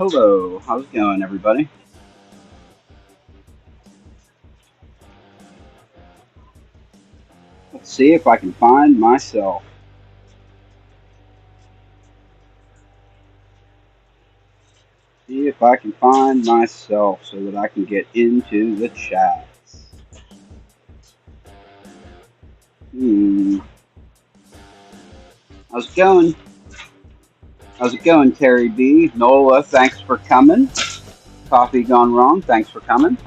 Hello, how's it going, everybody? Let's see if I can find myself. See if I can find myself so that I can get into the chat. Hmm, how's it going? How's it going, Terry B? Nola, thanks for coming. Coffee Gone Wrong, thanks for coming.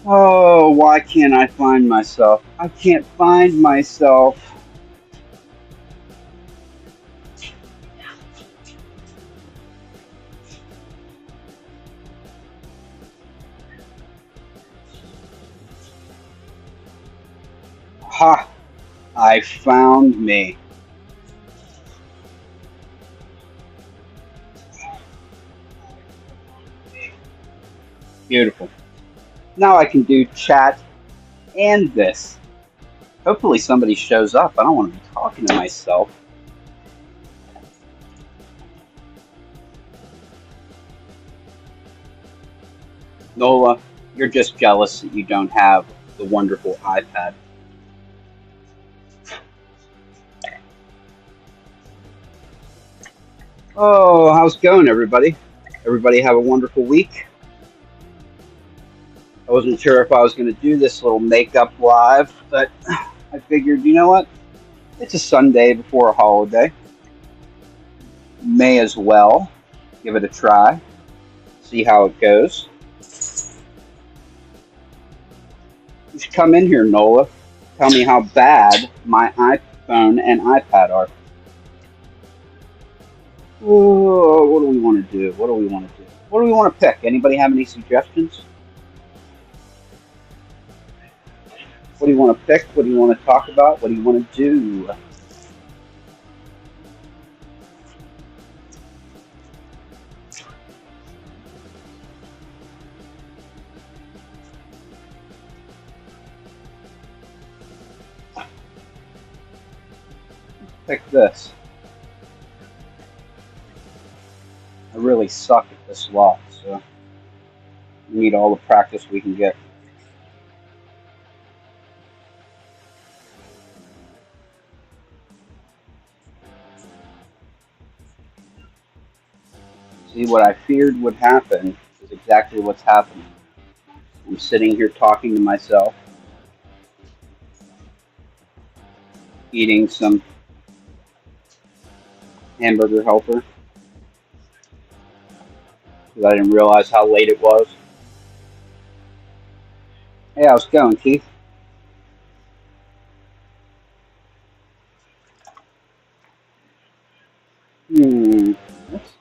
Oh, why can't I find myself? I can't find myself. Ha! I found me. Beautiful. Now I can do chat and this. Hopefully somebody shows up. I don't want to be talking to myself. Nola, you're just jealous that you don't have the wonderful iPad. Oh, how's it going, everybody? Everybody have a wonderful week. I wasn't sure if I was going to do this little makeup live, but I figured, you know what? It's a Sunday before a holiday. May as well give it a try, see how it goes. You should come in here, Nola. Tell me how bad my iPhone and iPad are. Oh, what do we want to do? What do we want to do? What do we want to pick? Anybody have any suggestions? What do you want to pick? What do you want to talk about? What do you want to do? Pick this. I really suck at this lot, so we need all the practice we can get. See, what I feared would happen is exactly what's happening. I'm sitting here talking to myself, eating some hamburger helper, because I didn't realize how late it was. Hey, how's it going, Keith?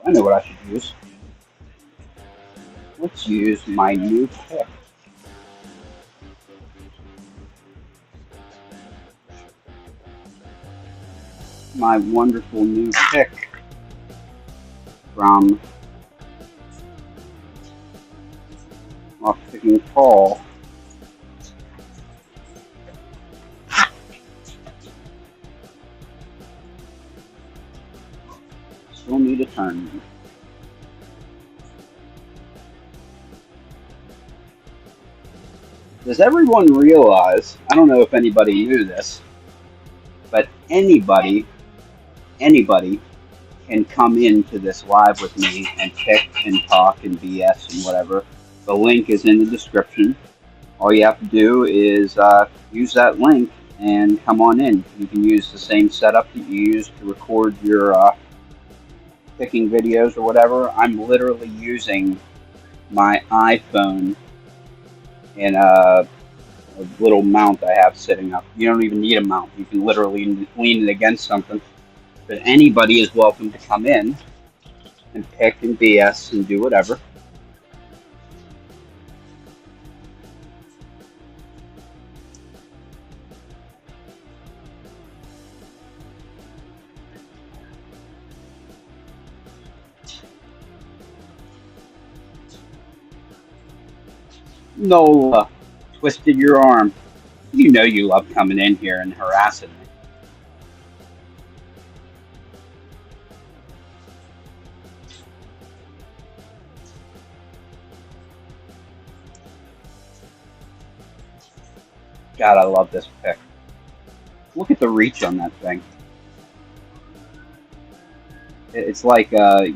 I know what I should use. Let's use my new pick. My wonderful new pick from Lock Picking Paul. Still need a turn. Does everyone realize, I don't know if anybody knew this, but anybody can come into this live with me and pick and talk and BS and whatever. The link is in the description. All you have to do is use that link and come on in. You can use the same setup that you use to record your picking videos or whatever. I'm literally using my iPhone and a little mount I have sitting up. You don't even need a mount. You can literally lean it against something. But anybody is welcome to come in and pick and BS and do whatever. Nola, twisted your arm. You know you love coming in here and harassing me. God, I love this pick. Look at the reach on that thing. It's like a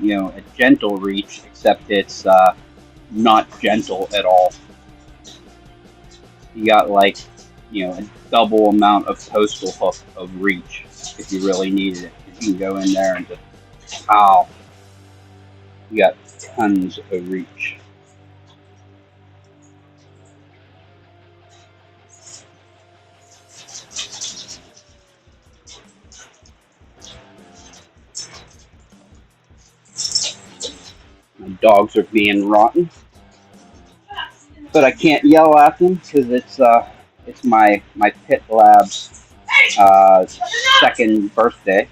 gentle reach, except it's not gentle at all. You got like a double amount of postal hook of reach if you really needed it. You can go in there and just pow. You got tons of reach. My dogs are being rotten, but I can't yell at them because it's my pit lab's second birthday.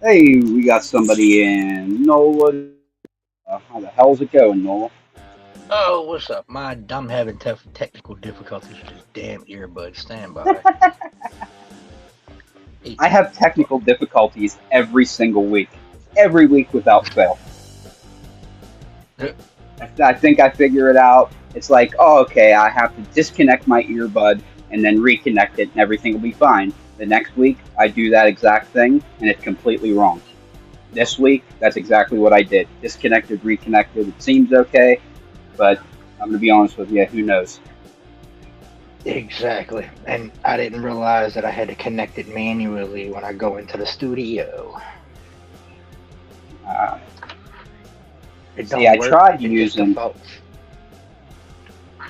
Hey, we got somebody in. Nola, how the hell's it going, Nola? Oh, what's up, Mine? I'm having tough technical difficulties with this damn earbud. Stand by. I have technical difficulties every single week. Every week without fail. I think I figure it out. It's like, oh, okay, I have to disconnect my earbud and then reconnect it and everything will be fine. The next week, I do that exact thing and it's completely wrong. This week, that's exactly what I did. Disconnected, reconnected. It seems okay, but I'm going to be honest with you, who knows? Exactly. And I didn't realize that I had to connect it manually when I go into the studio. See, I tried using...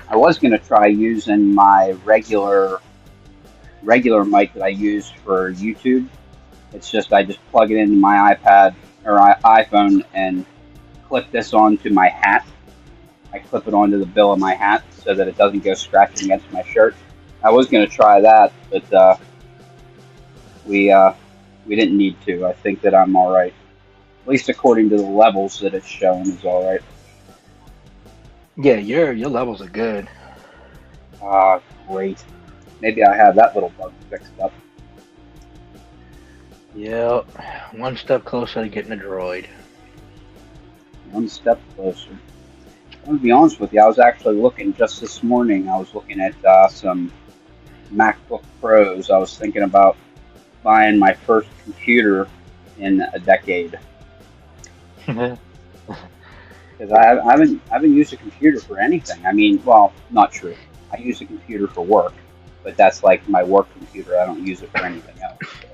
I was going to try using my regular mic that I use for YouTube. It's just I just plug it into my iPad or iPhone and clip this onto my hat. I clip it onto the bill of my hat so that it doesn't go scratching against my shirt. I was going to try that, but we didn't need to. I think that I'm all right. At least according to the levels that it's showing is all right. Yeah, your levels are good. Ah, great. Maybe I have that little bug fixed up. Yep, one step closer to getting a droid. One step closer. I'm going to be honest with you, I was actually looking just this morning. I was looking at some MacBook Pros. I was thinking about buying my first computer in a decade. Because I haven't used a computer for anything. I mean, well, not true. I use a computer for work, but that's like my work computer. I don't use it for anything else. So.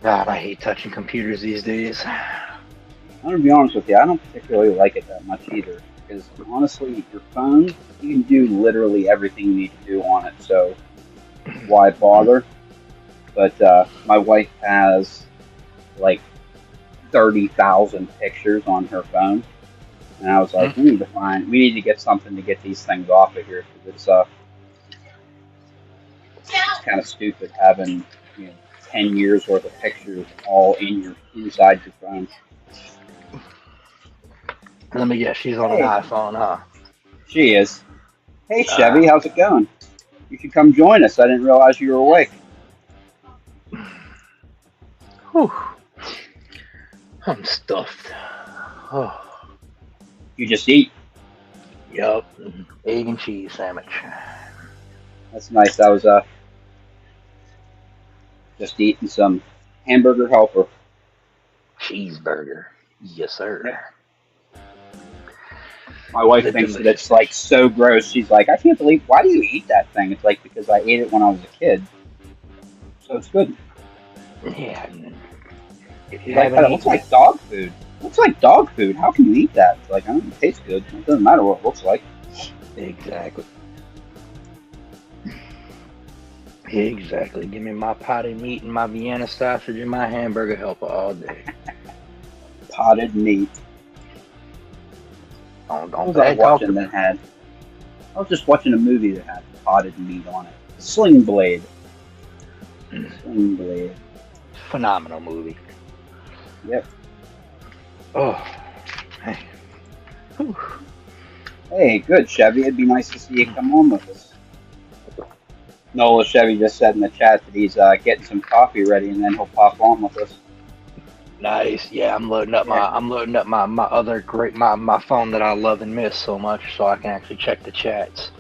God, I hate touching computers these days. I'm going to be honest with you, I don't particularly like it that much either. Because honestly, your phone, you can do literally everything you need to do on it, so why bother? But my wife has like 30,000 pictures on her phone, and I was like, we need to get something to get these things off of here, because it's kind of stupid having 10 years worth of pictures all inside your phone. Let me guess, she's on an iPhone, huh? She is. Hey, Chevy, how's it going? You should come join us. I didn't realize you were awake. Whew. I'm stuffed. Oh. You just eat? Yup. Egg and cheese sandwich. That's nice. I was just eating some hamburger helper. Cheeseburger. Yes, sir. Yep. My wife thinks that it's like so gross. She's like, I can't believe, why do you eat that thing? It's like, because I ate it when I was a kid. So it's good. Yeah. It looks like dog food. It looks like dog food. How can you eat that? It's like, I don't know, it tastes good. It doesn't matter what it looks like. Exactly. Exactly. Give me my potted meat and my Vienna sausage and my hamburger helper all day. Potted meat. I was just watching a movie that had potted meat on it. Sling Blade. Sling Blade. Phenomenal movie. Yep. Oh. Hey. Hey, good, Chevy. It'd be nice to see you come on with us. Nola Chevy just said in the chat that he's getting some coffee ready, and then he'll pop on with us. Nice. Yeah, I'm loading up Yeah. my other great my phone that I love and miss so much, so I can actually check the chats.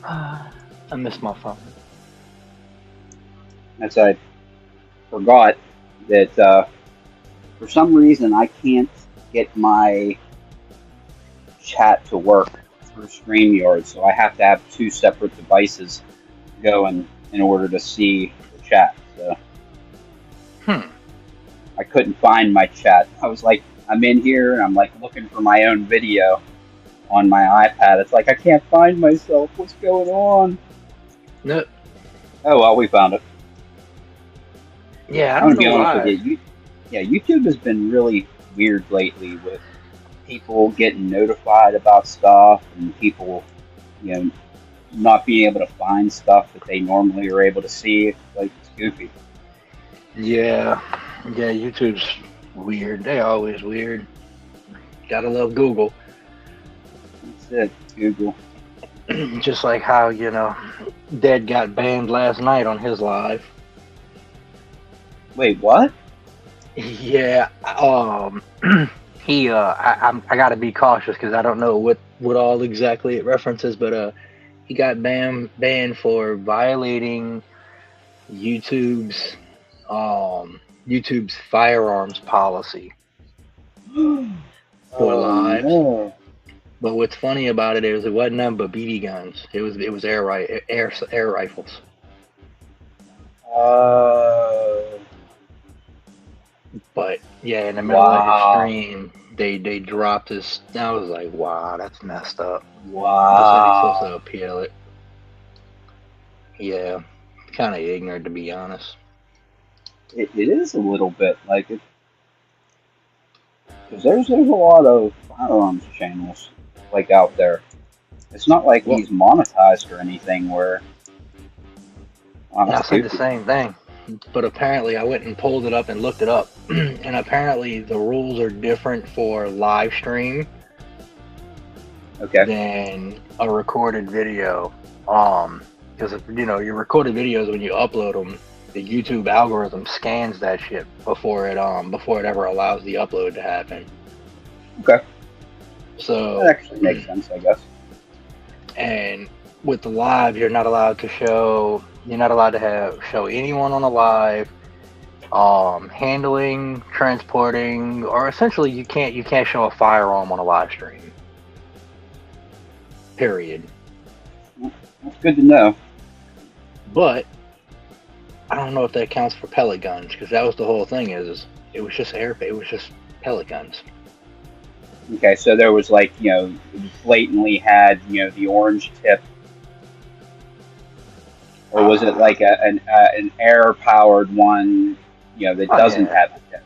I miss my phone. As I forgot that for some reason I can't get my chat to work through StreamYard, so I have to have two separate devices going in order to see the chat. So I couldn't find my chat. I was like, I'm in here and I'm like looking for my own video on my iPad. It's like I can't find myself. What's going on? No. Oh well, we found it. Yeah, I I'm don't gonna be know honest with why. you. Yeah, YouTube has been really weird lately with people getting notified about stuff and people, you know, not being able to find stuff that they normally are able to see. Like it's goofy. Yeah, YouTube's weird. They always weird. Gotta love Google. That's it. Google. Just like how, Dead got banned last night on his live. Wait, what? Yeah, I gotta be cautious because I don't know what all exactly it references, but he got banned for violating YouTube's YouTube's firearms policy for Oh lives. no. But what's funny about it is it wasn't nothing but BB guns. It was air rifles. Uh, But yeah, in the middle of his wow. stream, they dropped his. I was like, wow, that's messed up. They said he's supposed to Wow. appeal it. Yeah, kind of ignorant to be honest. It is a little bit like it, because there's a lot of firearms channels like out there. It's not like Well, he's monetized or anything. Where I that's said the goofy. same thing, but apparently I went and pulled it up and looked it up, and apparently the rules are different for live stream Okay. than a recorded video. Because your recorded videos when you upload them, the YouTube algorithm scans that shit before it ever allows the upload to happen. Okay. That So, actually makes sense, I guess. and with the live, you're not allowed to show anyone on the live handling, transporting, or essentially you can't show a firearm on a live stream. Period. That's good to know. But I don't know if that counts for pellet guns because that was the whole thing. Is it was just pellet guns. Okay, so there was like, it blatantly had, the orange tip, or was it like an air powered one, that Oh doesn't yeah, have the tip?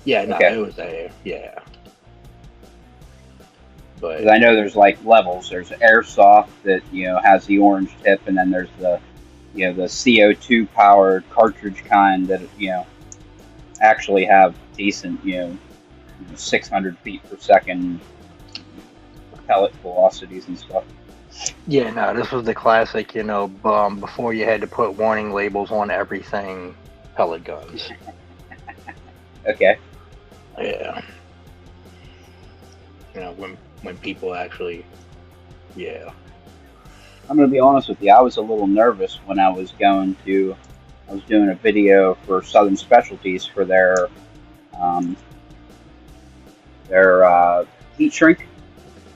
yeah. No, Okay, it was there. Yeah, but because I know there's like levels. There's airsoft that has the orange tip, and then there's the CO2 powered cartridge kind that actually have decent 600 feet per second pellet velocities and stuff. yeah, no, this was the classic. Before you had to put warning labels on everything, pellet guns. Okay. Yeah. When people actually, yeah. I'm going to be honest with you. I was a little nervous when I was doing a video for Southern Specialties for their heat shrink,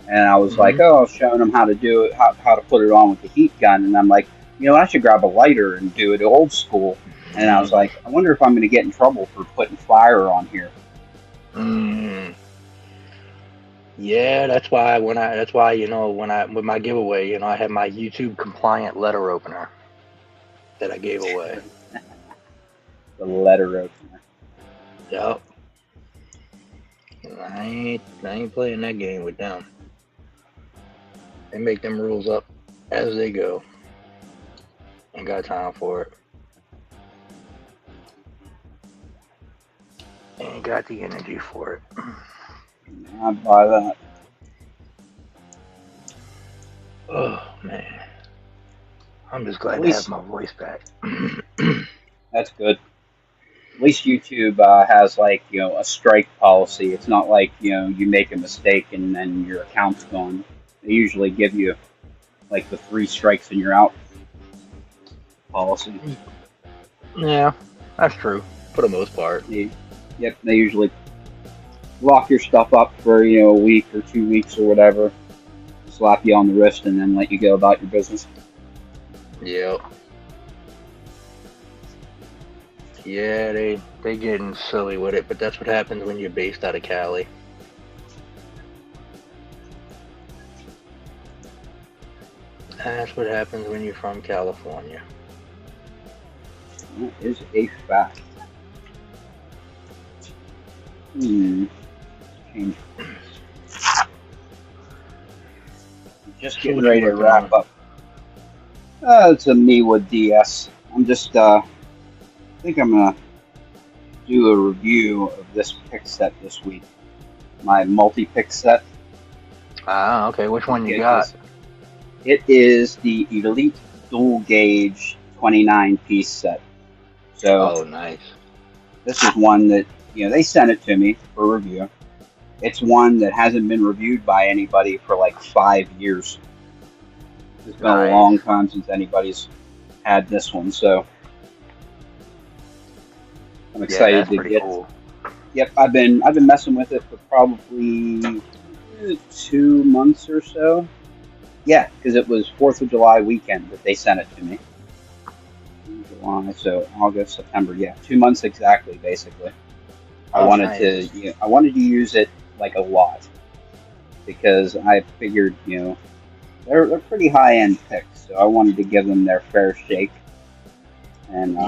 and I was like, I was showing them how to do it, how to put it on with the heat gun, and I'm like, I should grab a lighter and do it old school. And I was like, I wonder if I'm going to get in trouble for putting fire on here. Yeah, that's why with my giveaway, I had my YouTube compliant letter opener that I gave away. The letter opener. Yep. I ain't playing that game with them. They make them rules up as they go. Ain't got time for it. Ain't got the energy for it. I'd buy that. Oh man. I'm just At glad to have least my voice back. that's good. At least YouTube has like a strike policy. It's not like you make a mistake and then your account's gone. They usually give you like the 3 strikes and you're out policy. Yeah, that's true for the most part. Yep, they usually lock your stuff up for a week or 2 weeks or whatever, slap you on the wrist, and then let you go about your business. Yep. Yeah, they getting silly with it, but that's what happens when you're based out of Cali. That's what happens when you're from California. That is a fact. Change. Just getting ready to wrap up. It's a Miwa DS. I'm just, I think I'm gonna do a review of this pick set this week. My multi-pick set. Ah, okay. Which one you got? It is the Elite Dual Gauge 29-piece set. So, oh, nice. This is one that they sent it to me for review. It's one that hasn't been reviewed by anybody for like 5 years. It's been a long time since anybody's had this one, so I'm excited to get. Cool. Yep, I've been messing with it for probably 2 months or so. Yeah, because it was 4th of July weekend that they sent it to me. July, so August, September. Yeah, 2 months exactly, basically. I wanted to use it like a lot because I figured they're pretty high end picks, so I wanted to give them their fair shake and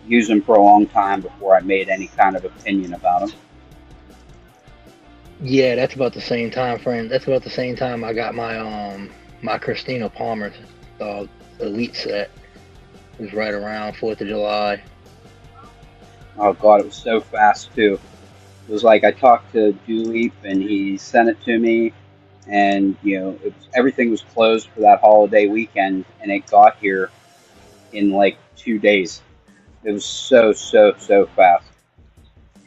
use them for a long time before I made any kind of opinion about them. Yeah, that's about the same time, friend. That's about the same time I got my my Christina Palmer Elite set. It was right around 4th of July. Oh God, it was so fast too. It was like I talked to Dooley and he sent it to me, and everything was closed for that holiday weekend, and it got here in like 2 days. It was so fast.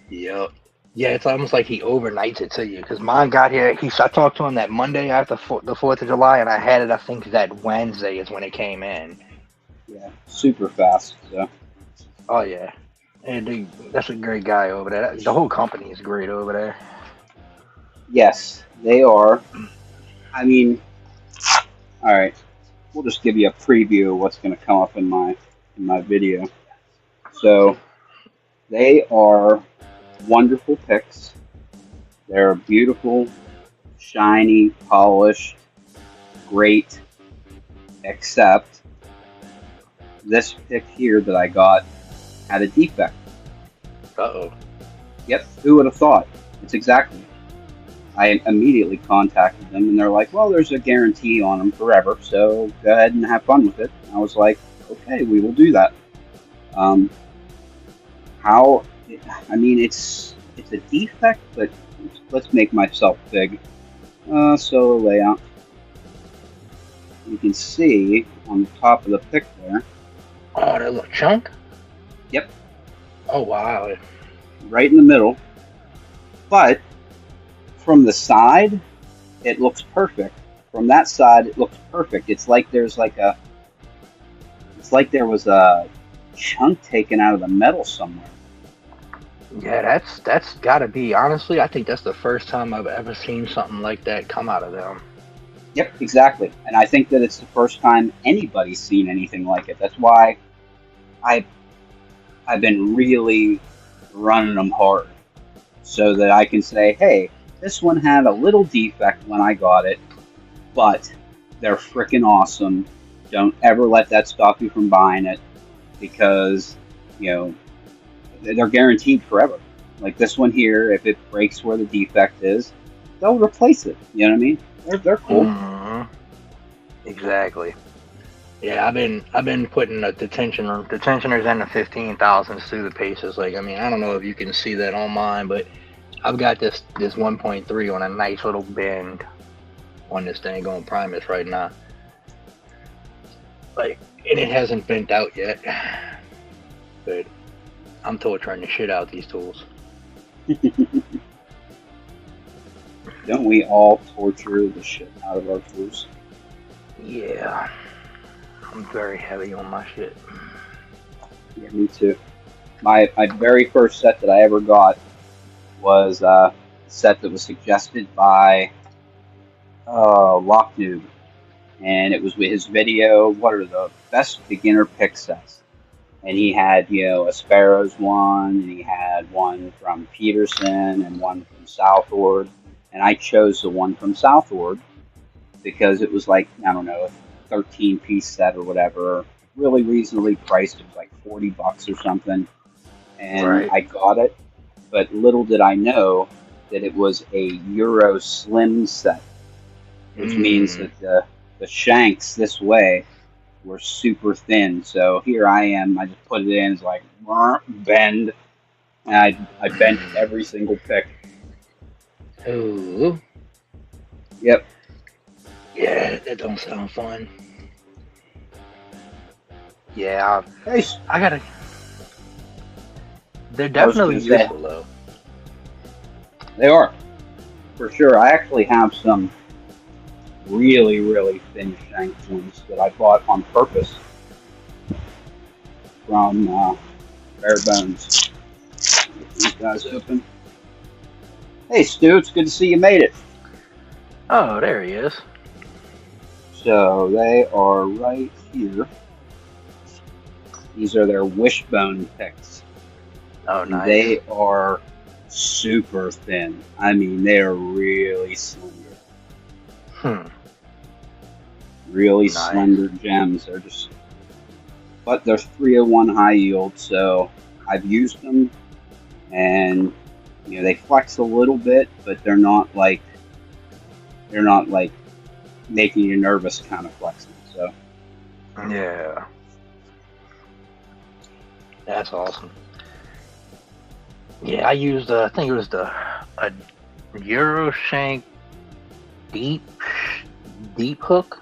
Yep. Yeah, it's almost like he overnights it to you because mine got here. I talked to him that Monday after the 4th of July, and I had it. I think that Wednesday is when it came in. Yeah, super fast. So. Oh yeah, and that's a great guy over there. The whole company is great over there. Yes, they are. I mean, all right. We'll just give you a preview of what's going to come up in my video. So, they are wonderful picks. They're beautiful, shiny, polished, great, except this pick here that I got had a defect. Uh-oh. Yep, who would have thought? It's exactly. I immediately contacted them, and they're like, well, there's a guarantee on them forever, so go ahead and have fun with it. And I was like, okay, we will do that. It's a defect, but let's make myself big. Solo layout. You can see on the top of the pick there. Oh, that little chunk? Yep. Oh, wow. Right in the middle. But from the side, it looks perfect. From that side, it looks perfect. It's like there was a chunk taken out of the metal somewhere. Yeah, that's got to be. Honestly, I think that's the first time I've ever seen something like that come out of them. Yep, exactly. And I think that it's the first time anybody's seen anything like it. That's why I've been really running them hard so that I can say, hey, this one had a little defect when I got it, but they're freaking awesome. Don't ever let that stop you from buying it because, they're guaranteed forever. Like this one here, if it breaks where the defect is, they'll replace it. You know what I mean? They're cool. Mm-hmm. Exactly. Yeah, I've been putting the detentioners and the 15,000s through the paces. Like, I mean, I don't know if you can see that on mine, but I've got this 1.3 on a nice little bend on this thing going Primus right now. Like, and it hasn't bent out yet. But I'm torturing the shit out of these tools. Don't we all torture the shit out of our tools? Yeah. I'm very heavy on my shit. Yeah, me too. My very first set that I ever got was a set that was suggested by Lock Noob, and it was with his video. What are the best beginner pick sets? And he had, a Sparrows one, and he had one from Peterson and one from Southward, and I chose the one from Southward because it was like, I don't know, a 13-piece set or whatever, really reasonably priced. It was like $40 or something, and Right. I got it. But little did I know that it was a Euro Slim set, which means that the shanks this way were super thin. So here I am. I just put it in. It's like bend, and I bent every single pick. Ooh. Yep. Yeah, that don't sound fun. Yeah, Hey, I gotta. They're I was definitely gonna say- useful though. they are for sure. I actually have some really, really thin shank ones that I bought on purpose from Bare Bones. Get these guys open. Hey, Stu, it's good to see you made it. Oh, there he is. So they are right here. These are their wishbone picks. Oh, And nice. they are super thin. I mean, they are really slender. Really Nice. slender gems. But they're 301 high yield, so I've used them, and they flex a little bit, but they're not like making you nervous kind of flexing. So Yeah. That's awesome. Yeah, I used, I think it was a Euroshank deep hook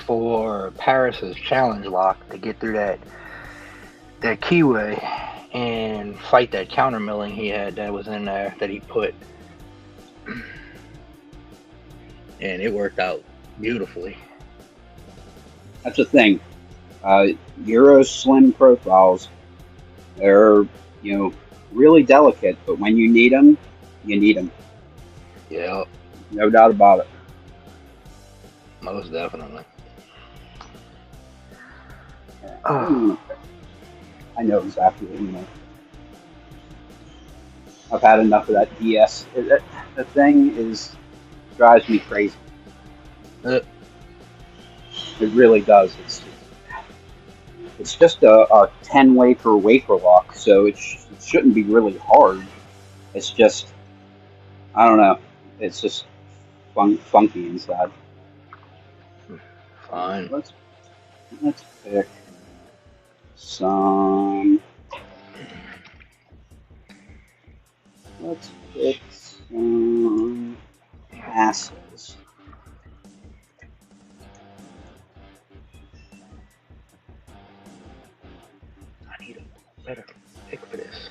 for Paris's challenge lock to get through that keyway and fight that counter milling he had that was in there that he put. And it worked out beautifully. that's the thing. Euro slim profiles, they're really delicate, but when you need them, you need them. Yeah, No doubt about it. most definitely. I know exactly what you mean. I've had enough of that DS. The thing drives me crazy. Uh. It really does. It's just a 10 wafer lock, so it shouldn't be really hard. It's just, I don't know. It's just funky inside. Fine. Let's pick some. Let's pick some passes. I need a better pick for this.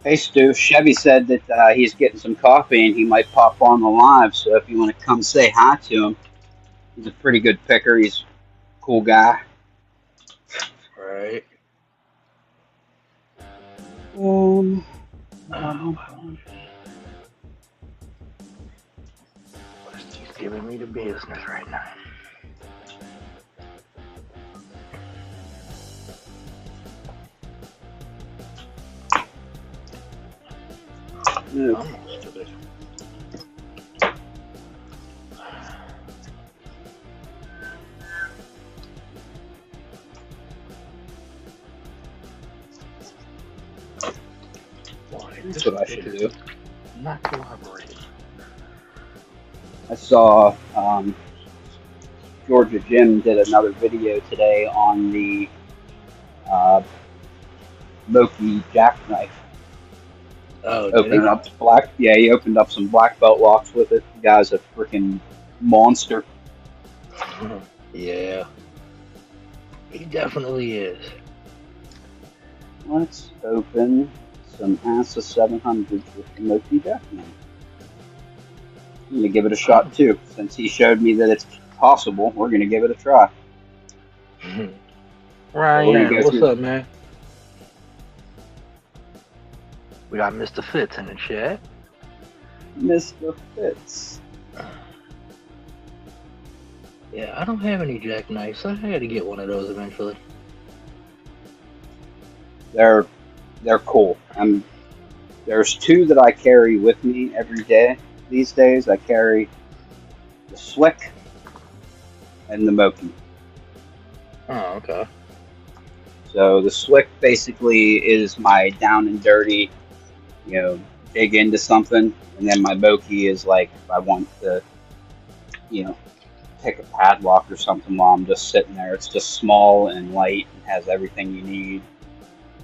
Hey Stu, Chevy said that he's getting some coffee and he might pop on the live, so if you want to come say hi to him, he's a pretty good picker. He's a cool guy. Right. He's giving me the business right now. Almost to this. That's what I should do. Not cooperating. I saw Georgia Jim did another video today on the Loki jackknife. Oh, Opening up he opened up some black belt locks with it. The guy's a freaking monster. Yeah, he definitely is. Let's open some ASA 700s with the Moki Deathman. I'm going to give it a shot too. Since he showed me that it's possible, we're going to give it a try. So we're going to Ryan, go what's through up, man? We got Mr. Fitz in the chat. Mr. Fitz. Yeah, I don't have any jackknives. I had to get one of those eventually. They're cool. There's two that I carry with me every day these days. I carry the Slick and the Moki. Oh, okay. So the Slick basically is my down and dirty, dig into something, and then my Moki is like if I want to, pick a padlock or something while I'm just sitting there. It's just small and light and has everything you need.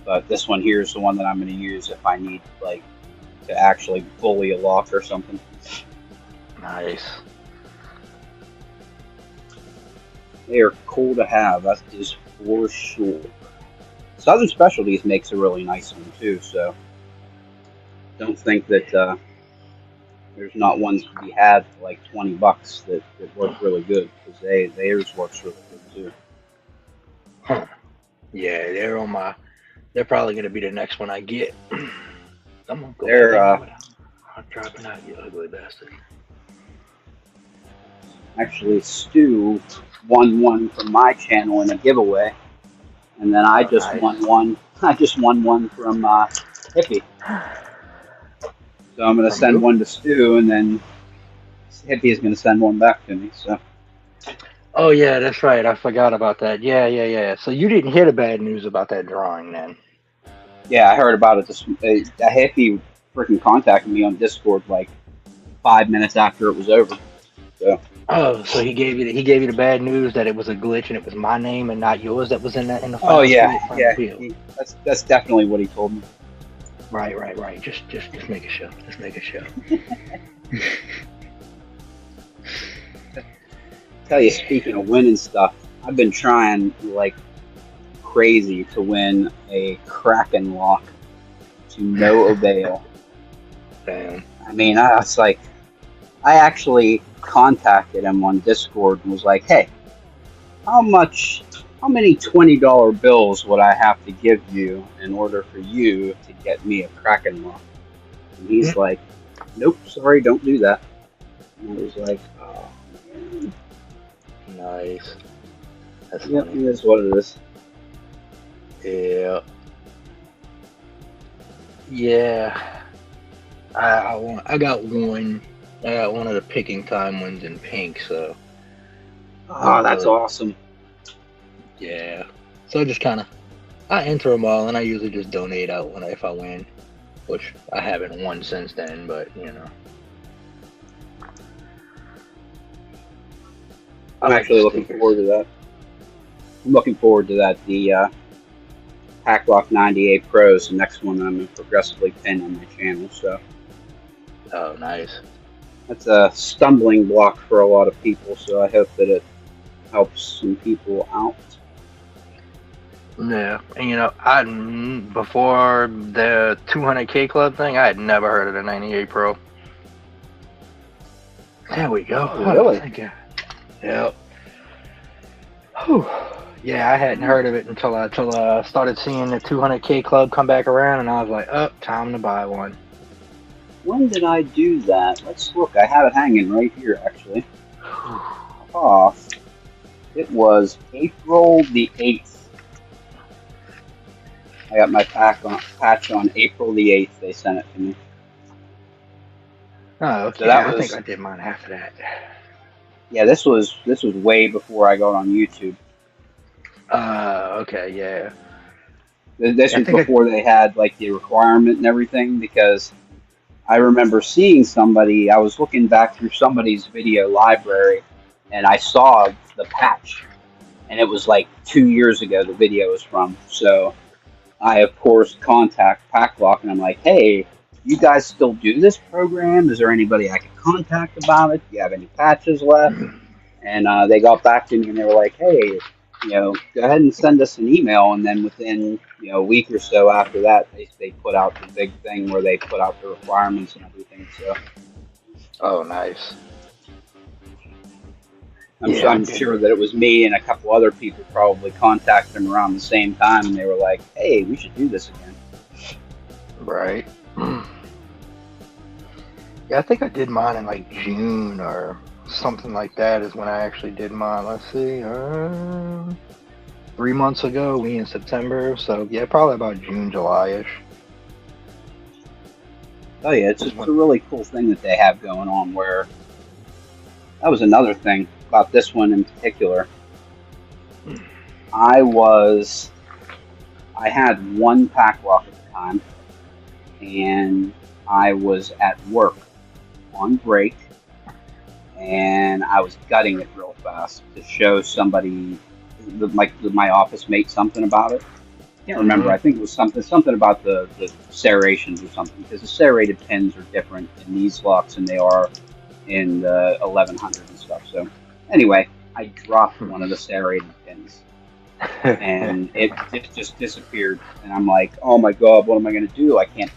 But this one here is the one that I'm going to use if I need to actually bully a lock or something. Nice. They are cool to have. That is for sure. Southern Specialties makes a really nice one too. So don't think that there's not ones to be had for like $20 that work really good, because theirs works really good too. Huh. Yeah, they're on my. They're probably gonna be the next one I get. I'm gonna go. I'm dropping out, you ugly bastard. Actually, Stu won one from my channel in a giveaway, and then I just nice. won one. I just won one from Hippie. So I'm going to send one to Stu, and then Hippie is going to send one back to me. So. Oh yeah, that's right. I forgot about that. Yeah. So you didn't hear the bad news about that drawing then? Yeah, I heard about it. Hippie freaking contacted me on Discord like 5 minutes after it was over. So. Oh, so he gave you the bad news that it was a glitch and it was my name and not yours that was in the final. Oh yeah. That's definitely what he told me. Right. Just make a show. Just make a show. Tell you, speaking of winning stuff, I've been trying like crazy to win a Kraken lock to no avail. Damn. I mean, I actually contacted him on Discord and was like, hey, how many $20 bills would I have to give you in order for you to get me a Kraken lock? And he's like, nope, sorry, don't do that. And I was like, oh, man. Nice. That's yep, funny. it is what it is. Yeah. Yeah. I got one. I got one of the picking time ones in pink, so. Oh, that's awesome. Yeah. So I just I enter them all, and I usually just donate out if I win, which I haven't won since then, but I'm actually looking forward to that. I'm looking forward to that. The Hacklock 98 Pros, the next one I'm going to progressively pin on my channel. So. Oh, nice. That's a stumbling block for a lot of people, so I hope that it helps some people out. Yeah, and before the 200K club thing, I had never heard of the 98 Pro. There we go. Oh, really? Yep. Whew. Yeah, I hadn't heard of it until I started seeing the 200K club come back around, and I was like, oh, time to buy one. When did I do that? Let's look. I have it hanging right here, actually. Off. It was April the 8th. I got my patch on April the 8th. They sent it to me. Oh, okay. So I think I did mine after that. Yeah, this was way before I got on YouTube. Okay, yeah. This was before they had like the requirement and everything, because I remember seeing somebody, I was looking back through somebody's video library, and I saw the patch, and it was like 2 years ago the video was from. So I, of course, contact Packlock, and I'm like, hey, you guys still do this program? Is there anybody I can contact about it? Do you have any patches left? And they got back to me and they were like, hey, go ahead and send us an email. And then within, a week or so after that, they put out the big thing where they put out the requirements and everything. So Oh, nice. I'm sure that it was me and a couple other people probably contacted them around the same time, and they were like, "Hey, we should do this again." Right. Yeah, I think I did mine in like June or something like that is when I actually did mine. Let's see, 3 months ago, we in September, so yeah, probably about June, July-ish. Oh yeah, it's a really cool thing that they have going on. Where that was another thing about this one in particular. I had one pack lock at the time, and I was at work on break, and I was gutting it real fast to show somebody, my office mate, something about it. I can't remember. I think it was something about the serrations or something, because the serrated pins are different in these locks than they are in the 1100 and stuff. So anyway, I dropped one of the serrated pins, and it just disappeared. And I'm like, oh my god, what am I going to do? I can't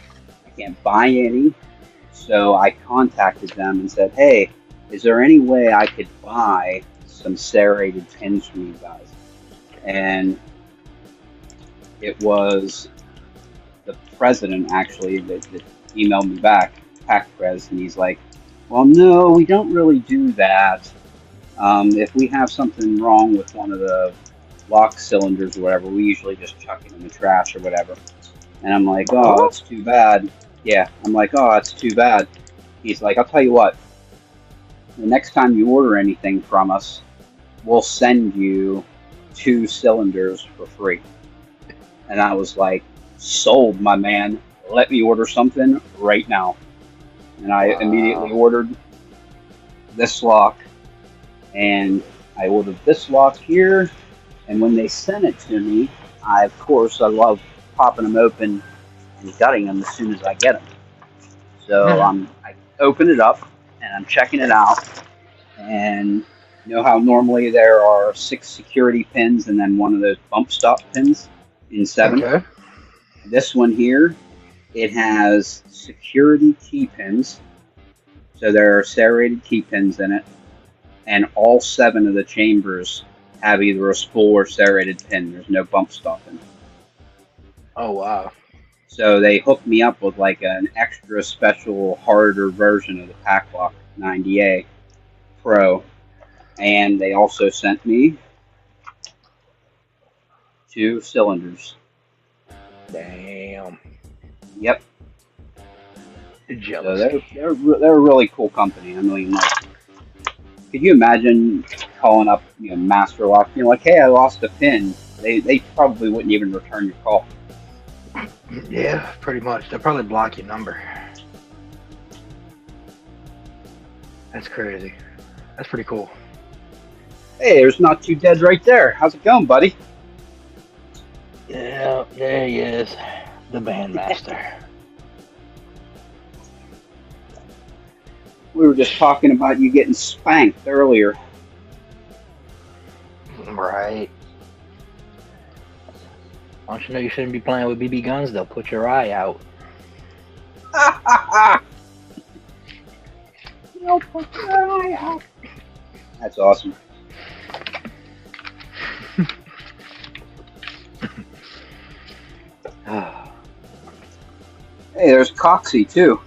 buy any. So I contacted them and said, hey, is there any way I could buy some serrated pins from you guys? And it was the president actually that emailed me back, PackPres, and he's like, well, no, we don't really do that. If we have something wrong with one of the lock cylinders or whatever, we usually just chuck it in the trash or whatever. And I'm like, oh, that's too bad. Yeah, I'm like, oh, that's too bad. He's like, I'll tell you what, the next time you order anything from us, we'll send you 2 cylinders for free. And I was like, sold, my man. Let me order something right now. And I immediately ordered this lock. And I ordered this lock here. And when they sent it to me, I love popping them open and gutting them as soon as I get them. So I open it up and I'm checking it out. And you know how normally there are 6 security pins and then one of those bump stop pins in 7? Okay. This one here, it has security key pins. So there are serrated key pins in it. And all 7 of the chambers have either a spool or serrated pin. There's no bump stop in it. Oh, wow. So they hooked me up with like an extra special harder version of the PackLock 90A Pro. And they also sent me 2 cylinders. Damn. Yep. Jealous. So they're a really cool company. I mean, like, could you imagine calling up, Master Lock, like, hey, I lost a pin? They probably wouldn't even return your call. Yeah, pretty much. They'll probably block your number. That's crazy. That's pretty cool. Hey, there's Not Too Dead right there. How's it going, buddy? Yeah, there he is. The bandmaster. We were just talking about you getting spanked earlier. Right. Don't you know you shouldn't be playing with BB guns? They'll put your eye out. They'll put your eye out. That's awesome. Hey, there's Coxie too.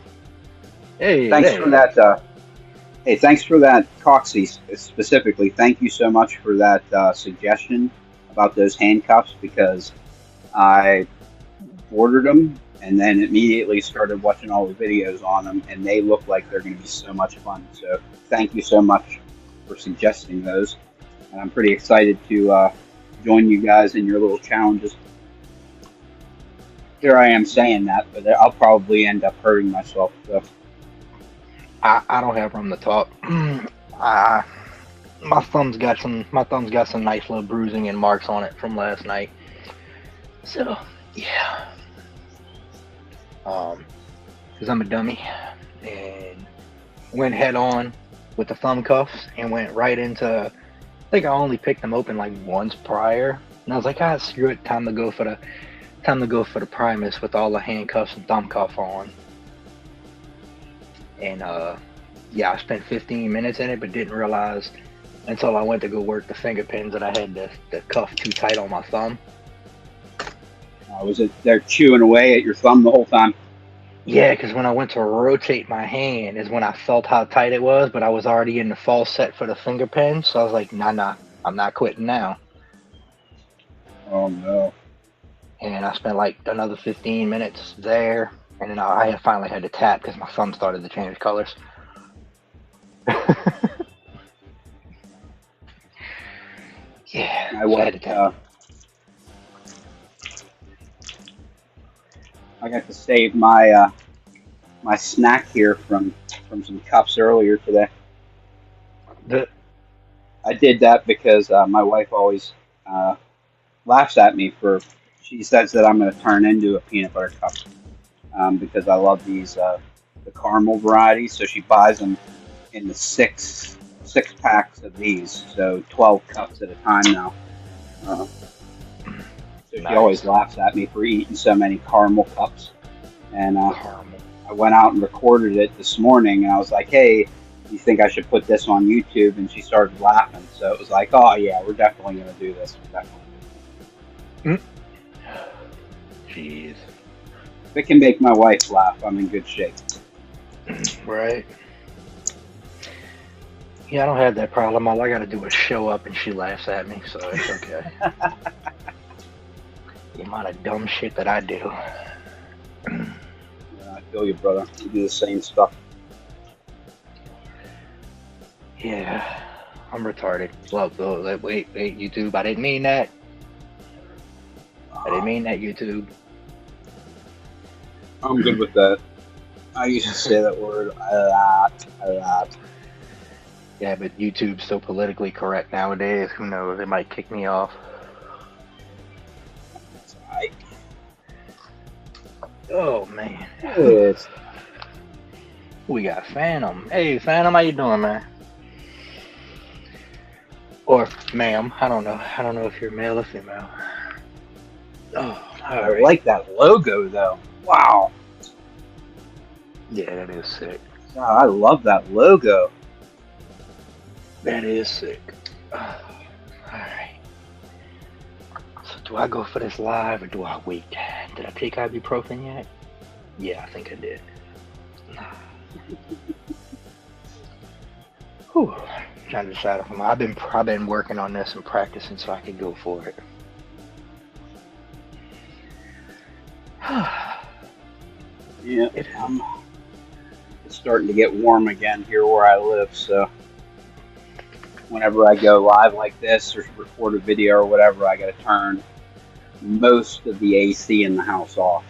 Hey, thanks for that. Hey, thanks for that, Coxie specifically. Thank you so much for that suggestion about those handcuffs, because I ordered them and then immediately started watching all the videos on them, and they look like they're going to be so much fun. So thank you so much for suggesting those, and I'm pretty excited to join you guys in your little challenges. Here I am saying that, but I'll probably end up hurting myself. So. I don't have room to talk. My thumb's got some nice little bruising and marks on it from last night. So yeah. Because I'm a dummy and went head on with the thumb cuffs and went right into. I think I only picked them open like once prior, and I was like, ah, screw it, time to go for the Primus with all the handcuffs and thumb cuff on. And yeah, I spent 15 minutes in it, but didn't realize until I went to go work the finger pins that I had the cuff too tight on my thumb. Was it they're chewing away at your thumb the whole time? Yeah, because when I went to rotate my hand is when I felt how tight it was, but I was already in the false set for the finger pin, so I was like, nah, I'm not quitting now. Oh no. And I spent like another 15 minutes there, and then I finally had to tap because my thumb started to change colors. Yeah, I had to tap. I got to save my my snack here from some cups earlier today. I did that because my wife always laughs at me for. She says that I'm going to turn into a peanut butter cup because I love these the caramel varieties. So she buys them in the six packs of these, so 12 cups at a time now. So she always laughs at me for eating so many caramel cups. And I went out and recorded it this morning, and I was like, hey, you think I should put this on YouTube? And she started laughing. So it was like, oh, yeah, we're definitely going to do this. Jeez. If it can make my wife laugh, I'm in good shape. Right. Yeah, I don't have that problem. All I got to do is show up and she laughs at me, so it's okay. The amount of dumb shit that I do. Yeah, I feel you, brother. You do the same stuff. Yeah, I'm retarded. Well, wait, YouTube. I didn't mean that. I didn't mean that, YouTube. I'm good with that. I used to say that word a lot. Yeah, but YouTube's so politically correct nowadays. Who knows? They might kick me off. That's right. Oh, man. Yes. We got Phantom. Hey, Phantom, how you doing, man? Or ma'am. I don't know. I don't know if you're male or female. Oh, I like that logo, though. Wow. Yeah, that is sick. God, I love that logo. That is sick. Alright. So do I go for this live or do I wait? Did I take ibuprofen yet? Yeah, I think I did. Whew. Trying to decide if I've been working on this and practicing so I can go for it. Yeah, it's starting to get warm again here where I live, so whenever I go live like this or record a video or whatever, I got to turn most of the AC in the house off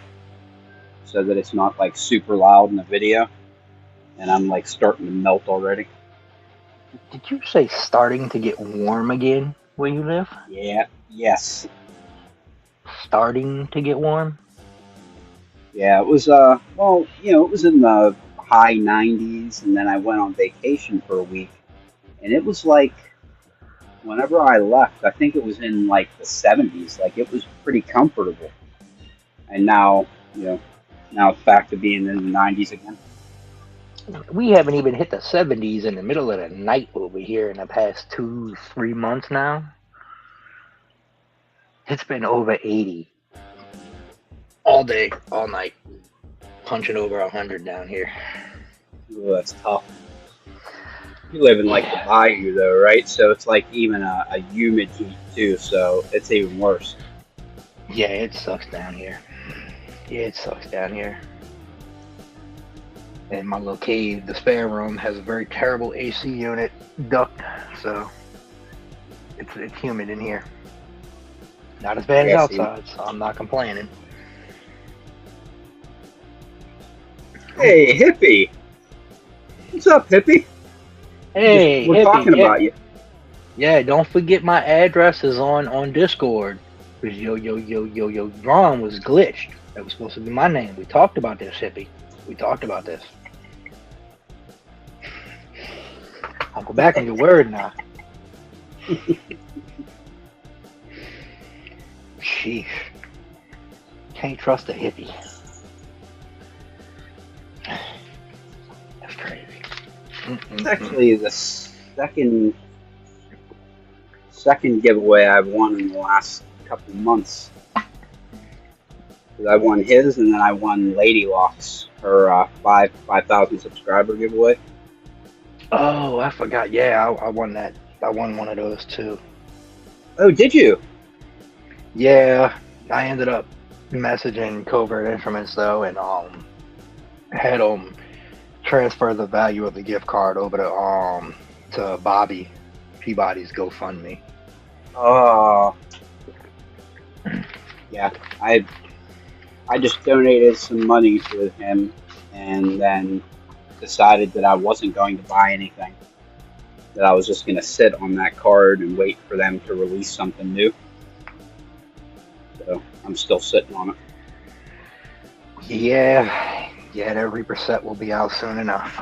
so that it's not like super loud in the video, and I'm like starting to melt already. Did you say starting to get warm again where you live? Yeah, yes. Starting to get warm? Yeah, it was, well, you know, it was in the high 90s, and then I went on vacation for a week, and it was like, whenever I left, I think it was in like the 70s, like it was pretty comfortable. And now, you know, now it's back to being in the 90s again. We haven't even hit the 70s in the middle of the night over here in the past 2-3 months now. It's been over 80. All day, all night. Punching over 100 down here. Ooh, that's tough. You live in like the bayou though, right? So it's like even a humid heat too, so it's even worse. Yeah, it sucks down here. And my little cave, the spare room, has a very terrible AC unit duct, so it's humid in here. Not as bad as outside, so I'm not complaining. Hey, Hippie! What's up, Hippie? Hey, we're Hippie, talking about you. Yeah, don't forget my address is on Discord. Because yo, Ron was glitched. That was supposed to be my name. We talked about this, Hippie. We talked about this. I'll go back on your word now. Sheesh. Can't trust a hippie. That's crazy. It's actually the second giveaway I've won in the last couple months. Because I won his, and then I won Lady Locks, her 5,000 subscriber giveaway. Oh, I forgot. Yeah, I won that. I won one of those too. Oh, did you? Yeah, I ended up messaging Covert Instruments though, and had them transfer the value of the gift card over to Bobby Peabody's GoFundMe. Oh, yeah. I just donated some money to him, and then decided that I wasn't going to buy anything. That I was just going to sit on that card and wait for them to release something new. So I'm still sitting on it. Yeah, that Reaper set will be out soon enough.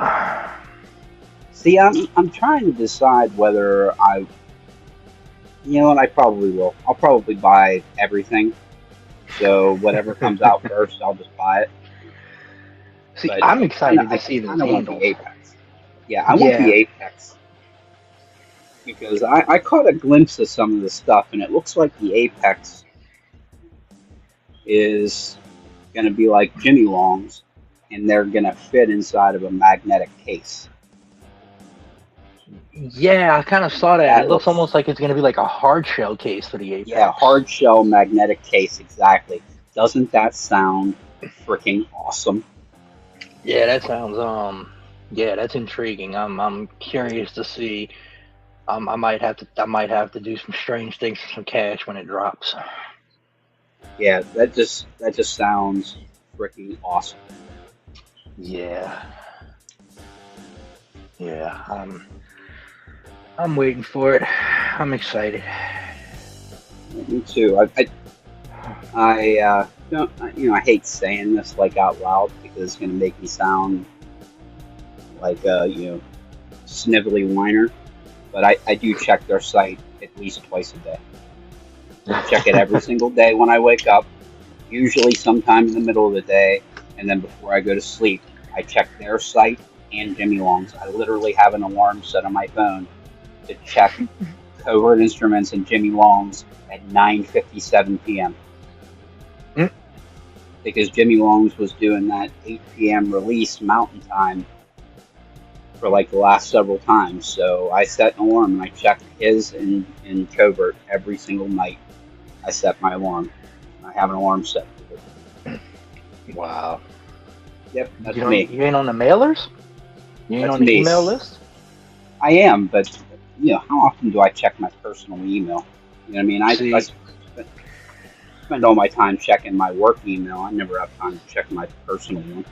See, I'm trying to decide whether I, and I probably will. I'll probably buy everything. So whatever comes out first, I'll just buy it. See, But I'm excited to see I this kind of want handle. the Apex. Yeah, I want the Apex. Because I caught a glimpse of some of the stuff, and it looks like the Apex is going to be like Jimmy Long's, and they're going to fit inside of a magnetic case. Yeah, I kind of saw that. It looks almost like it's going to be like a hard shell case for the Apex. Yeah, hard shell magnetic case, exactly. Doesn't that sound freaking awesome? Yeah, that sounds yeah, that's intriguing. I'm curious to see. I might have to do some strange things for some cash when it drops. Yeah, that just sounds freaking awesome. Yeah. I'm waiting for it. I'm excited. Me too. I don't. I hate saying this like out loud because it's going to make me sound like snivelly whiner. But I do check their site at least twice a day. I check it every single day when I wake up. Usually, sometime in the middle of the day, and then before I go to sleep, I check their site and Jimmy Long's. I literally have an alarm set on my phone to check Covert Instruments and Jimmy Long's at 9:57 p.m. Because Jimmy Long's was doing that 8 p.m. release Mountain Time for like the last several times. So I set an alarm and I check his in Covert every single night. I set my alarm. I have an alarm set for it. Wow. Yep, that's me. You ain't on the mailers? You ain't on the email list? I am, but how often do I check my personal email? You know what I mean? I spend all my time checking my work email. I never have time to check my personal one.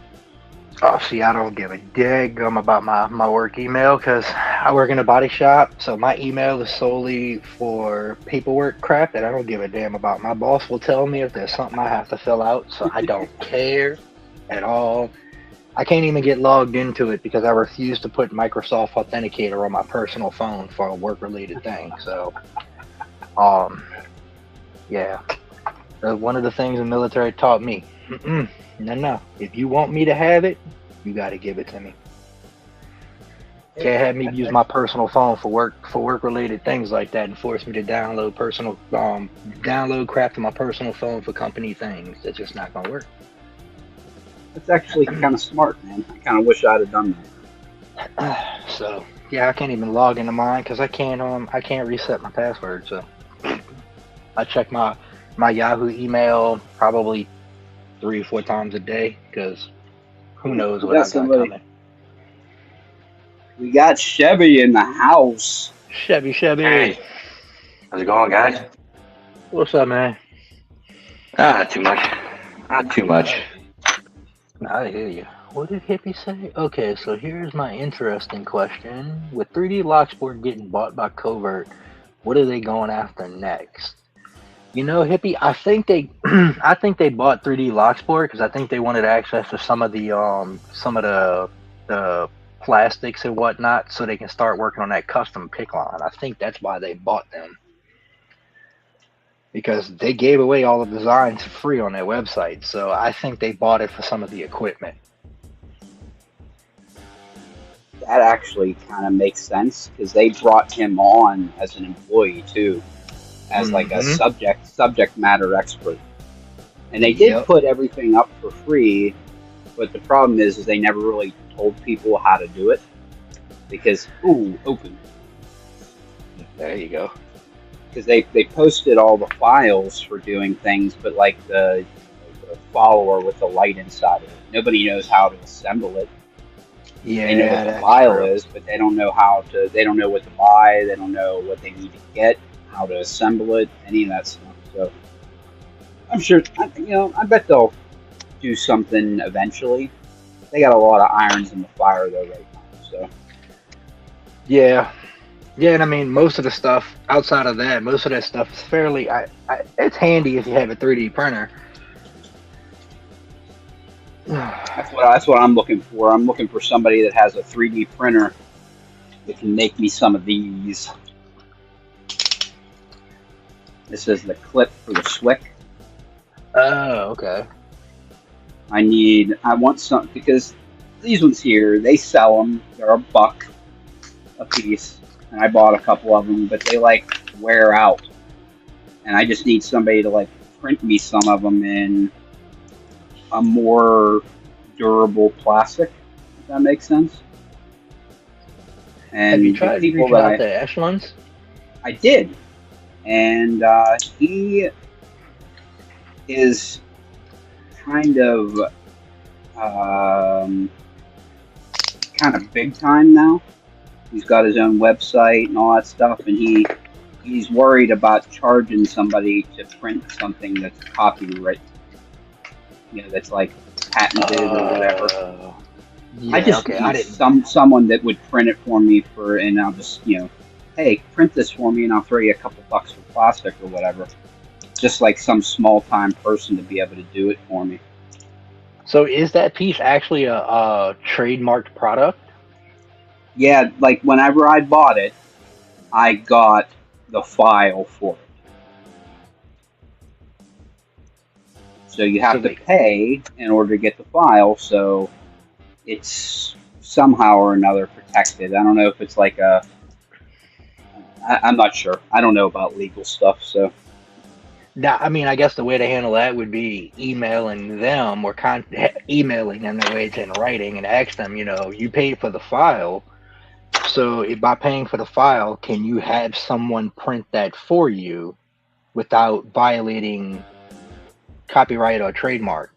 Oh, see, I don't give a daggum about my work email because I work in a body shop, so my email is solely for paperwork crap that I don't give a damn about. My boss will tell me if there's something I have to fill out, so I don't care at all. I can't even get logged into it because I refuse to put Microsoft Authenticator on my personal phone for a work-related thing. So, yeah, one of the things the military taught me. No. If you want me to have it, you got to give it to me. Can't have me use my personal phone for work-related things like that and force me to download crap to my personal phone for company things. That's just not gonna work. That's actually kind of smart, man. I kind of wish I'd have done that. So yeah, I can't even log into mine because I can't reset my password. So I check my Yahoo email probably 3 or 4 times a day because who knows what I got coming. We got Chevy in the house. Chevy. Hey, how's it going, guys? What's up, man? Not too much. I hear you. What did Hippie say? Okay, so here's my interesting question. With 3D Locksport getting bought by Covert, what are they going after next? Hippie, I think they bought 3D Locksport because I think they wanted access to some of the plastics and whatnot, so they can start working on that custom pick line. I think that's why they bought them, because they gave away all the designs for free on their website. So I think they bought it for some of the equipment. That actually kind of makes sense because they brought him on as an employee too, as like a subject matter expert, and they did put everything up for free. But the problem is they never really told people how to do it because open. There you go. Because they posted all the files for doing things, but like the follower with the light inside of it, nobody knows how to assemble it. Yeah, they know what the file is, but they don't know how to. They don't know what to buy. They don't know what they need to get, how to assemble it, any of that stuff. So I'm sure, I bet they'll do something eventually. They got a lot of irons in the fire though right now. So yeah, and I mean most of the stuff outside of that, most of that stuff is fairly. It's handy if you have a 3D printer. That's what I'm looking for. I'm looking for somebody that has a 3D printer that can make me some of these. This is the clip for the Swick. Oh, okay. I want some, because these ones here, they sell them. They're $1 a piece. And I bought a couple of them, but they like wear out. And I just need somebody to like print me some of them in a more durable plastic, if that makes sense. And have you tried reaching out to Echelons? I did. And he is kind of big time now. He's got his own website and all that stuff, and he's worried about charging somebody to print something that's copyright, that's like patented or whatever. Yeah, I just need someone that would print it for me and I'll just hey, print this for me and I'll throw you a couple bucks for plastic or whatever. Just like some small time person to be able to do it for me. So is that piece actually a trademarked product? Yeah, like whenever I bought it, I got the file for it. So you have to pay in order to get the file, so it's somehow or another protected. I don't know if it's like I'm not sure. I don't know about legal stuff, so. Now, I mean, I guess the way to handle that would be emailing them or emailing them the way it's in writing and ask them, you paid for the file. So by paying for the file, can you have someone print that for you without violating copyright or trademark?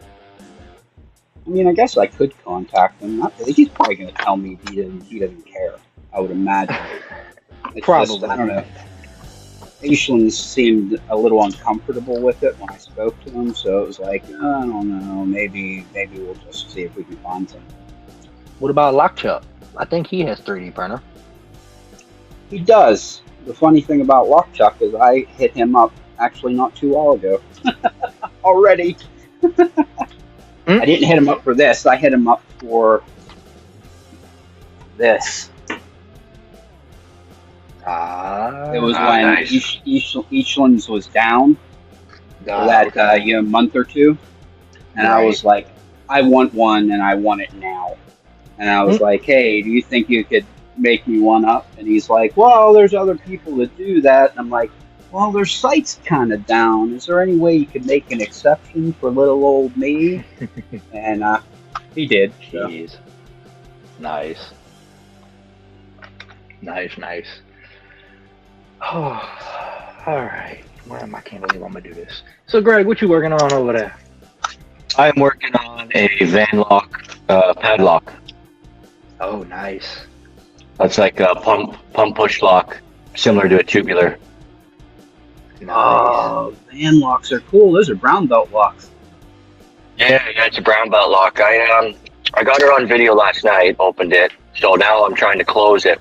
I mean, I guess I could contact him. He's probably going to tell me he doesn't care. I would imagine. It's probably. Just, I don't know. Echelons seemed a little uncomfortable with it when I spoke to him, so it was like, I don't know, maybe we'll just see if we can find something. What about Lockchuck? I think he has 3D printer. He does. The funny thing about Lockchuck is I hit him up actually not too long ago. Already. I didn't hit him up for this. I hit him up for this. It was when nice. Echelons was down for that month or two, and I was like, I want one, and I want it now. And I was like, hey, do you think you could make me one up? And he's like, well, there's other people that do that. And I'm like, well, their site's kind of down. Is there any way you could make an exception for little old me? And he did. So. Jeez. Nice. Oh, all right. I can't believe I'm gonna do this. So, Greg, what you working on over there? I'm working on a van lock padlock. Oh, nice. That's like a pump push lock, similar to a tubular. Nice. Oh, van locks are cool. Those are brown belt locks. Yeah, it's a brown belt lock. I got her on video last night, opened it, so now I'm trying to close it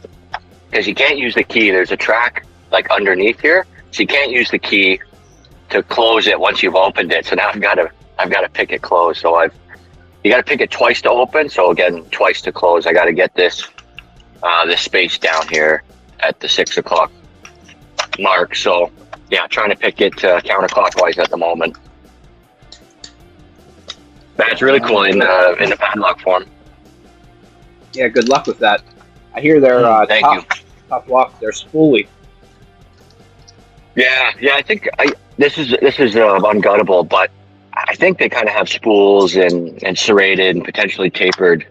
because you can't use the key. There's a track like underneath here, so you can't use the key to close it once you've opened it. So now I've got to pick it closed. So you got to pick it twice to open. So again, twice to close. I got to get this space down here at the 6 o'clock mark. So yeah, trying to pick it counterclockwise at the moment. That's really cool in the padlock form. Yeah, good luck with that. I hear they're Thank you. tough lock. They're spoolie. Yeah. I think this is unguttable, but I think they kind of have spools and serrated and potentially tapered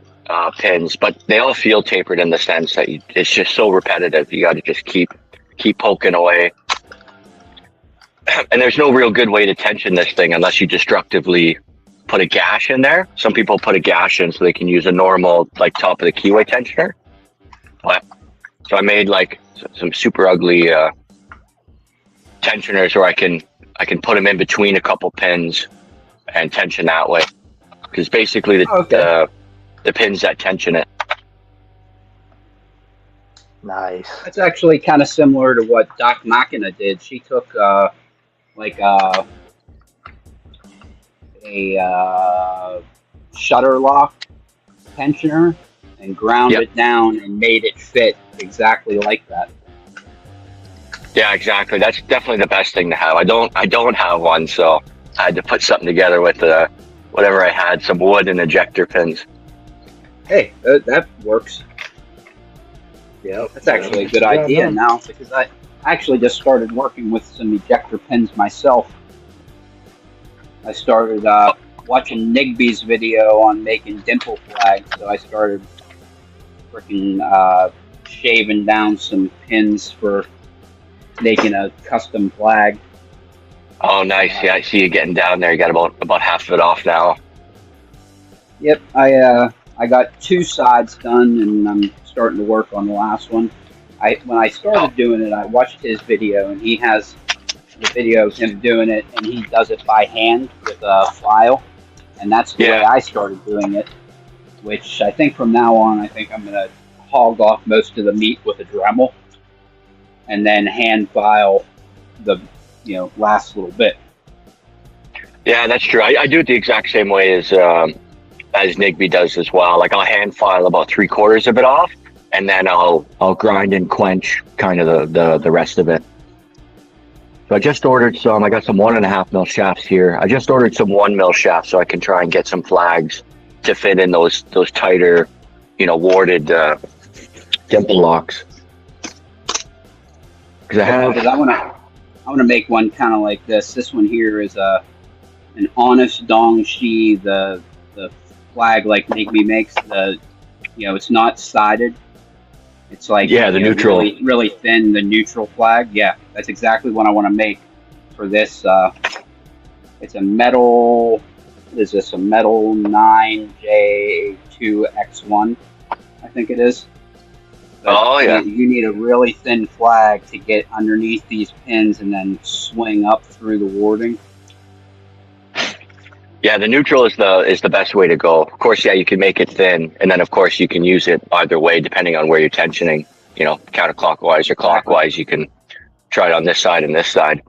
pins, but they all feel tapered in the sense that it's just so repetitive. You got to just keep poking away, and there's no real good way to tension this thing unless you destructively put a gash in there. Some people put a gash in so they can use a normal like top of the keyway tensioner. But so I made like some super ugly tensioners where I can put them in between a couple pins and tension that way, because basically the pins that tension it. Nice. That's actually kind of similar to what Doc Machina did. She took a shutter lock tensioner and ground it down and made it fit exactly like that. Yeah, exactly. That's definitely the best thing to have. I don't have one, so I had to put something together with whatever I had, some wood and ejector pins. Hey, that works. Yeah, That's actually a good idea now, because I actually just started working with some ejector pins myself. I started watching Nigby's video on making dimple flags, so I started freaking shaving down some pins for making a custom flag. Oh, nice. Yeah, I see you getting down there. You got about half of it off now. Yep, I got 2 sides done, and I'm starting to work on the last one. When I started doing it, I watched his video, and he has the video of him doing it, and he does it by hand with a file, and that's the way I started doing it, which I think from now on, I think I'm going to hog off most of the meat with a Dremel, and then hand file the last little bit. Yeah, that's true. I do it the exact same way as Nigby does as well. Like I'll hand file about 3/4 of it off, and then I'll grind and quench kind of the rest of it. So I just ordered some. I got some 1.5 mil shafts here. I just ordered some 1 mil shafts so I can try and get some flags to fit in those tighter, warded dimple locks. Because I want to make one kind of like this. This one here is an honest Dong Shi, the flag like Nigby makes. It's not sided. It's like the neutral, really thin, the neutral flag. Yeah, that's exactly what I want to make for this. It's a metal. Is this a metal 9J2X1? I think it is. But you need a really thin flag to get underneath these pins and then swing up through the warding. Yeah, the neutral is the best way to go. Of course, you can make it thin, and then of course you can use it either way depending on where you're tensioning. Counterclockwise or clockwise. You can try it on this side and this side.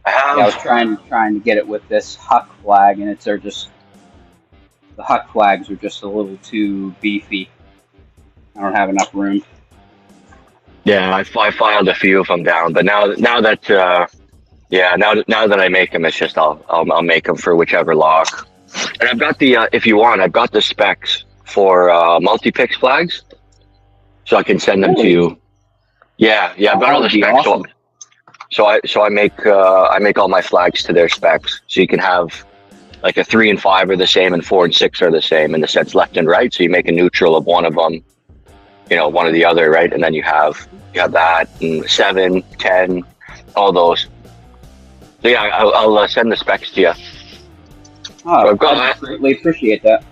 I was trying to get it with this Huck flag, and the Huck flags are just a little too beefy. I don't have enough room. Yeah, I filed a few of them down, but now that I make them, it's just I'll make them for whichever lock. And I've got I've got the specs for multi-pix flags, so I can send them to you. Yeah, I've got all the specs. Awesome. So I make all my flags to their specs, so you can have like a 3 and 5 are the same, and 4 and 6 are the same in the sets left and right. So you make a neutral of one of them, one or the other, right? And then you have that, and 7, 10, all those. So yeah, I'll send the specs to you. Oh, I greatly appreciate that.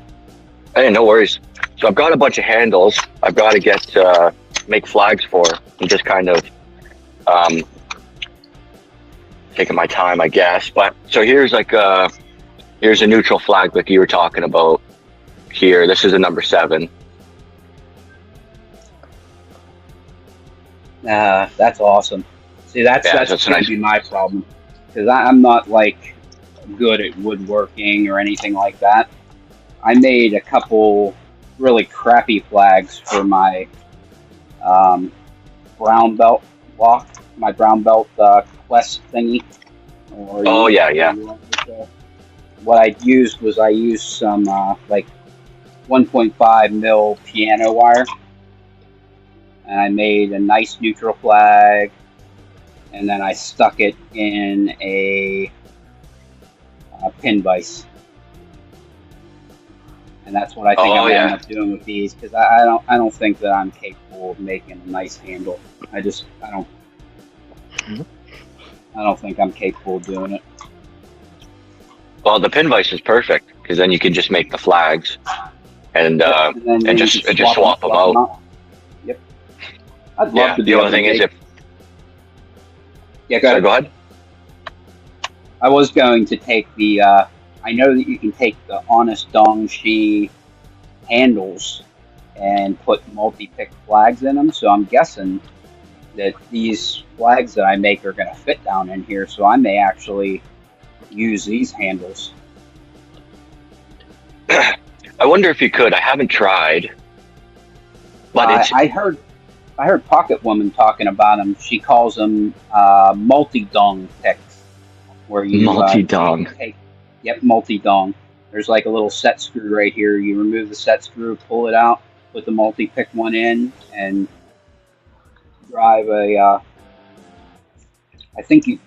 Hey, no worries. So I've got a bunch of handles I've got to make flags for, and just kind of taking my time, I guess. But so here's a neutral flag like you were talking about here. This is a number 7. That's awesome. See, that's going to be my problem, because I'm not like good at woodworking or anything like that. I made a couple really crappy flags for my brown belt lock, my brown belt quest thingy. Or Oh yeah, yeah. What I used was some like 1.5 mil piano wire, and I made a nice neutral flag, and then I stuck it in a pin vise. And that's what I think I'm gonna end up doing with these, because I don't think that I'm capable of making a nice handle. I don't think I'm capable of doing it. Well, the pin vise is perfect because then you can just make the flags and just swap them out. Yep. I'd love to. The only thing is go ahead. I was going to take the. I know that you can take the Honest Dongshi handles and put multi-pick flags in them, so I'm guessing that these flags that I make are going to fit down in here, so I may actually use these handles. I wonder if you could. I haven't tried, but I heard Pocket Woman talking about them. She calls them multi-dong picks, where you multi-dong. Multi-dong. There's like a little set screw right here. You remove the set screw, pull it out, put the multi-pick one in, and drive a. I think you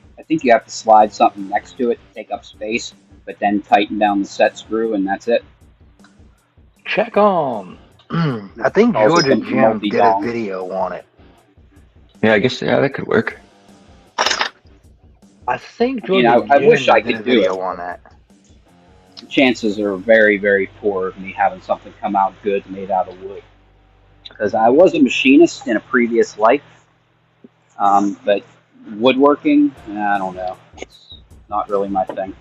have to slide something next to it to take up space, but then tighten down the set screw, and that's it. Check on. I think Georgia Jim did a video on it. Yeah, I guess that could work. I think Georgia I wish I could do video on that. The chances are very, very poor of me having something come out good made out of wood, because I was a machinist in a previous life, but woodworking, I don't know. It's not really my thing.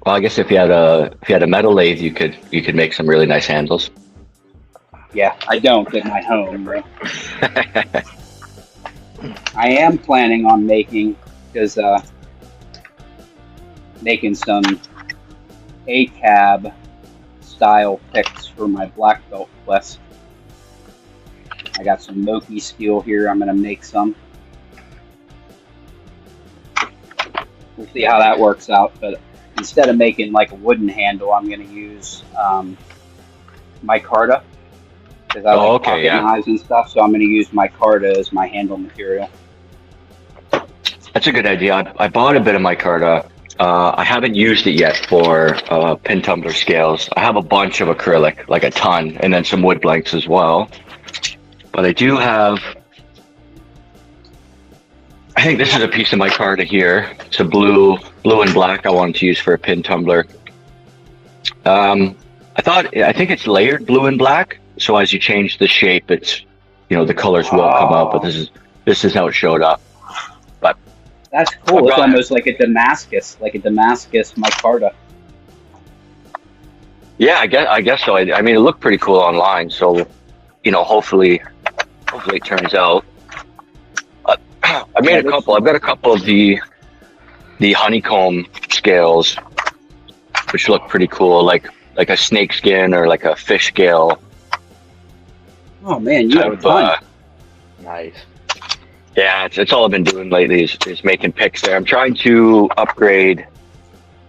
Well, I guess if you had a metal lathe, you could make some really nice handles. Yeah, I don't at my home, bro. I am planning on making some ACAB style picks for my black belt quest. I got some Moki steel here. I'm gonna make some. We'll see how that works out, but instead of making like a wooden handle, I'm going to use micarta, because I like pocket knives and stuff, so I'm going to use micarta as my handle material. That's a good idea. I bought a bit of micarta. I haven't used it yet for pin tumbler scales. I have a bunch of acrylic, like a ton, and then some wood blanks as well. But I do have... I think this is a piece of micarta here. It's a blue and black I wanted to use for a pin tumbler. I think it's layered blue and black. So as you change the shape, it's, the colors won't come out, but this is how it showed up. But that's cool. It's almost like a Damascus micarta. Yeah, I guess so. I mean, it looked pretty cool online. So, hopefully it turns out. I made a couple. I've got a couple of the honeycomb scales, which look pretty cool, like a snake skin or like a fish scale. Oh man, you have a ton. Nice. Yeah, it's all I've been doing lately is making picks there. I'm trying to upgrade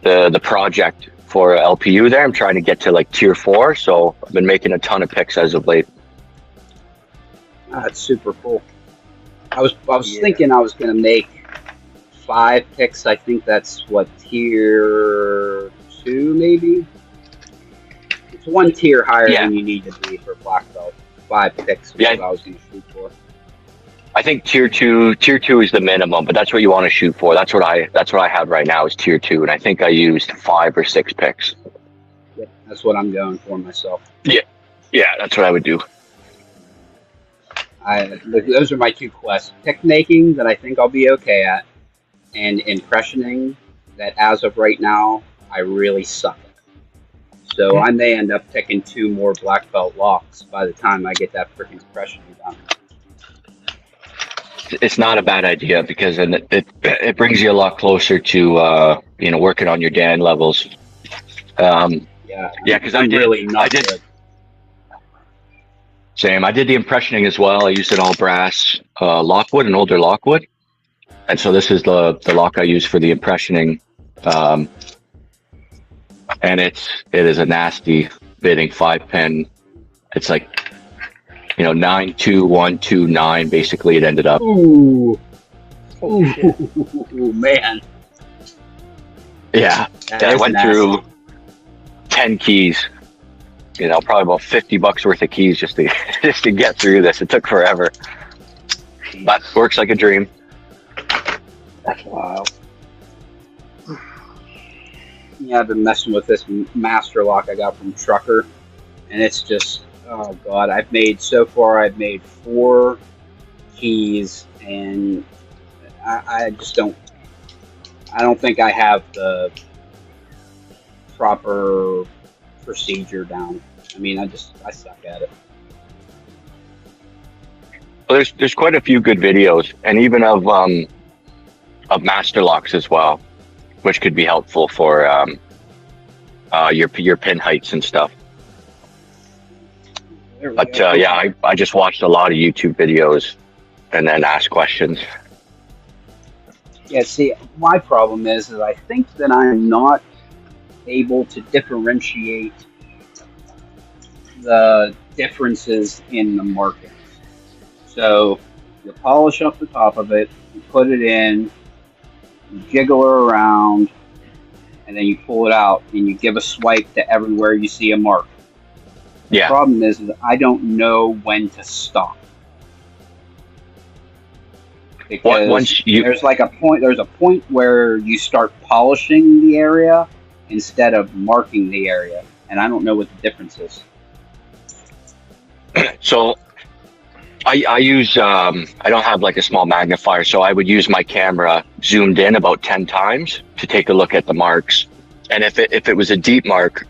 the project for LPU there. I'm trying to get to like tier 4, so I've been making a ton of picks as of late. That's super cool. I was thinking I was going to make 5 picks. I think that's what, tier 2 maybe? It's 1 tier higher than you need to be for black belt. 5 picks is what I was going to shoot for. I think tier 2 is the minimum, but that's what you want to shoot for. That's what I have right now is tier 2, and I think I used 5 or 6 picks. Yeah, that's what I'm going for myself. Yeah, that's what I would do. Those are my 2 quests. Pick making, that I think I'll be okay at, and impressioning, that as of right now, I really suck at. So I may end up picking 2 more black belt locks by the time I get that freaking impressioning done. It's not a bad idea, because then it brings you a lot closer to working on your Dan levels. Yeah, Yeah, because I I'm did. really not I did. good. Same. I did the impressioning as well. I used an all brass Lockwood, an older Lockwood, and so this is the lock I use for the impressioning, and it is a nasty bitting 5-pin. It's like 92129. Basically, it ended up. Ooh, Oh, shit. ooh, man. Yeah, That I is went nasty. through 10 keys. Probably about $50 worth of keys just to just to get through this. It took forever, but works like a dream. That's wild. Yeah, I've been messing with this master lock I got from Trucker, and it's just, oh god, I've made 4 keys, and I just don't think I have the proper procedure down. I mean, I suck at it. Well, there's quite a few good videos, and even of master locks as well, which could be helpful for your pin heights and stuff. There we But go. yeah, I just watched a lot of YouTube videos and then asked questions. Yeah, see, my problem is that I think that I'm not able to differentiate the differences in the markings. So you polish up the top of it, you put it in, you jiggle her around, and then you pull it out and you give a swipe to everywhere you see a mark. The Yeah, problem is that I don't know when to stop. Because once you there's a point where you start polishing the area instead of marking the area, and I don't know what the difference is. so I use I don't have like a small magnifier, so I would use my camera zoomed in about 10 times to take a look at the marks. And if it was a deep mark,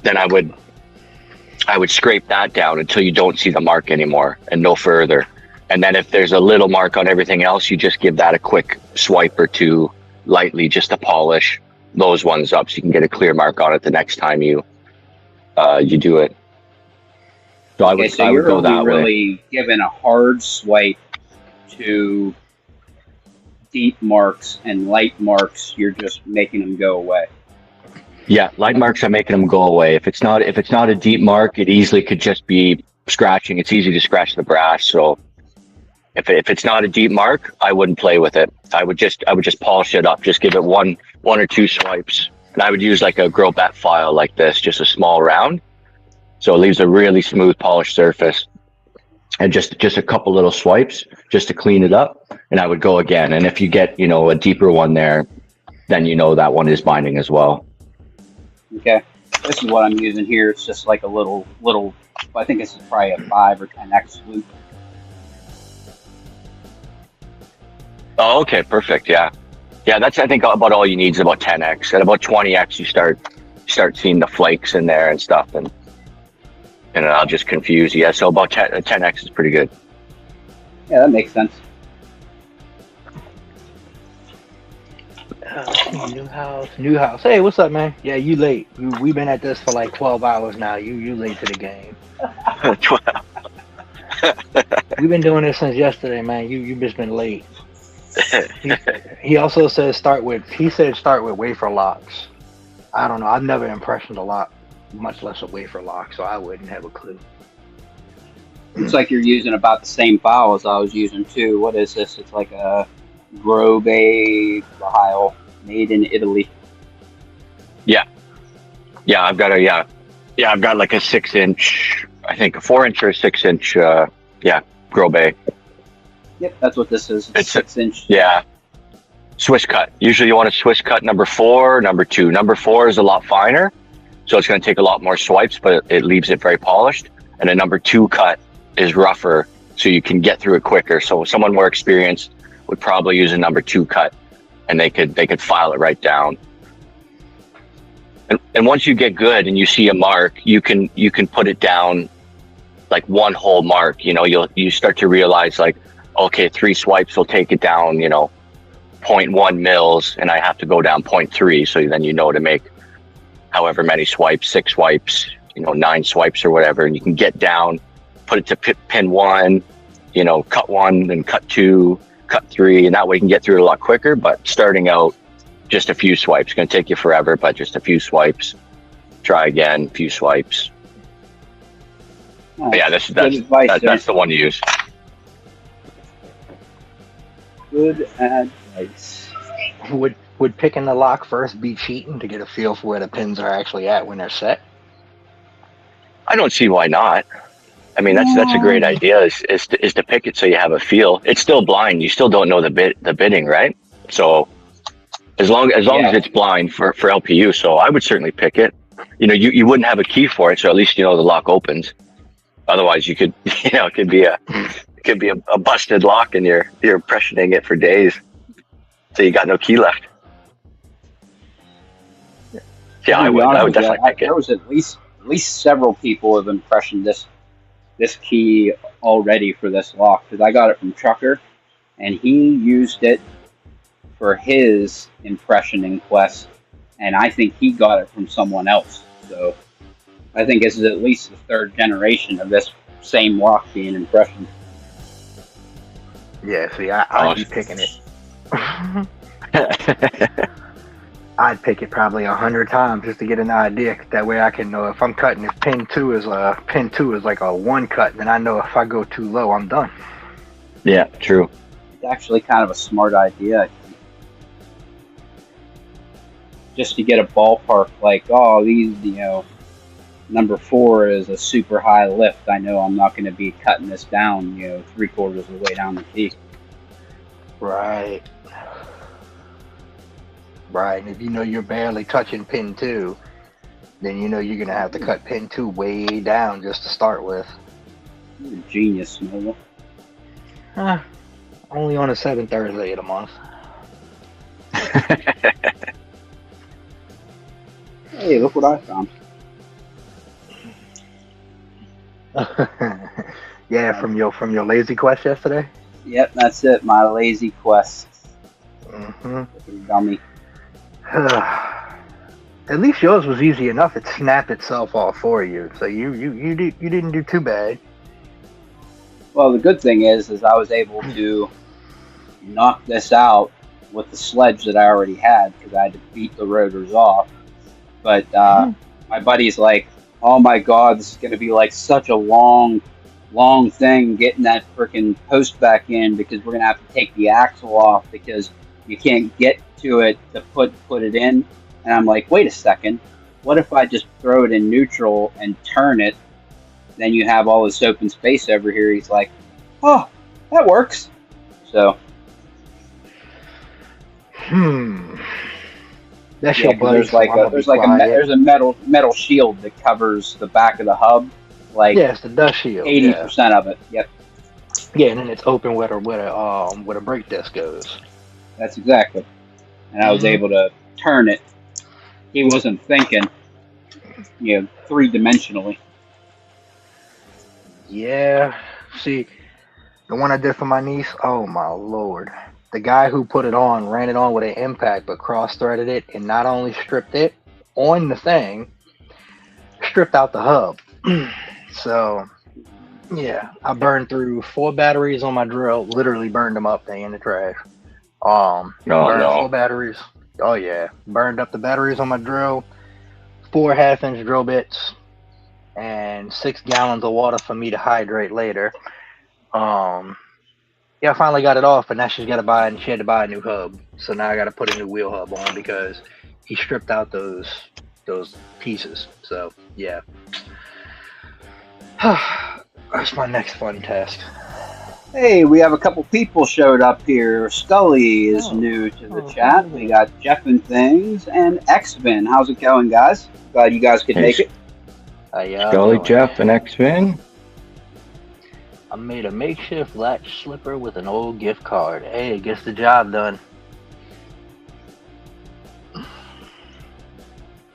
then I would scrape that down until you don't see the mark anymore and no further. And then if there's a little mark on everything else, you just give that a quick swipe or two lightly just to polish those ones up so you can get a clear mark on it the next time you do it. So I would You're go only that way. really giving a hard swipe to deep marks, and light marks you're just making them go away. Yeah, light marks are making them go away. If it's not a deep mark, it easily could just be scratching. It's easy to scratch the brass. So if it's not a deep mark, I wouldn't play with it. I would just polish it up. Just give it one or two swipes, and I would use like a Grobet file like this, just a small round, so it leaves a really smooth polished surface. And just a couple little swipes just to clean it up, and I would go again. And if you get a deeper one there, then that one is binding as well. Okay, this is what I'm using here. It's just like a little. I think this is probably a 5 or 10x loop. Oh, okay, perfect. Yeah, that's I think about all you need is about 10x. At about 20x, you start seeing the flakes in there and stuff, and I'll just confuse you. Yeah, so about 10x is pretty good. Yeah, that makes sense. New house. Hey, what's up, man? Yeah, you late. We've been at this for like 12 hours now. You late to the game. We've been doing this since yesterday, man. You just been late. He also says start with wafer locks. I don't know. I've never impressioned a lock, much less a wafer lock, so I wouldn't have a clue. Looks like you're using about the same file as I was using too. What is this? It's like a Grobet file made in Italy. Yeah, I've got like a 6-inch, I think a 4-inch or a 6-inch, Grobet. Yep, that's what this is. It's 6-inch. Yeah. Swiss cut. Usually you want a Swiss cut number 4, number 2. Number 4 is a lot finer, so it's going to take a lot more swipes, but it leaves it very polished. And a number 2 cut is rougher, so you can get through it quicker. So someone more experienced would probably use a number 2 cut, and they could file it right down. And once you get good and you see a mark, you can put it down like one whole mark. You start to realize like, okay, 3 swipes will take it down, 0.1 mils, and I have to go down 0.3. So then to make however many swipes, 6 swipes, 9 swipes or whatever, and you can get down, put it to pin 1, cut 1, then cut 2, cut 3, and that way you can get through it a lot quicker. But starting out, just a few swipes. It's going to take you forever, but just a few swipes. Try again, few swipes. But yeah, that's the one to use. Good advice. Would picking the lock first be cheating to get a feel for where the pins are actually at when they're set? I don't see why not. I mean, that's a great idea. Is to pick it so you have a feel. It's still blind. You still don't know the bidding, right? So as long as it's blind for LPU, so I would certainly pick it. You wouldn't have a key for it, so at least the lock opens. Otherwise, you could it could be a busted lock, and you're impressioning it for days, so you got no key left. Yeah, I would definitely pick it. There was at least several people have impressioned this key already for this lock, because I got it from Trucker, and he used it for his impressioning quest, and I think he got it from someone else. So I think this is at least the 3rd generation of this same lock being impressioned. Yeah, see, I'd be picking it. I'd pick it probably 100 times just to get an idea. That way I can know if I'm cutting. If pin 2 is like a 1 cut, then I know if I go too low, I'm done. Yeah, true. It's actually kind of a smart idea, I think. Just to get a ballpark, like, these, number 4 is a super high lift. I know I'm not going to be cutting this down, 3/4 of the way down the peak. Right. Right, and if you're barely touching pin 2, then you're going to have to cut pin 2 way down just to start with. You're a genius, Nola. Only on the 7th Thursday of the month. Hey, look what I found. Yeah, from your lazy quest yesterday? Yep, that's it, my lazy quest. Mm-hmm. Dummy. At least yours was easy enough. It snapped itself off for you, so you didn't do too bad. Well, the good thing is I was able to knock this out with the sledge that I already had, because I had to beat the rotors off. But my buddy's like, "Oh my God, this is going to be like such a long thing getting that freaking post back in, because we're going to have to take the axle off because you can't get to it to put it in." And I'm like, wait a second, what if I just throw it in neutral and turn it? Then you have all this open space over here. He's like, oh, that works. So. That's your buddy. There's a metal shield that covers the back of the hub. Like, yeah, it's the dust shield. 80% of it. Yep. Yeah, and then it's open where a brake disc goes. That's exactly. And I was able to turn it. He wasn't thinking, 3-dimensionally. Yeah. See, the one I did for my niece, oh my Lord. The guy who put it on ran it on with an impact, but cross-threaded it and not only stripped it on the thing, stripped out the hub. So, yeah, I burned through 4 batteries on my drill, literally burned them up, they in the trash. Burned 4 batteries. Oh yeah, burned up the batteries on my drill, 4 half-inch drill bits, and 6 gallons of water for me to hydrate later. Yeah, I finally got it off, but now she had to buy a new hub. So now I got to put a new wheel hub on because he stripped out those pieces. So yeah, that's my next fun test. Hey, we have a couple people showed up here. Scully is new to the chat. We got Jeff and Things and X-Vin. How's it going, guys? Glad you guys could make it. Scully, Jeff, and X-Vin. I made a makeshift latch slipper with an old gift card. Hey, it gets the job done.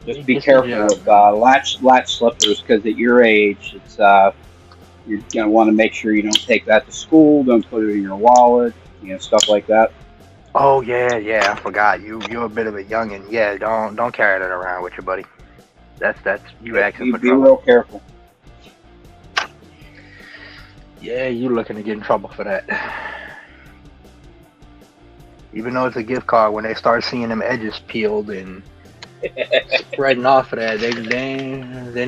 Just be careful with latch slippers, because at your age, it's you're gonna want to make sure you don't take that to school. Don't put it in your wallet, stuff like that. Oh yeah, I forgot. You're a bit of a youngin'. Yeah, don't carry that around with you, buddy. That's you asking for Be trouble. real careful. Yeah, you looking to get in trouble for that. Even though it's a gift card, when they start seeing them edges peeled and spreading off of that, they're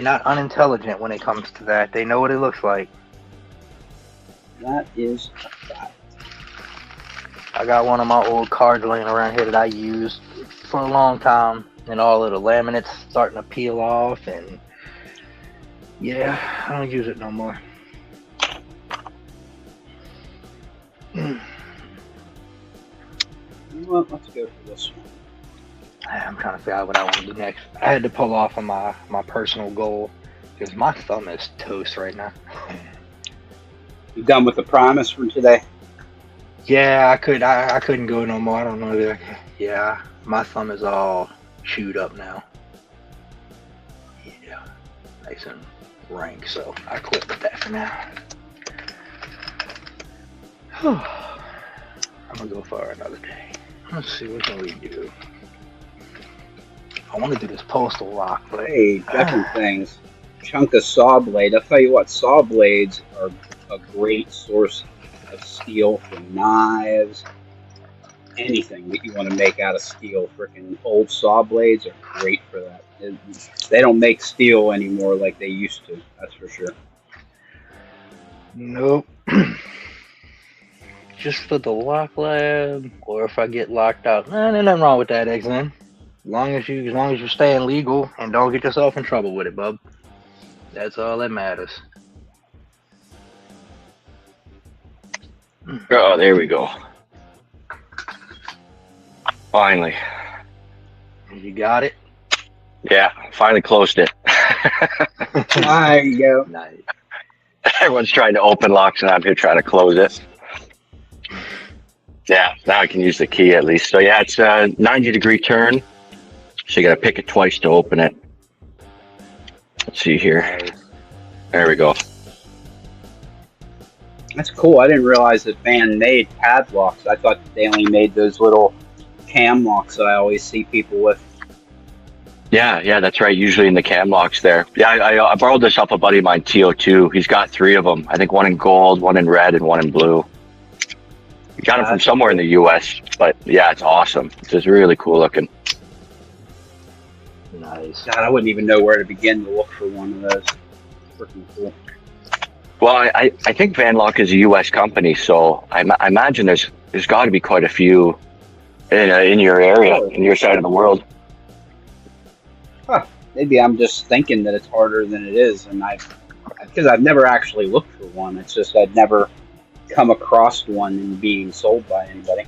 not unintelligent when it comes to that. They know what it looks like. That is a fact. I got one of my old cards laying around here that I used for a long time, and all of the laminates starting to peel off, and yeah, I don't use it no more. You know what? Let's go for this one. I'm trying to figure out what I want to do next. I had to pull off of my personal goal because my thumb is toast right now. You done with the promise for today? Yeah, I couldn't go no more. I don't know if yeah, my thumb is all chewed up now. Yeah, nice and rank, so I quit with that for now. I'm gonna go for another day. Let's see, what can we do? I want to do this postal lock, but Hey, different things. Chunk of saw blade. I'll tell you what, saw blades are a great source of steel for knives. Anything that you want to make out of steel. Freaking old saw blades are great for that. They don't make steel anymore like they used to. That's for sure. nope. Just for the lock lab, or if I get locked out. Nah, there's nothing wrong with that, X-Men. As long as you're staying legal and don't get yourself in trouble with it, bub. That's all that matters. Oh, there we go. Finally. You got it? Yeah, finally closed it. There you go. Nice. Everyone's trying to open locks and I'm here trying to close it. Yeah, now I can use the key at least. So yeah, it's a 90-degree turn. So you gotta pick it twice to open it. Let's see here. There we go. That's cool. I didn't realize that Van made padlocks. I thought they only made those little cam locks that I always see people with. Yeah, that's right. Usually in the cam locks there. Yeah, I borrowed this off a buddy of mine, TO2. He's got 3 of them. I think one in gold, one in red, and one in blue. He got them from somewhere in the U.S., but yeah, it's awesome. It's just really cool looking. Nice. God, I wouldn't even know where to begin to look for one of those. Freaking cool. Well, I think Vanlock is a U.S. company, so I imagine there's got to be quite a few in your area, in your side of the world. Huh. Maybe I'm just thinking that it's harder than it is, and because I've never actually looked for one. It's just I'd never come across one being sold by anybody.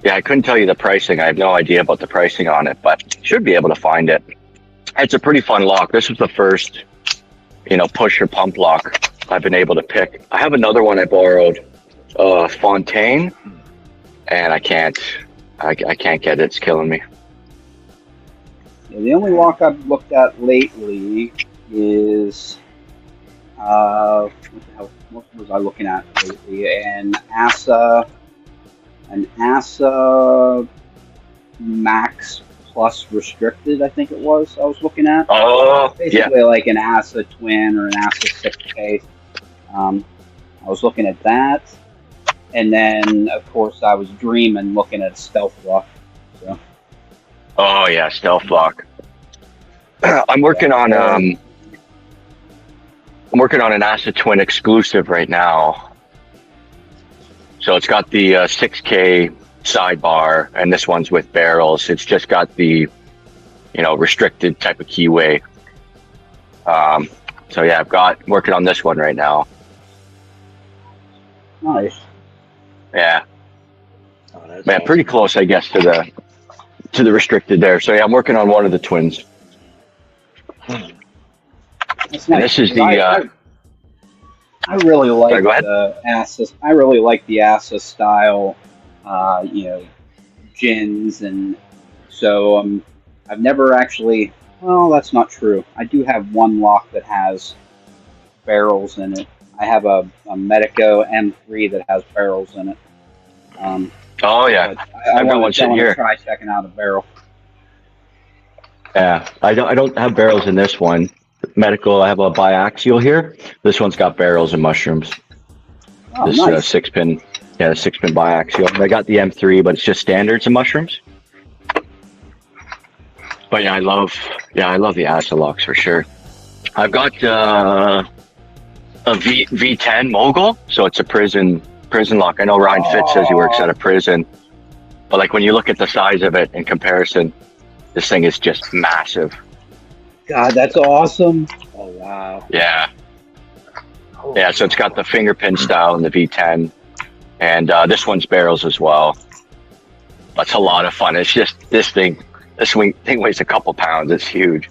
Yeah, I couldn't tell you the pricing. I have no idea about the pricing on it, but should be able to find it. It's a pretty fun lock. This was the first, push or pump lock I've been able to pick. I have another one I borrowed, Fontaine, and I can't get it. It's killing me. Yeah, the only lock I've looked at lately is what was I looking at lately? An ASA Max Plus Restricted, I think it was. I was looking at. Oh, basically like an ASA Twin or an ASA 6K. I was looking at that, and then of course I was dreaming looking at Stealth Lock. So. Oh yeah, Stealth Lock. I'm working on an ASA Twin exclusive right now. So it's got the 6K sidebar, and this one's with barrels. It's just got the, restricted type of keyway. So yeah, working on this one right now. Nice. Yeah. Oh, man, awesome. Pretty close, I guess, to the restricted there. So yeah, I'm working on one of the twins. That's nice. This is the. I really like Sorry, the ASA. I really like the ASA style, gins, and so I've never actually. Well, that's not true. I do have one lock that has barrels in it. I have a Medico M3 that has barrels in it. Oh yeah, But I I've got one want sitting to here. try checking out a barrel. Yeah, I don't have barrels in this one. Medical, I have a biaxial here. This one's got barrels and mushrooms. Oh, This nice. 6-pin, yeah, 6-pin biaxial. I got the M3, but it's just standards and mushrooms. But yeah, I love the Asilocks for sure. I've got a V10 Mogul, so it's a prison lock. I know Ryan Fitz says he works at a prison, but like when you look at the size of it in comparison, this thing is just massive. God, that's awesome. Oh, wow. Yeah. Yeah, so it's got the finger pin style in the V10, and this one's barrels as well. That's a lot of fun. It's just this thing weighs a couple pounds. It's huge.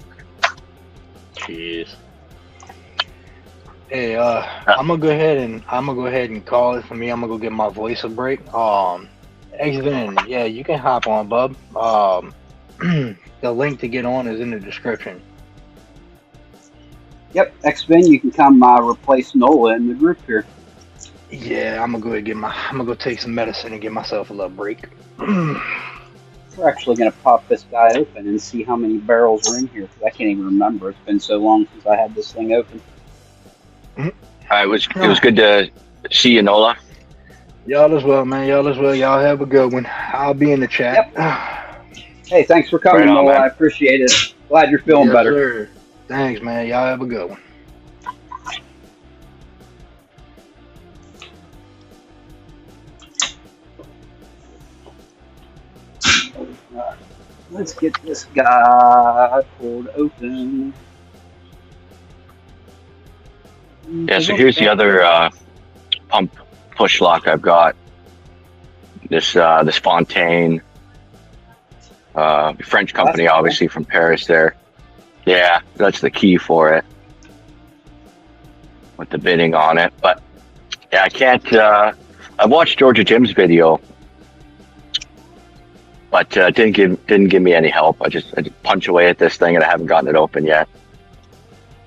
Jeez. Hey, I'm gonna go ahead and call it for me. I'm gonna go get my voice a break. X-Vin, yeah, you can hop on, bub. The link to get on is in the description. Yep, X-Vin, you can come replace Nola in the group here. Yeah, I'm gonna go take some medicine and give myself a little break. We're actually going to pop this guy open and see how many barrels are in here, because I can't even remember. It's been so long since I had this thing open. It was good to see you, Nola. Y'all as well, man. Y'all as well. Y'all have a good one. I'll be in the chat. Hey, thanks for coming, Right on, Nola. man. I appreciate it. Glad you're feeling Yes, better. sir. Thanks, man. Y'all have a good one. Let's get this guy pulled open. Yeah, so here's the other pump push lock I've got. This Fontaine, French company, That's cool. obviously from Paris. There, yeah, that's the key for it with the bidding on it. But yeah, I can't. I watched Georgia Jim's video, but didn't give me any help. I just punch away at this thing, and I haven't gotten it open yet.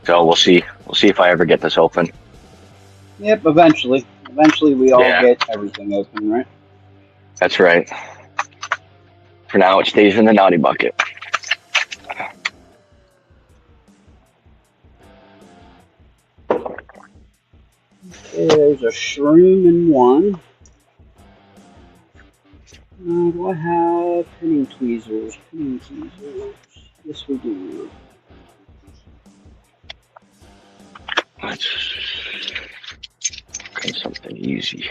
So we'll see. We'll see if I ever get this open. Yep, eventually. Eventually we all Yeah. get everything open, right? That's right. For now, it stays in the naughty bucket. Okay, there's a shroom in one. Do I have pinning tweezers? Pinning tweezers. Yes, we do. Let's get something easy.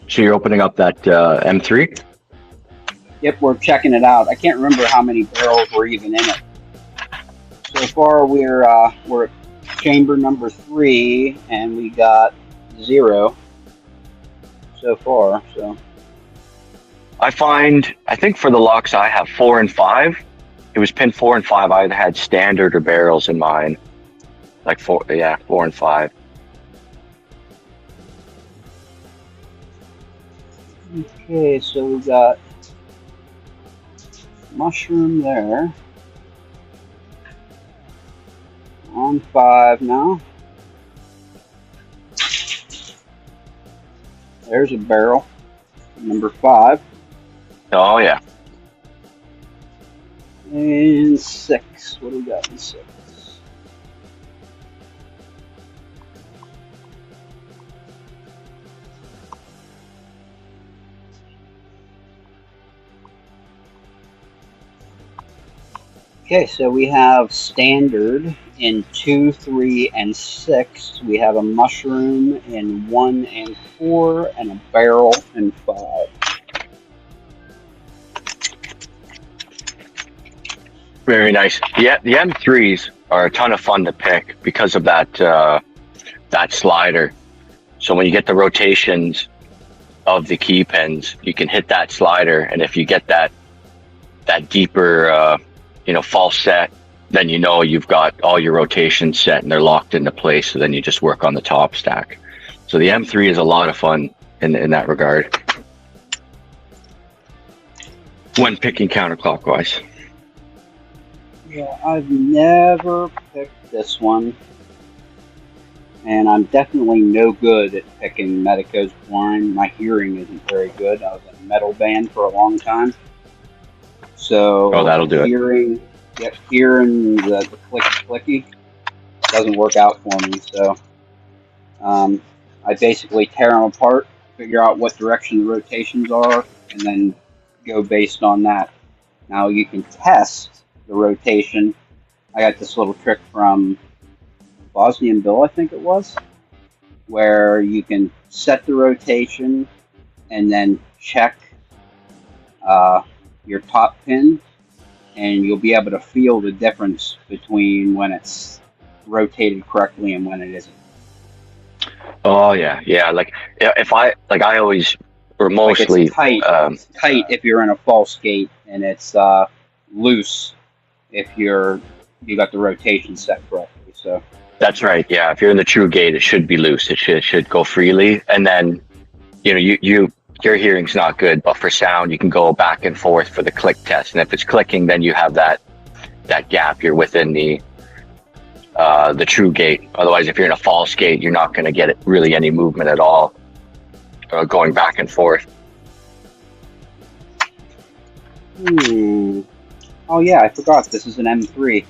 So you're opening up that M3? Yep, we're checking it out. I can't remember how many barrels were even in it. So far, we're at chamber number 3, and we got 0 so far. So I think for the locks I have 4 and 5. It was pin 4 and 5. I either had standard or barrels in mine. Like 4 and 5. okay, so we got mushroom there. On 5 now. There's a barrel. Number 5. Oh yeah. And 6. What do we got in 6? Okay, so we have standard in 2, 3, and 6. We have a mushroom in 1 and 4, and a barrel in 5. Very nice. Yeah, the M3s are a ton of fun to pick because of that that slider. So when you get the rotations of the key pins, you can hit that slider, and if you get that deeper false set, then you've got all your rotations set and they're locked into place. So then you just work on the top stack. So the M3 is a lot of fun in that regard when picking counterclockwise. Yeah, I've never picked this one, and I'm definitely no good at picking Medico's blind. My hearing isn't very good. I was in a metal band for a long time, so That'll do it. hearing the clicky doesn't work out for me. So I basically tear them apart, figure out what direction the rotations are, and then go based on that. Now you can test the rotation. I got this little trick from Bosnian Bill, I think it was, where you can set the rotation and then check your top pin, and you'll be able to feel the difference between when it's rotated correctly and when it isn't. Oh yeah. Like if I always, or mostly, it's tight. It's tight if you're in a false gate, and it's loose if you got the rotation set correctly. So that's right. Yeah, if you're in the true gate, it should be loose. It should go freely, and then your hearing's not good, but for sound you can go back and forth for the click test, and if it's clicking, then you have that gap. You're within the true gate. Otherwise, if you're in a false gate, you're not going to get really any movement at all, going back and forth. Oh yeah, I forgot. This is an M3.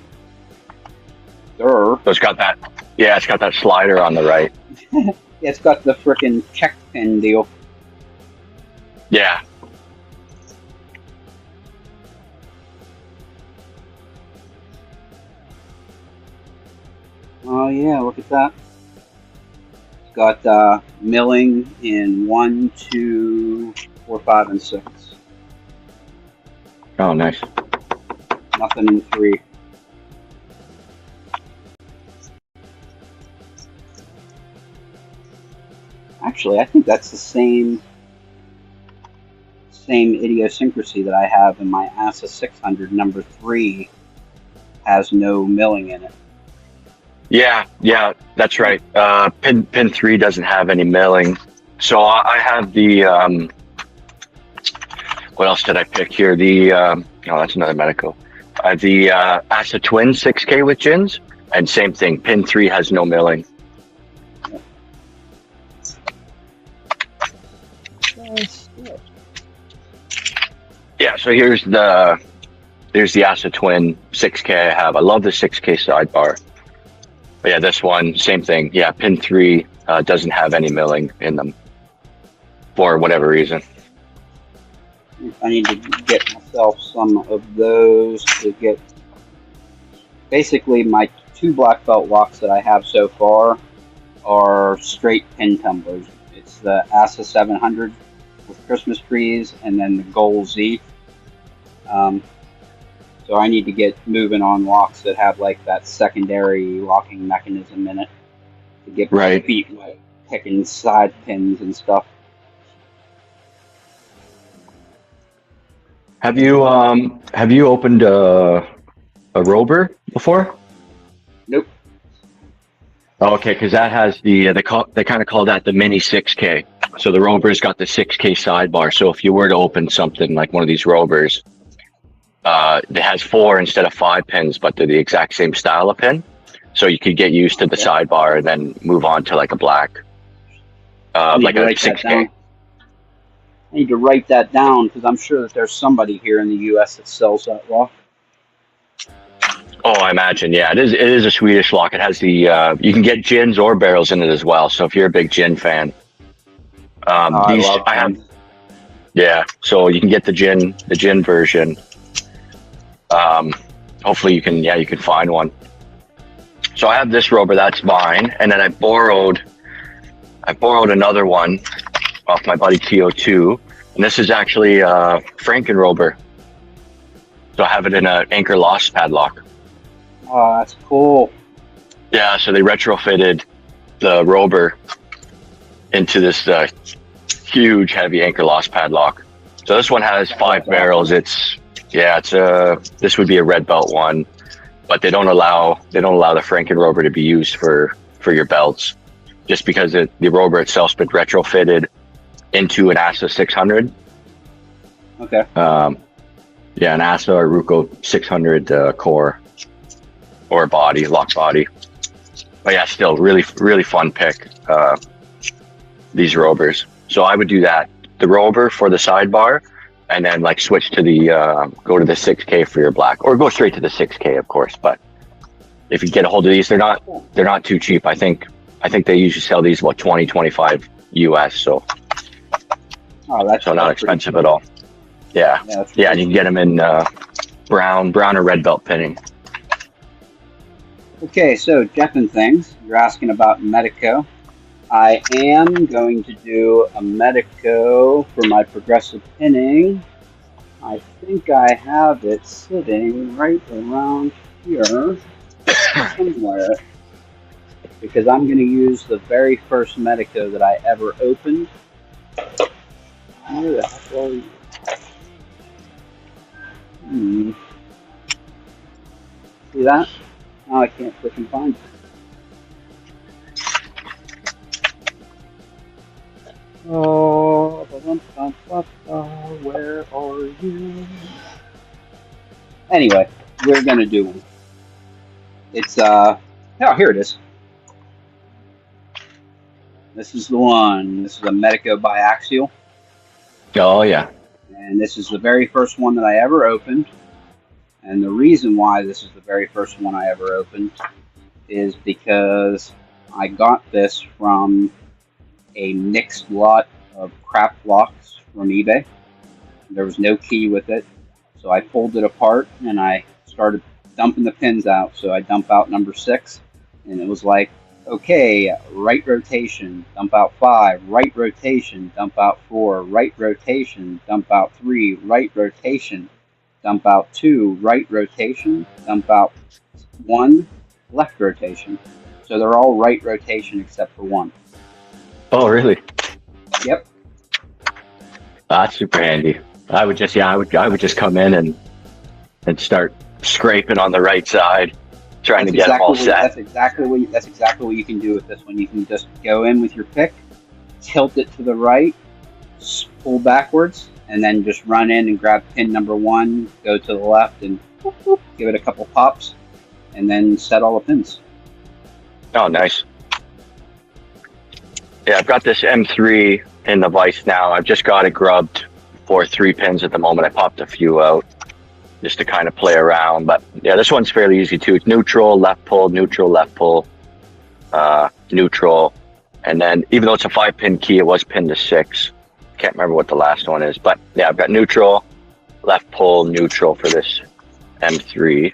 So it's got that. Yeah, it's got that slider on the right. Yeah, it's got the frickin' check pin deal. Yeah. Oh yeah, look at that. It's got milling in 1, 2, 4, 5, and 6. Oh, nice. Nothing in 3. Actually, I think that's the same idiosyncrasy that I have in my ASA 600. Number 3 has no milling in it. Yeah, that's right. Pin 3 doesn't have any milling. So I have the what else did I pick here? The that's another Medico. The ASA Twin 6K with gins, and same thing. Pin 3 has no milling. Yeah, so here's the ASA Twin 6K I have. I love the 6K sidebar. But yeah, this one, same thing. Yeah, pin 3 doesn't have any milling in them for whatever reason. I need to get myself some of those to get. Basically, my 2 black belt locks that I have so far are straight pin tumblers. It's the ASA 700 with Christmas trees, and then the Goal Z. So I need to get moving on locks that have like that secondary locking mechanism in it to get my feet wet, picking side pins and stuff. Have you opened a Rober before? Nope. Oh, okay, because that has they kind of call that the mini 6K. So the Rober's got the 6K sidebar. So if you were to open something like one of these Robers, it has 4 instead of 5 pins, but they're the exact same style of pin. So you could get used to the sidebar and then move on to like a black, like a 6K. I need to write that down because I'm sure that there's somebody here in the U.S. that sells that lock. Oh, I imagine. Yeah, it is a Swedish lock. It has the you can get gins or barrels in it as well. So if you're a big gin fan, I have. Yeah, so you can get the gin version. Hopefully you can find one. So I have this Rober, that's mine, and then I borrowed another one off my buddy TO2, and this is actually Franken Rober. So I have it in an anchor loss padlock. Oh, that's cool. Yeah, so they retrofitted the Rober into this huge heavy anchor loss padlock. So this one has 5 barrels. This would be a red belt one, but they don't allow the Franken Rober to be used for your belts. just because the rover itself's been retrofitted into an ASA 600. Okay. Yeah, an ASA or Ruko 600 core or body, lock body. But yeah, still really, really fun pick, these rovers. So I would do that. The rover for the sidebar, and then like switch to the, go to the 6K for your black, or go straight to the 6K, of course. But if you get a hold of these, they're not too cheap. I think they usually sell these about 20, 25 US. So, Oh, so not expensive at all. Yeah. Yeah. And you can get them in, brown or red belt pinning. Okay, so Jeff and things, you're asking about Medico. I am going to do a Medico for my progressive pinning. I think I have it sitting right around here somewhere, because I'm going to use the very first Medico that I ever opened. Where the heck are you? See that? Now I can't freaking find it. Oh, where are you? Anyway, we're gonna do one. It's oh, here it is. This is the one. This is a Medico biaxial. Oh yeah. And this is the very first one that I ever opened. And the reason why this is the very first one I ever opened is because I got this from a mixed lot of crap locks from eBay. There was no key with it, so I pulled it apart and I started dumping the pins out. So I dump out number 6, and it was like, okay, right rotation, dump out 5, right rotation, dump out 4, right rotation, dump out 3, right rotation, dump out 2, right rotation, dump out 1, left rotation. So they're all right rotation except for 1. Oh, really? Yep. That's super handy. I would just come in and start scraping on the right side, trying to get them all set. That's exactly what you can do with this one. You can just go in with your pick, tilt it to the right, pull backwards, and then just run in and grab pin number 1, go to the left, and whoop, whoop, give it a couple pops, and then set all the pins. Oh, nice. Yeah, I've got this M3 in the vise now. I've just got it grubbed for 3 pins at the moment. I popped a few out just to kind of play around. But yeah, this one's fairly easy too. It's neutral, left pull, neutral, left pull, neutral. And then even though it's a 5-pin key, it was pinned to 6. Can't remember what the last one is. But yeah, I've got neutral, left pull, neutral for this M3.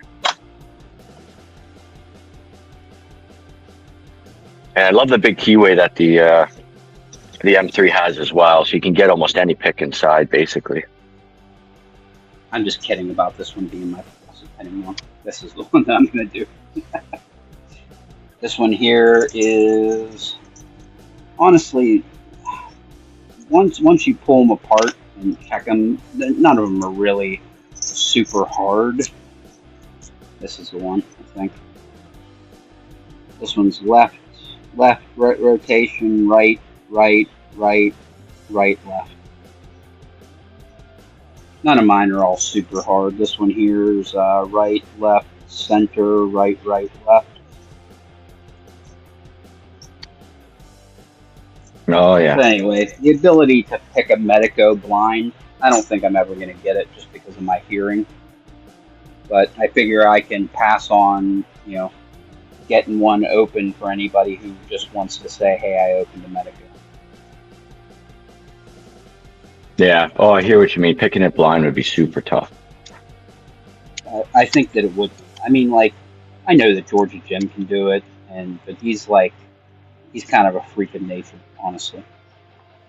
And I love the big keyway that the M3 has as well, so you can get almost any pick inside, basically. I'm just kidding about this one being my progressive pinning one. This is the one that I'm going to do. This one here is, honestly, once you pull them apart and check them, none of them are really super hard. This is the one, I think. This one's left, right rotation, right, left. None of mine are all super hard. This one here is right, left, center, right, left. Oh, yeah. But anyway, the ability to pick a Medico blind, I don't think I'm ever going to get it just because of my hearing. But I figure I can pass on, getting one open for anybody who just wants to say, hey, I opened a Medico. Yeah. Oh, I hear what you mean. Picking it blind would be super tough. I think that it would. I mean, like, I know that Georgia Jim can do it, but he's kind of a freak of nature, honestly.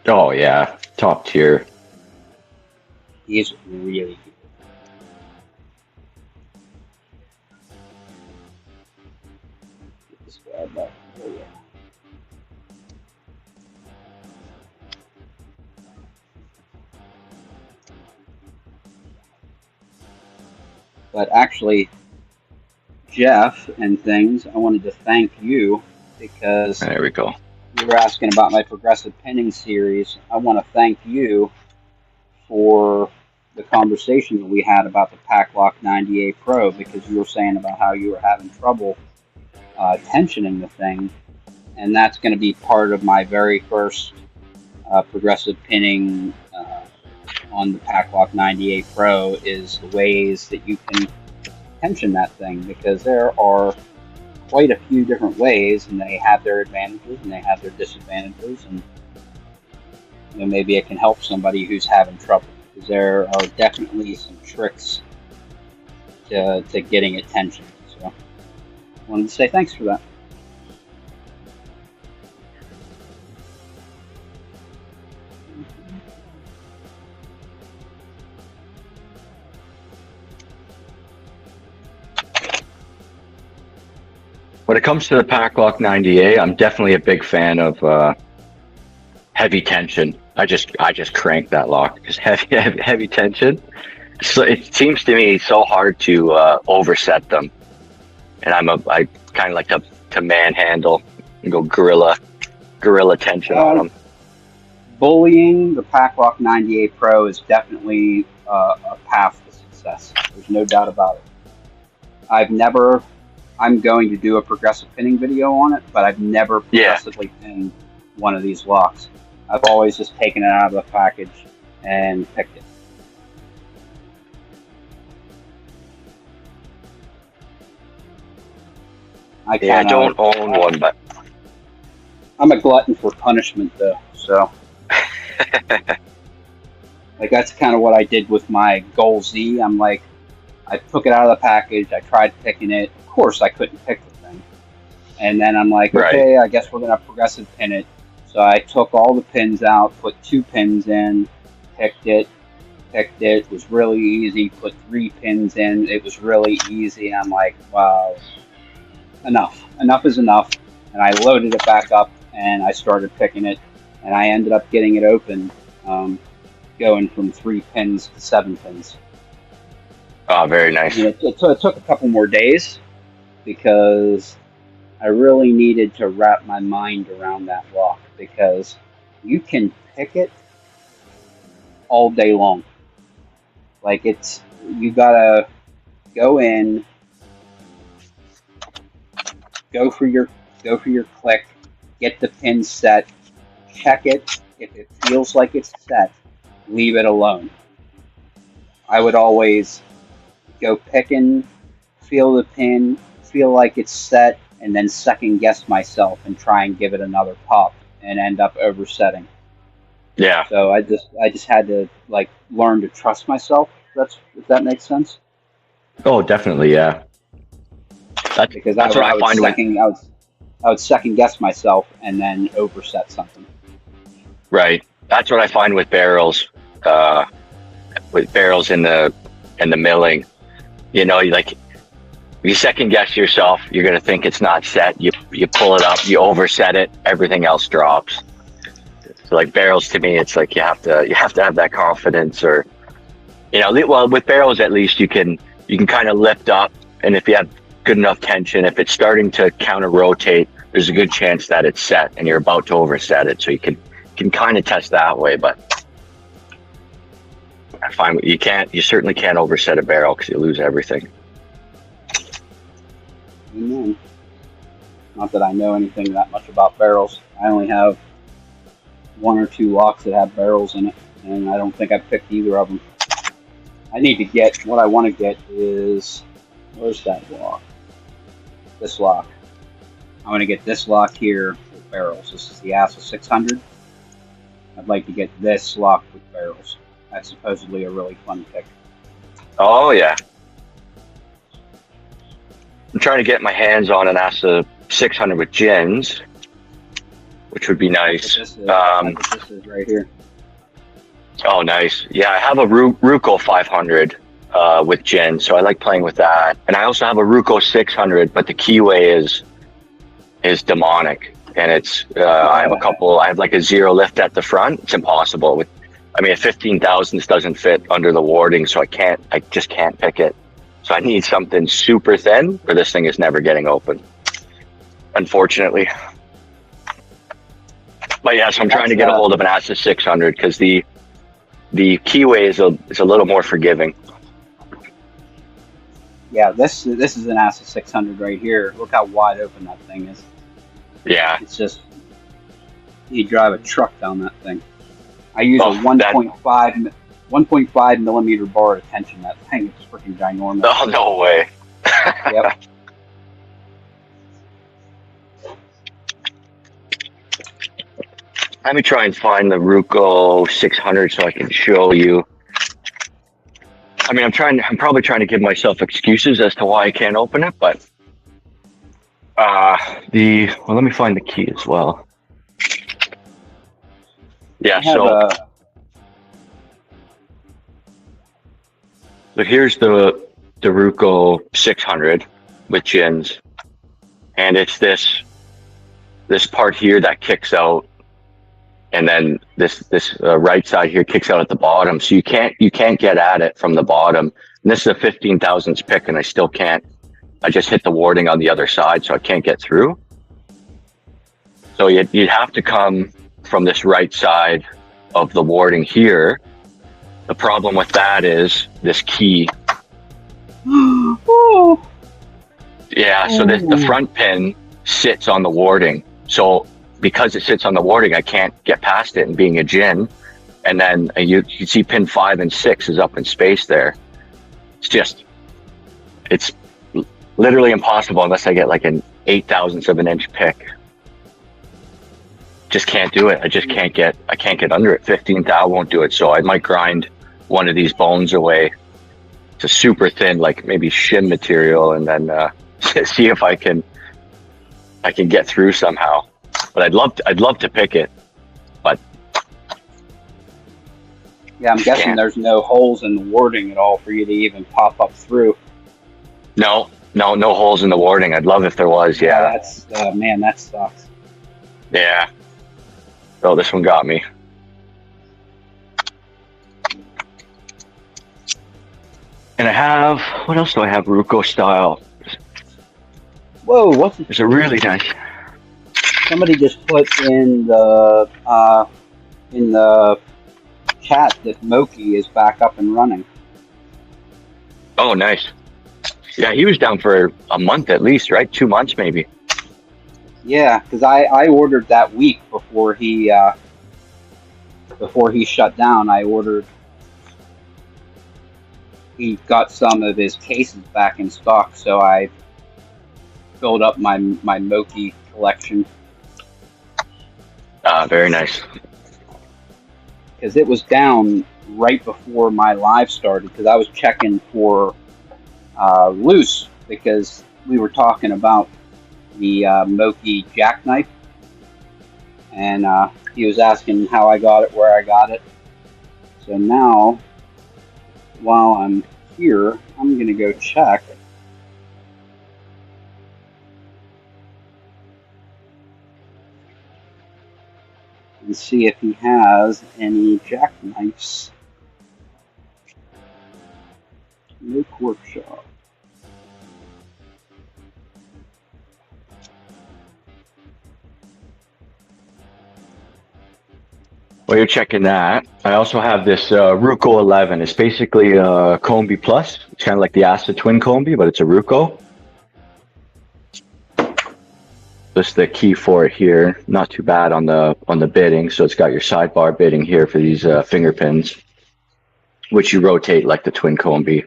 Oh, yeah. Top tier. He's really good. Get this guy back. Oh, yeah. But actually, Jeff and things, I wanted to thank you because There we go. you were asking about my progressive pinning series. I want to thank you for the conversation that we had about the Paclock 98 Pro, because you were saying about how you were having trouble tensioning the thing, and that's going to be part of my very first progressive pinning on the Paclock 98 Pro, is the ways that you can tension that thing, because there are quite a few different ways, and they have their advantages and they have their disadvantages, and maybe it can help somebody who's having trouble, because there are definitely some tricks to getting it tensioned. So I wanted to say thanks for that. When it comes to the Paclock 90A, I'm definitely a big fan of heavy tension. I just crank that lock because heavy tension. So it seems to me so hard to overset them, and I kind of like to manhandle and go gorilla tension on them. Bullying the Paclock 98 Pro is definitely a path to success. There's no doubt about it. I'm going to do a progressive pinning video on it, but I've never progressively pinned one of these locks. I've always just taken it out of the package and picked it. I don't own one, but I'm a glutton for punishment, though. So, like, that's kind of what I did with my Goal Z. I'm like, I took it out of the package. I tried picking it. Of course, I couldn't pick the thing. And then I'm like, okay, I guess we're gonna progressive pin it. So I took all the pins out, put 2 pins in, picked it. It was really easy. Put 3 pins in. It was really easy. And I'm like, wow, enough is enough. And I loaded it back up and I started picking it, and I ended up getting it open, going from 3 pins to 7 pins. Oh, very nice. It took a couple more days because I really needed to wrap my mind around that lock, because you can pick it all day long. Like, you gotta go in, go for your click, get the pin set, check it. If it feels like it's set, leave it alone. I would always go picking, feel the pin, feel like it's set, and then second guess myself and try and give it another pop and end up oversetting. Yeah. So I just had to learn to trust myself. If that makes sense. Oh, definitely, yeah. Because I would second guess myself and then overset something. Right. That's what I find with barrels. With barrels in the milling, you second guess yourself. You're gonna think it's not set. You pull it up. You overset it. Everything else drops. So like barrels, to me, it's like you have to have that confidence, or well, with barrels at least you can kind of lift up, and if you have good enough tension, if it's starting to counter rotate, there's a good chance that it's set and you're about to overset it. So you can kind of test that way, but I find you certainly can't overset a barrel because you lose everything. Amen. Not that I know anything that much about barrels. I only have 1 or 2 locks that have barrels in it, and I don't think I've picked either of them. I need to get, what I want to get is, where's that lock? This lock. I want to get this lock here with barrels. This is the ASA 600. I'd like to get this lock with barrels. That's supposedly a really fun pick. Oh, yeah. I'm trying to get my hands on an ASA 600 with gins, which would be nice. This is right here. Oh, nice. Yeah, I have a Ruko 500 with gin, so I like playing with that. And I also have a Ruko 600, but the keyway is demonic. And it's I have like a 0 lift at the front. It's impossible. A 15,000 doesn't fit under the warding, so I just can't pick it. So I need something super thin, or this thing is never getting open, unfortunately. But yeah, so I'm trying to get a hold of an ASA 600 because the keyway is a little more forgiving. Yeah, this is an ASA 600 right here. Look how wide open that thing is. Yeah. It's just, you drive a truck down that thing. I use a 1.5 millimeter bar of tension. That thing is freaking ginormous. Oh, no way. Yep. Let me try and find the Ruco 600 so I can show you. I mean, I'm probably trying to give myself excuses as to why I can't open it, but let me find the key as well. Yeah, so here's the Ruco 600 with gins, and it's this part here that kicks out, and then this right side here kicks out at the bottom, so you can't get at it from the bottom. And this is a 15 thousandths pick, and I still can't. I just hit the warding on the other side, so I can't get through. So you'd have to come from this right side of the warding here. The problem with that is this key. Yeah, so the front pin sits on the warding. So because it sits on the warding, I can't get past it and being a gin. And then you see pin 5 and 6 is up in space there. It's literally impossible unless I get like an 8 thousandths of an inch pick. Just can't do it. I can't get under it. 15 thou won't do it. So I might grind one of these bones away to super thin, like maybe shim material, and then see if I can get through somehow. But I'd love to pick it, but yeah, I'm guessing there's no holes in the warding at all for you to even pop up through. No holes in the warding. I'd love if there was. Yeah, that's man, that sucks. Yeah. Oh, this one got me. And I have, what else do I have? Ruco style. Whoa, what's it? It's a really nice. Somebody just put in the chat that Moki is back up and running. Oh, nice. Yeah, he was down for a month at least, right? 2 months maybe. Yeah, because I ordered that week before he shut down. He got some of his cases back in stock, so I filled up my Moki collection. Very nice. Because it was down right before my live started, because I was checking for loose, because we were talking about the Moki jackknife, and he was asking how I got it, where I got it. So now, while I'm here, I'm going to go check. And see if he has any jackknives. No workshop. While you're checking that, I also have this Ruco 11. It's basically a Combi Plus. It's kind of like the ASA Twin Combi, but it's a Ruco. This is the key for it here. Not too bad on the bitting. So it's got your sidebar bitting here for these finger pins, which you rotate like the Twin Combi.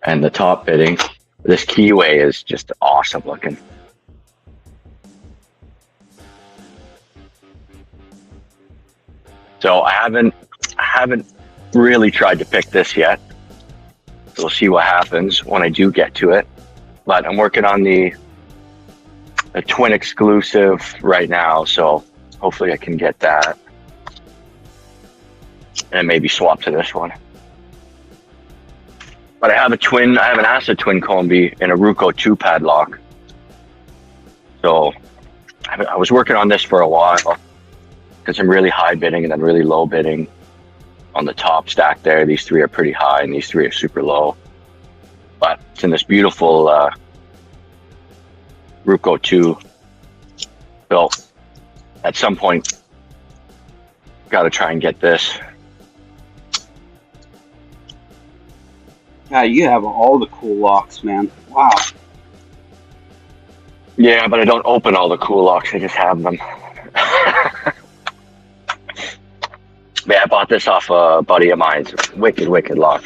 And the top bitting. This keyway is just awesome looking. So I haven't really tried to pick this yet. So we'll see what happens when I do get to it. But I'm working on the Twin exclusive right now, so hopefully I can get that. And maybe swap to this one. But I have an ASA Twin Combi and a Ruco 2 padlock. So I was working on this for a while. Because I'm really high bidding and then really low bidding on the top stack there. These three are pretty high and these three are super low. But it's in this beautiful Ruco 2 built. At some point, got to try and get this. God, you have all the cool locks, man. Wow. Yeah, but I don't open all the cool locks. I just have them. Yeah, I bought this off a buddy of mine. It's wicked, wicked lock.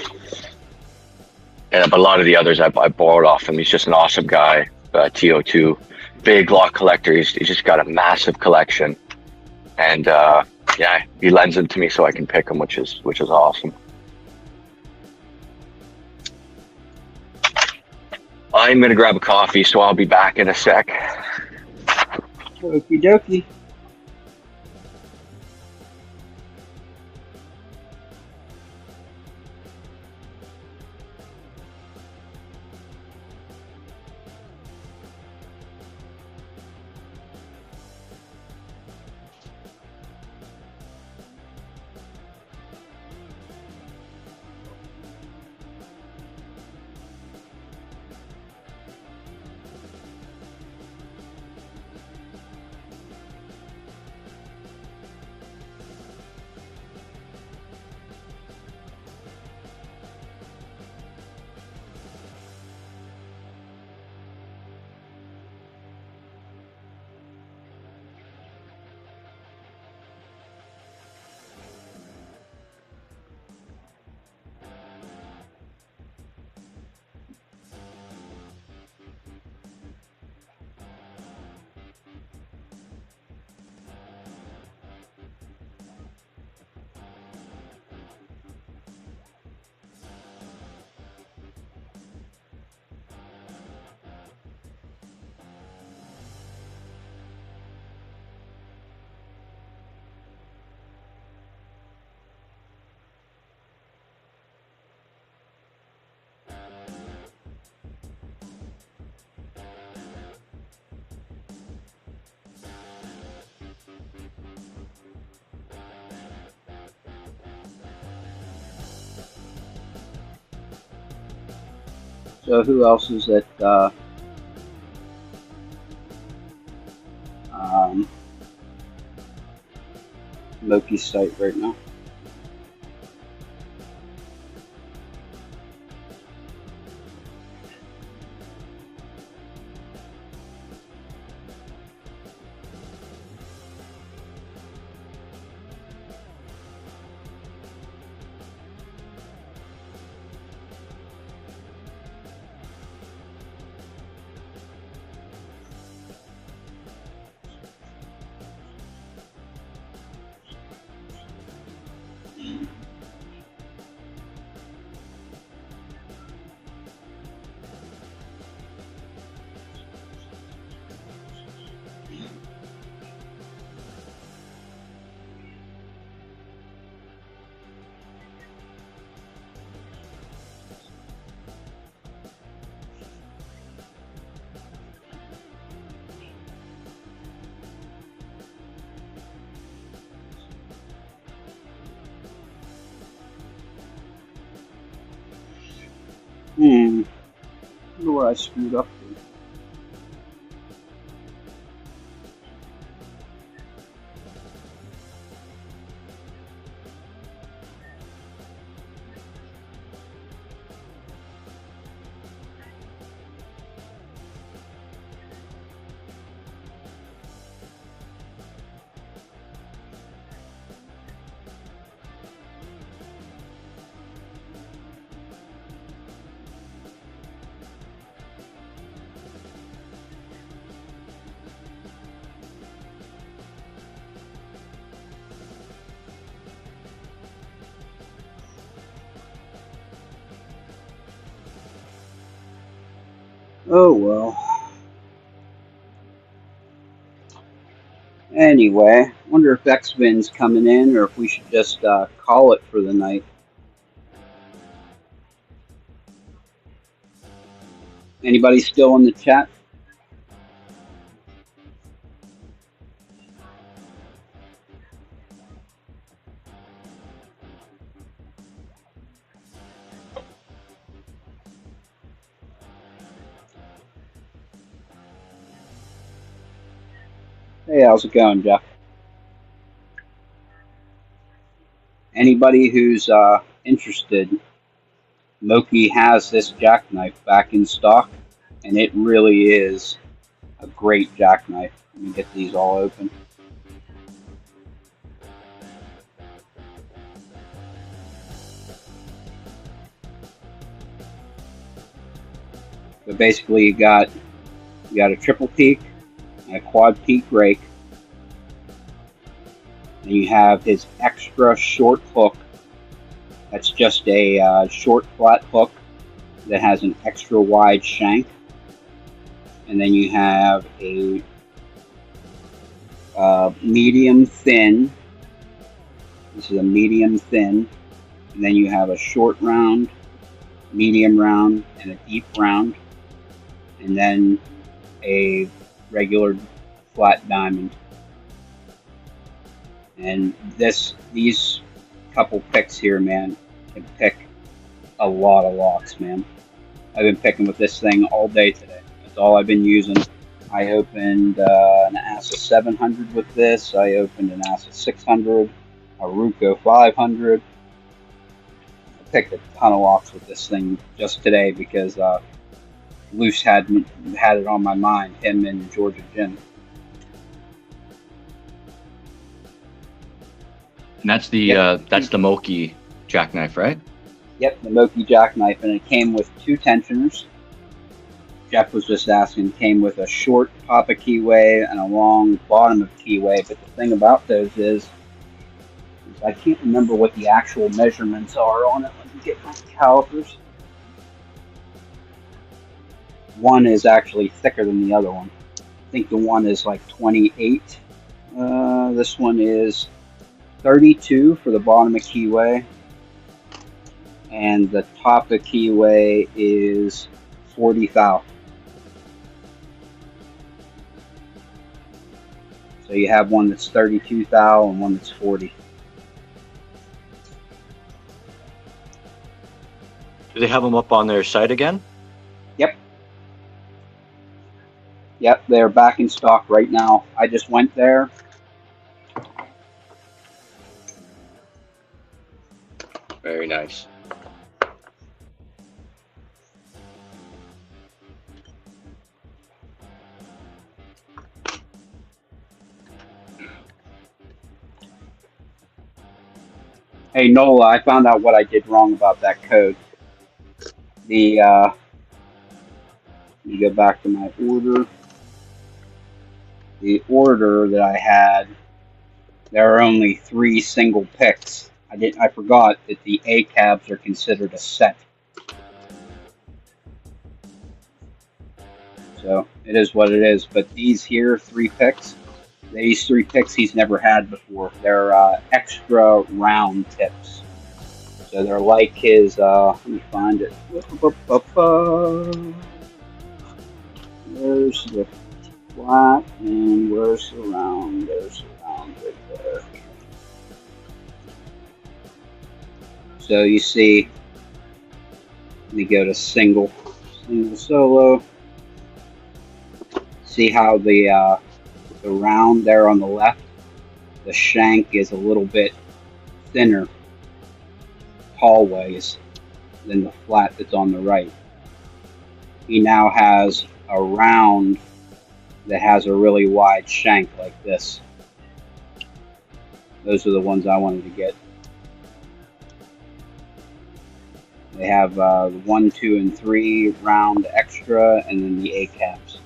Yeah, but a lot of the others I borrowed off him. He's just an awesome guy. TO2, big lock collector. He's just got a massive collection, and yeah, he lends them to me so I can pick them, which is awesome. I'm gonna grab a coffee, so I'll be back in a sec. Okie dokie. So who else is at Loki's site right now? I wonder where I screwed up here. Oh well. Anyway, wonder if X-Vin's coming in or if we should just call it for the night. Anybody still in the chat? Hey, how's it going, Jeff? anybody who's interested, Moki has this jackknife back in stock, and it really is a great jackknife. Let me get these all open. So basically, you got a triple peak and a quad peak rake. And you have his extra short hook. That's just a short flat hook that has an extra wide shank. And then you have a medium thin. This is a medium thin. And then you have a short round, medium round, and a deep round. And then a regular flat diamond. And these couple picks here, man, can pick a lot of locks, man. I've been picking with this thing all day today. That's all I've been using. I opened an ASSA 700 with this. I opened an ASSA 600, a Ruco 500. I picked a ton of locks with this thing just today because Luce had it on my mind, him and Georgia Jim. And that's the Moki jackknife, right? Yep, the Moki jackknife, and it came with two tensioners. Jeff was just asking, came with a short top of keyway and a long bottom of keyway. But the thing about those is I can't remember what the actual measurements are on it. Let me get my calipers. One is actually thicker than the other one. I think the one is like 28. This one is 32 for the bottom of keyway, and the top of keyway is 40 thou. So you have one that's 32 thou and one that's 40. Do they have them up on their site again? Yep, they're back in stock right now. I just went there. Very nice. Hey Nola, I found out what I did wrong about that code. Let me go back to my order. The order that I had, there are only 3 single picks. I forgot that the A cabs are considered a set. So it is what it is. But these here 3 picks, these 3 picks he's never had before. They're extra round tips. So they're like his, let me find it. There's the flat and where's the round? There's the round right there. So you see, let me go to single solo. See how the round there on the left, the shank is a little bit thinner tallways than the flat that's on the right. He now has a round that has a really wide shank like this. Those are the ones I wanted to get. They have 1, 2, and 3 round extra, and then the A caps.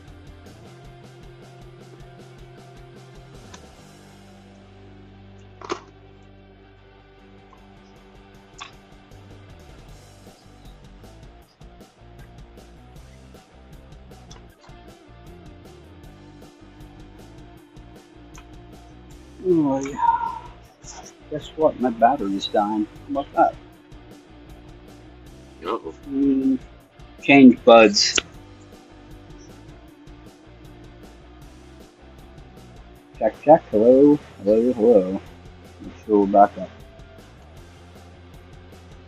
Oh yeah. Guess what? My battery's dying. How about that? Change buds. Check, check. Hello. Hello, hello. Make sure we're back up.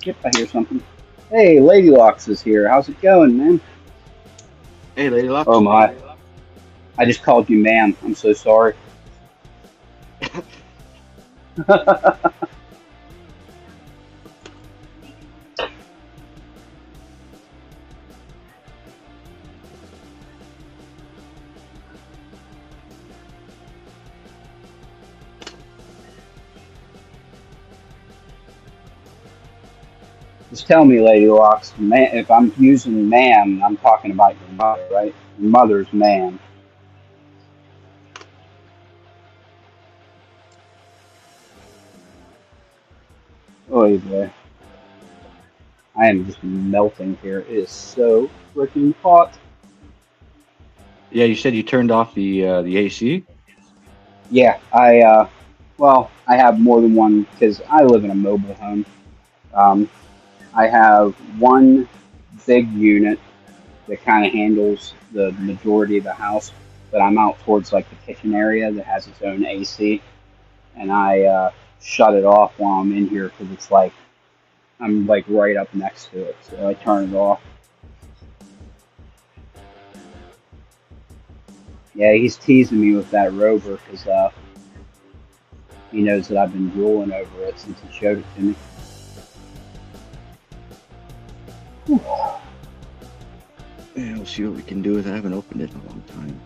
Yep, I hear something. Hey, Lady Locks is here. How's it going, man? Hey, Lady Locks. Oh my. I just called you ma'am. I'm so sorry. Just tell me, Lady Locks, if I'm using ma'am, I'm talking about your mother, right? Your mother's ma'am. Oh boy. I am just melting here. It is so freaking hot. Yeah, you said you turned off the AC. Yeah, I have more than one because I live in a mobile home. Um, I have one big unit that kind of handles the majority of the house, but I'm out towards like the kitchen area that has its own AC, and I shut it off while I'm in here because it's like I'm like right up next to it, so I turn it off. Yeah, he's teasing me with that Rover because he knows that I've been drooling over it since he showed it to me. Whew. Yeah, we'll see what we can do with it. I haven't opened it in a long time.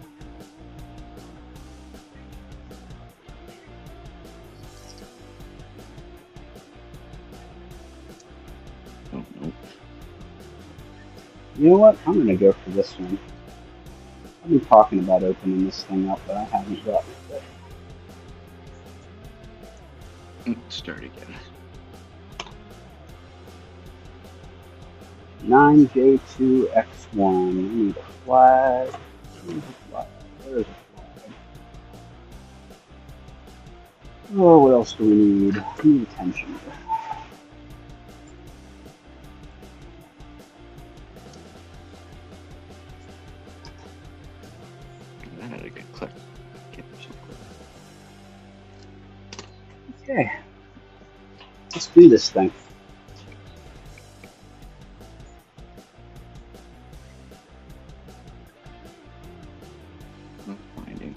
Oh, no. You know what? I'm gonna go for this one. I've been talking about opening this thing up, but I haven't gotten it yet. Start again. 9J2X1. I need a flag. Where's a flag? There's a flag. Oh, what else do we need? We need attention. That had a good click. Get this so quick. Okay. Let's do this thing. Not finding.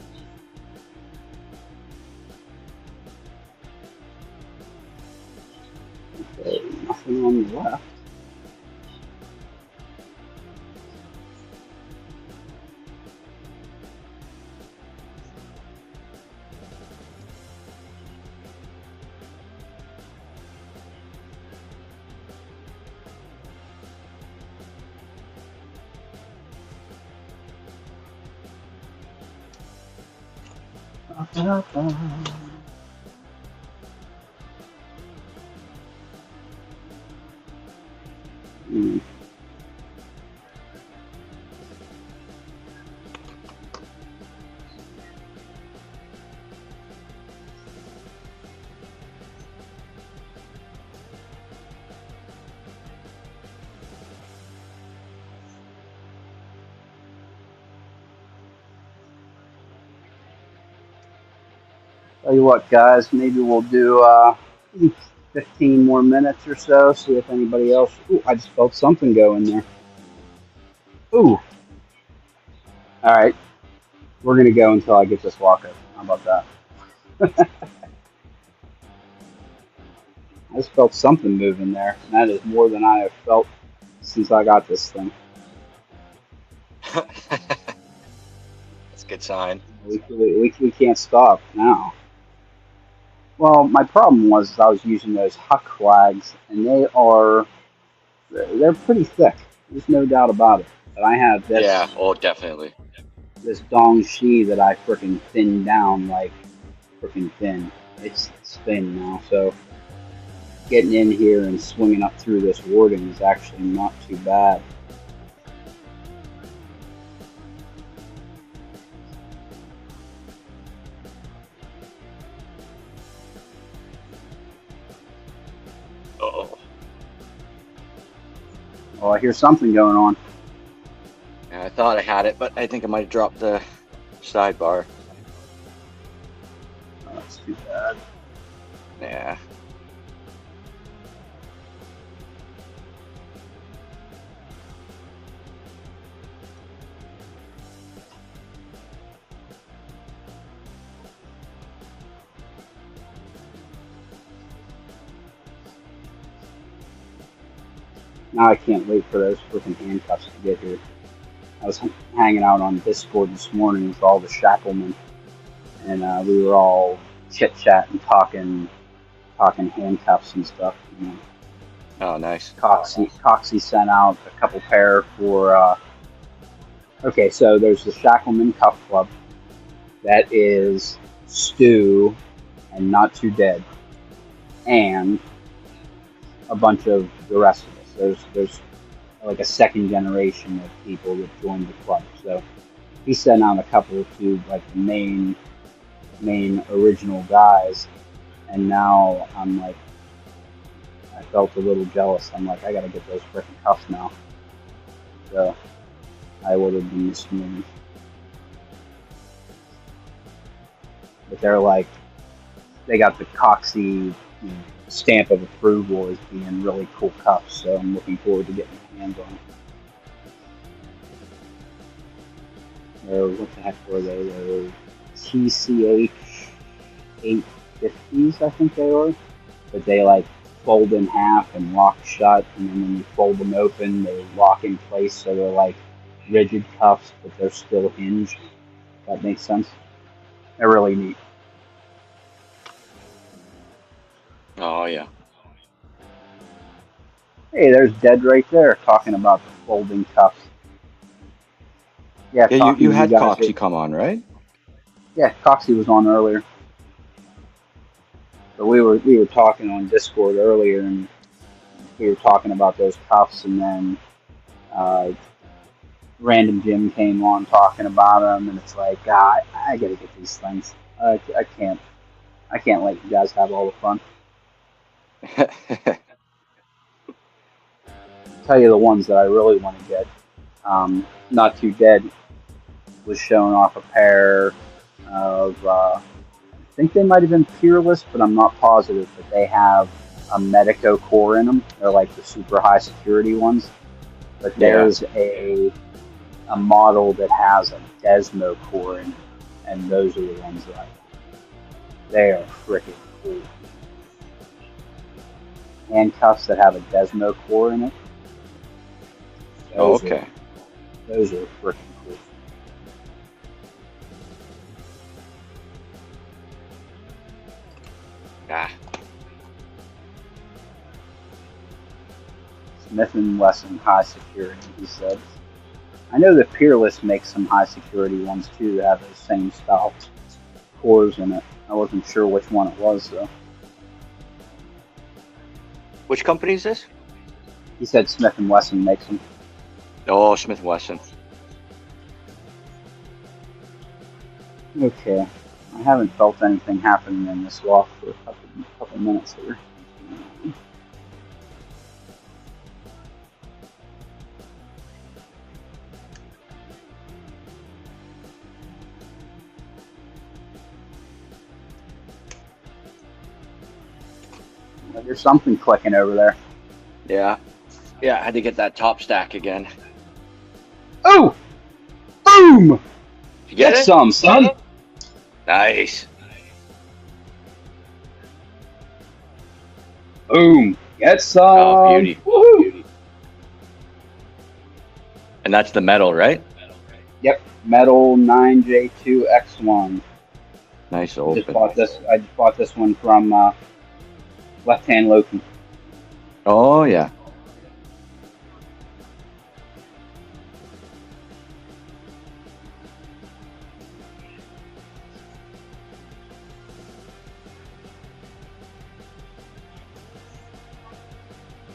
Okay, nothing on the left. Hmm. Tell you what, guys, maybe we'll do 15 more minutes or so, see if anybody else. Ooh, I just felt something go in there. Ooh. All right, we're going to go until I get this lock open. How about that? I just felt something moving there, and that is more than I have felt since I got this thing. That's a good sign. At least we can't stop now. Well, my problem was I was using those Huck flags, and they're pretty thick. There's no doubt about it. But I have this Yeah, oh, definitely. this Dongshi that I freaking thinned down like freaking thin. It's thin now, so getting in here and swinging up through this warding is actually not too bad. Uh-oh. Oh, I hear something going on. Yeah, I thought I had it, but I think I might have dropped the sidebar. Oh, that's too bad. Yeah. Now I can't wait for those freaking handcuffs to get here. I was hanging out on Discord this morning with all the shacklemen, and we were all chit-chatting, talking handcuffs and stuff. You know. Oh, nice. Coxie sent out a couple pair for. Okay, so there's the Shackleman Cuff Club. That is Stu and Not Too Dead, and a bunch of the rest of us. There's like a second generation of people that joined the club. So he sent out a couple to like the main original guys, and now I'm like, I felt a little jealous. I'm like, I gotta get those freaking cuffs now. So I ordered them this morning. But they're like, they got the Coxie stamp of approval as being really cool cuffs, so I'm looking forward to getting my hands on them. What the heck were they? They were TCH 850s, I think they were. But they like fold in half and lock shut, and then when you fold them open, they lock in place, so they're like rigid cuffs, but they're still hinged. If that makes sense. They're really neat. Oh yeah. Hey, there's Dead right there talking about the folding cuffs. Yeah, Yeah, you had guys. Coxie come on, right? Yeah, Coxie was on earlier. But we were talking on Discord earlier, and we were talking about those cuffs, and then Random Jim came on talking about them, and it's like, I gotta get these things. I can't let you guys have all the fun. Tell you the ones that I really want to get. Not Too Dead was showing off a pair of, I think they might have been Peerless, but I'm not positive. But they have a Medico core in them. They're like the super high security ones. But there's a model that has a Desmo core in it, and those are the ones that I want. They are freaking cool. Handcuffs that have a Desmo core in it. Okay. Those are freaking cool. Ah. Smith & Wesson high security, he said. I know that Peerless makes some high security ones too that have those same style cores in it. I wasn't sure which one it was though. Which company is this? He said Smith & Wesson makes them. Oh, Smith & Wesson. Okay. I haven't felt anything happening in this walk for a couple minutes here. There's something clicking over there. Yeah. Yeah, I had to get that top stack again. Oh! Boom! Did you get it? some, son. Nice. Boom. Get some. Oh, beauty. Woohoo! Beauty. And that's the metal, right? Yep. Metal 9J2X1. Nice I open. just bought this one from Left Hand Loki. Oh yeah.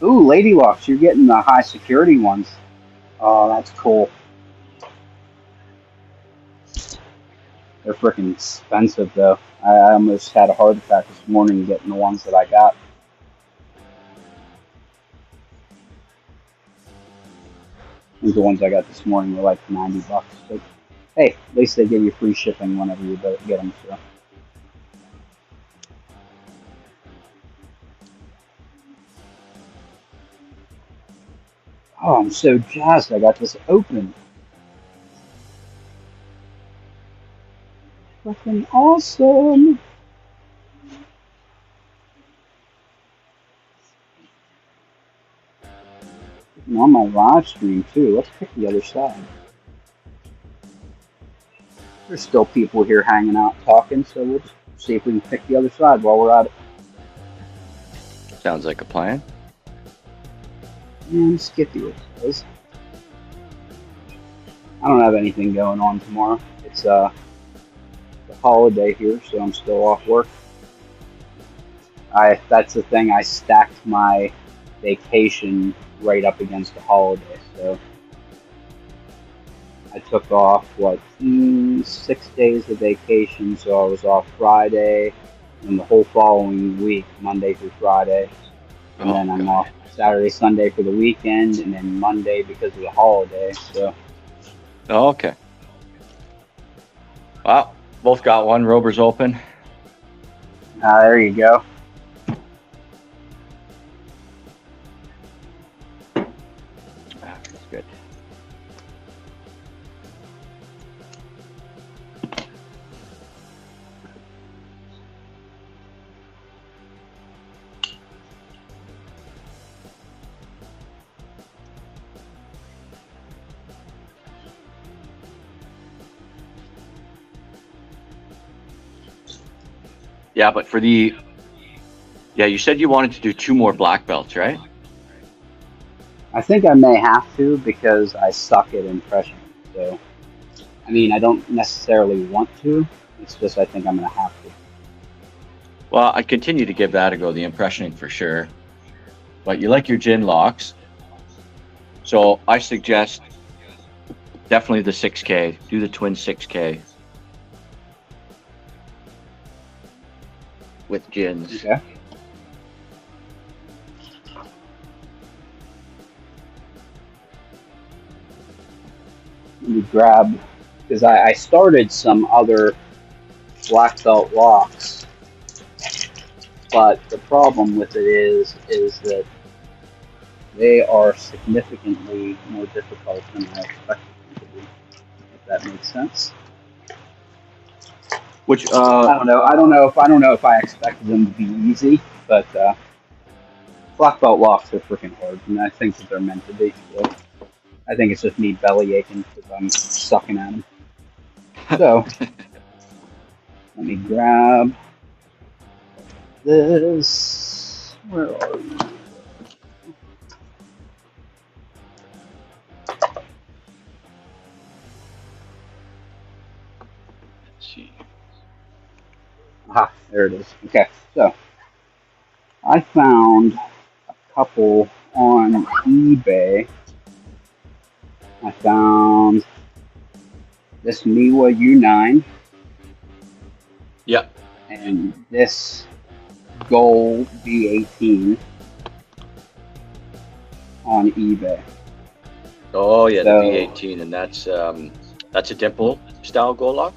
Ooh, Lady Locks, you're getting the high security ones. Oh, that's cool. They're freaking expensive though. I almost had a heart attack this morning getting the ones that I got. The ones I got this morning were like $90. But hey, at least they give you free shipping whenever you get them. So. Oh, I'm so jazzed I got this open. Fucking awesome. I'm on my live stream too. Let's pick the other side. There's still people here hanging out talking, so we'll just see if we can pick the other side while we're at it. Sounds like a plan. And Skippy it says. I don't have anything going on tomorrow. It's the holiday here, so I'm still off work. That's the thing. I stacked my vacation right up against the holiday, so I took off 6 days of vacation. So I was off Friday and the whole following week, Monday through Friday, and then I'm off Saturday, Sunday for the weekend, and then Monday because of the holiday. So. Oh, okay. Well, both got one. Rover's open. There you go. That's good. Yeah, but for the... Yeah, you said you wanted to do 2 more black belts, right? I think I may have to because I suck at impression. So, I mean, I don't necessarily want to. It's just I think I'm going to have to. Well, I'd continue to give that a go, the impressioning for sure. But you like your gin locks. So I suggest definitely the 6K. Do the twin 6K. With gins. Okay. Let me grab, because I started some other black belt locks, but the problem with it is that they are significantly more difficult than I expected them to be. If that makes sense. Which I don't know. I don't know if I expected them to be easy, but black belt locks are freaking hard, and I think that they're meant to be. So I think it's just me belly aching because I'm sucking at them. So let me grab this. Where are you? let's see. Aha, there it is. Okay, so I found a couple on eBay. I found this Miwa U9 Yeah. and this Gold B18 on eBay. Oh yeah, So- the V18, and that's a dimple style gold lock.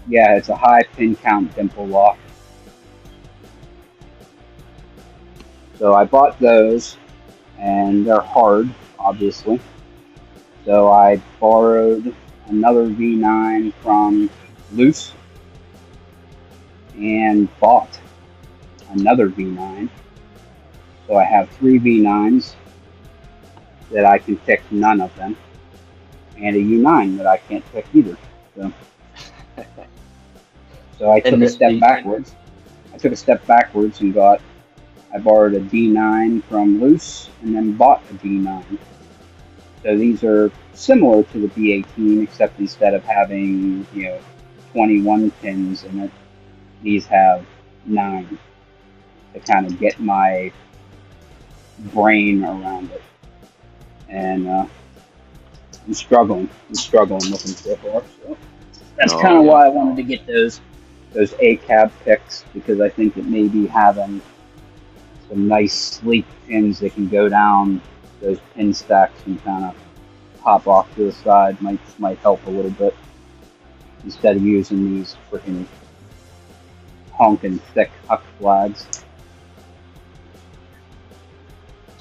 Yeah, it's a high pin count dimple lock. So I bought those, and they're hard, obviously. So I borrowed another V9 from Loose and bought another V9. So I have 3 V9s that I can pick none of them, and a U9 that I can't pick either. So I took And a step backwards. I took a step backwards and I borrowed a D9 from Loose and then bought a D9. So these are similar to the B18, except instead of having 21 pins in it, these have 9 to kind of get my brain around it. And I'm struggling with them so far. So that's kind of why I wanted to get those ACAB picks, because I think that maybe having some nice sleek pins that can go down those pin stacks and kind of pop off to the side might help a little bit, instead of using these freaking honking thick huck flags.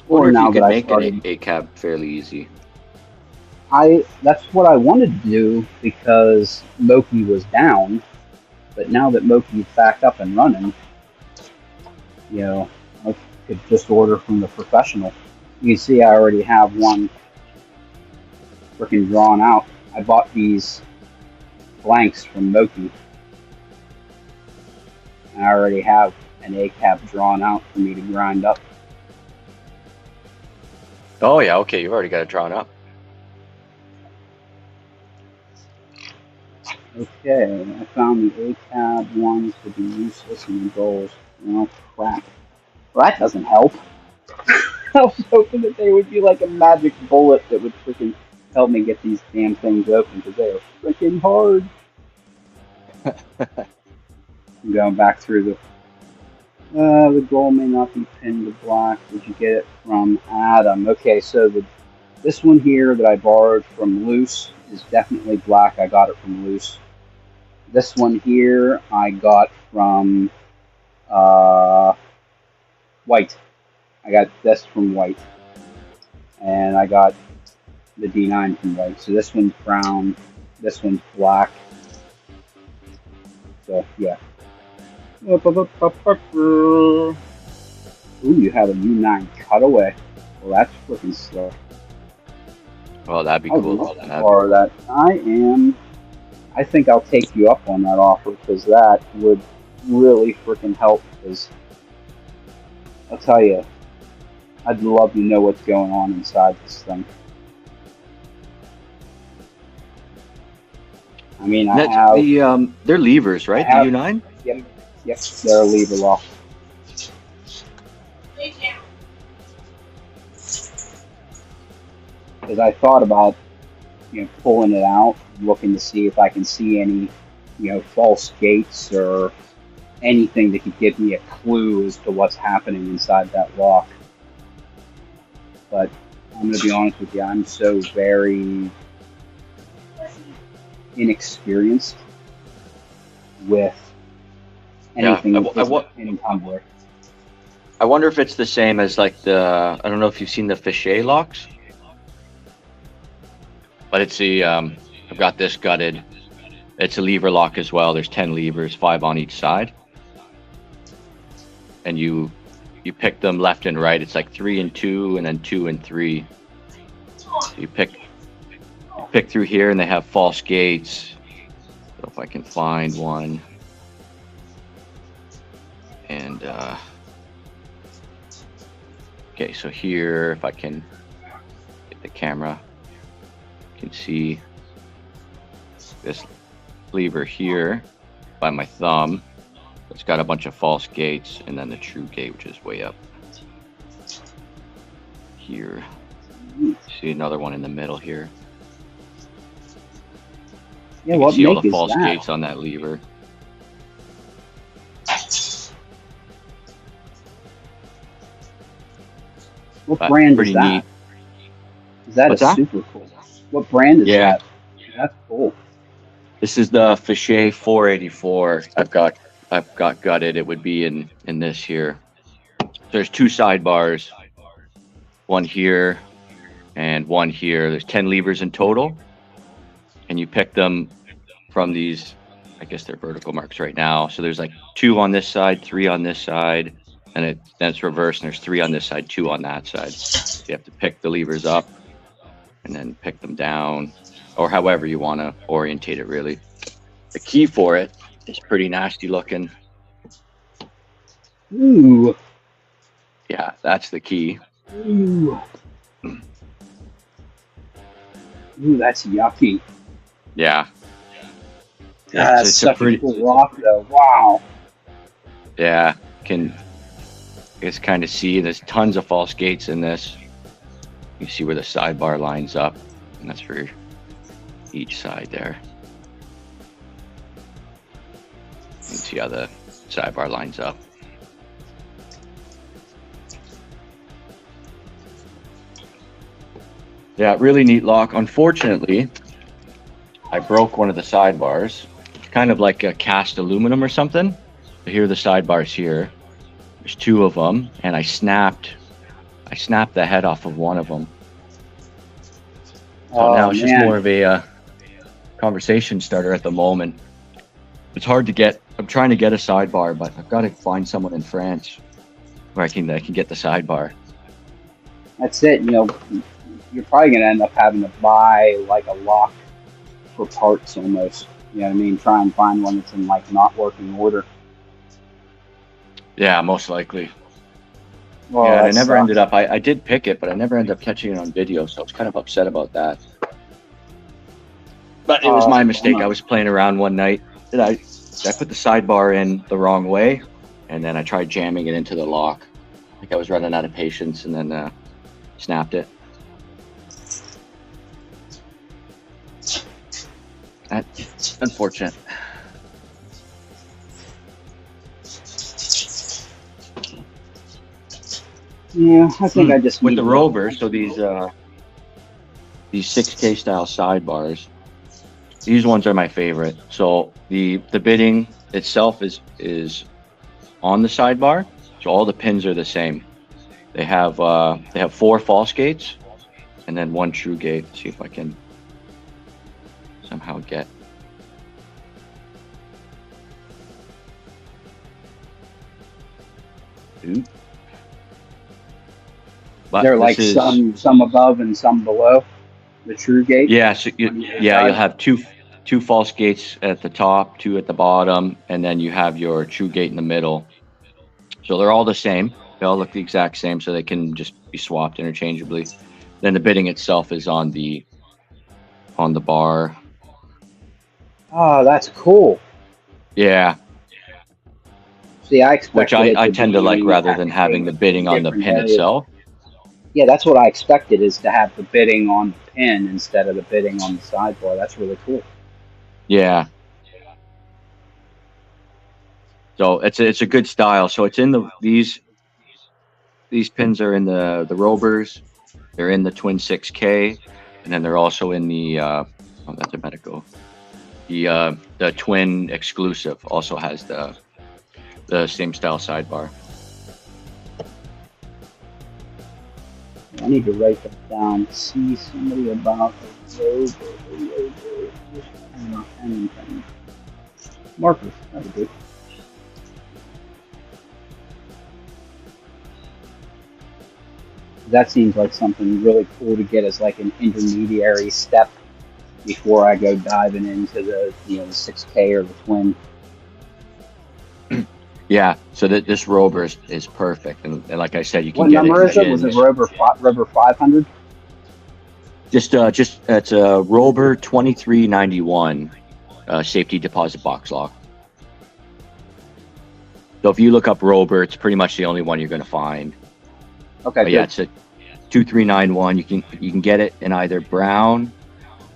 Or if now you could that I make started- an ACAB fairly easy. That's what I wanted to do because Moki was down, but now that Moki's back up and running, I could just order from the professional. You can see I already have one freaking drawn out. I bought these blanks from Moki. I already have an ACAB drawn out for me to grind up. Oh yeah, okay. You've already got it drawn up. Okay, I found the ACAB ones to be useless in the goals. Oh crap. Well, that doesn't help. I was hoping that they would be like a magic bullet that would freaking help me get these damn things open because they are freaking hard. I'm going back through the goal may not be pinned to black. Did you get it from Adam? Okay, so this one here that I borrowed from Loose is definitely black. I got it from Loose. This one here I got from White. I got this from White. And I got the D9 from White. So this one's brown. This one's black. So, yeah. Ooh, you have a U9 cutaway. Well, that's freaking slow. Well, that'd be cool. Or that I think I'll take you up on that offer because that would really freaking help. Because I'll tell you, I'd love to know what's going on inside this thing. I mean, I have they're levers, right? The U9. Yep, they're a lever lock. Because I thought about, pulling it out, looking to see if I can see any, false gates or anything that could give me a clue as to what's happening inside that lock. But I'm going to be honest with you, I'm so very inexperienced with anything in Tumbler. I wonder if it's the same as like I don't know if you've seen the Fichet locks, but it's I've got this gutted. It's a lever lock as well. There's 10 levers, 5 on each side, and you pick them left and right. It's like 3 and 2, and then 2 and 3. So you pick through here, and they have false gates. So if I can find one. And okay, so here, if I can get the camera, you can see this lever here by my thumb. It's got a bunch of false gates, and then the true gate, which is way up here. See another one in the middle here. Yeah, you what can see all the make false is that? gates on that lever. What brand pretty is that? neat. Is that What's a that? super cool? What brand is Yeah. that? That's cool. This is the Fichet 484. I've got gutted. It would be in this here. There's 2 sidebars, one here and one here. There's 10 levers in total, and you pick them from these. I guess they're vertical marks right now. So there's like 2 on this side, 3 on this side, and then it's reversed. And there's 3 on this side, 2 on that side. So you have to pick the levers up and then pick them down, or however you want to orientate it, really. The key for it is pretty nasty looking. Ooh. Yeah, that's the key. Ooh. Ooh, that's yucky. Yeah. Yeah, that's such a cool rock, though. Wow. Yeah, can just kind of see there's tons of false gates in this. You see where the sidebar lines up, and that's for each side there. You can see how the sidebar lines up. Yeah, really neat lock. Unfortunately, I broke one of the sidebars. It's kind of like a cast aluminum or something. So here are the sidebars here. There's 2 of them, and I snapped the head off of one of them. So now it's just more of a conversation starter at the moment. It's hard to get. I'm trying to get a sidebar, but I've got to find someone in France where I can get the sidebar. That's it. You're probably going to end up having to buy like a lock for parts almost. You know what I mean? Try and find one that's in like not working order. Yeah, most likely. Well, Yeah, and I that never sucks. ended up. I did pick it, but I never ended up catching it on video, so I was kind of upset about that. But it was Oh, my that's a mistake. bummer. I was playing around one night, and I put the sidebar in the wrong way, and then I tried jamming it into the lock. I think I was running out of patience, and then snapped it. That's unfortunate. Yeah, I think I just With need the to- Rover, so these 6K style sidebars, these ones are my favorite. So the bidding itself is on the sidebar, so all the pins are the same. They have 4 false gates and then 1 true gate. Let's see if I can somehow get. Ooh. But They're this like is- some above and some below the true gate. Yeah, so you'll have two false gates at the top, 2 at the bottom, and then you have your true gate in the middle. So they're all the same. They all look the exact same, so they can just be swapped interchangeably. Then the bidding itself is on the bar. Oh, that's cool. Yeah, See, I expected which it I to tend be, to like you rather have than to having go the bidding on the different pin areas. itself. Yeah, that's what I expected, is to have the bidding on the pin instead of the bidding on the sidebar. That's really cool. Yeah. So it's a good style. So it's in these pins are in the Rovers. They're in the Twin 6K, and then they're also in the that's a Medico. The Twin exclusive also has the same style sidebar. I need to write that down. See somebody about a Rover. Anything. Marcus, that'd be good. That seems like something really cool to get as like an intermediary step before I go diving into the the 6K or the twin. Yeah. So this Rover is perfect, and like I said, you can What get number it is it? Was it gins. Rover 500? Just it's a Rover 2391 safety deposit box lock. So if you look up Rover, it's pretty much the only one you're going to find. Okay, But yeah, good. it's a 2391. You can get it in either brown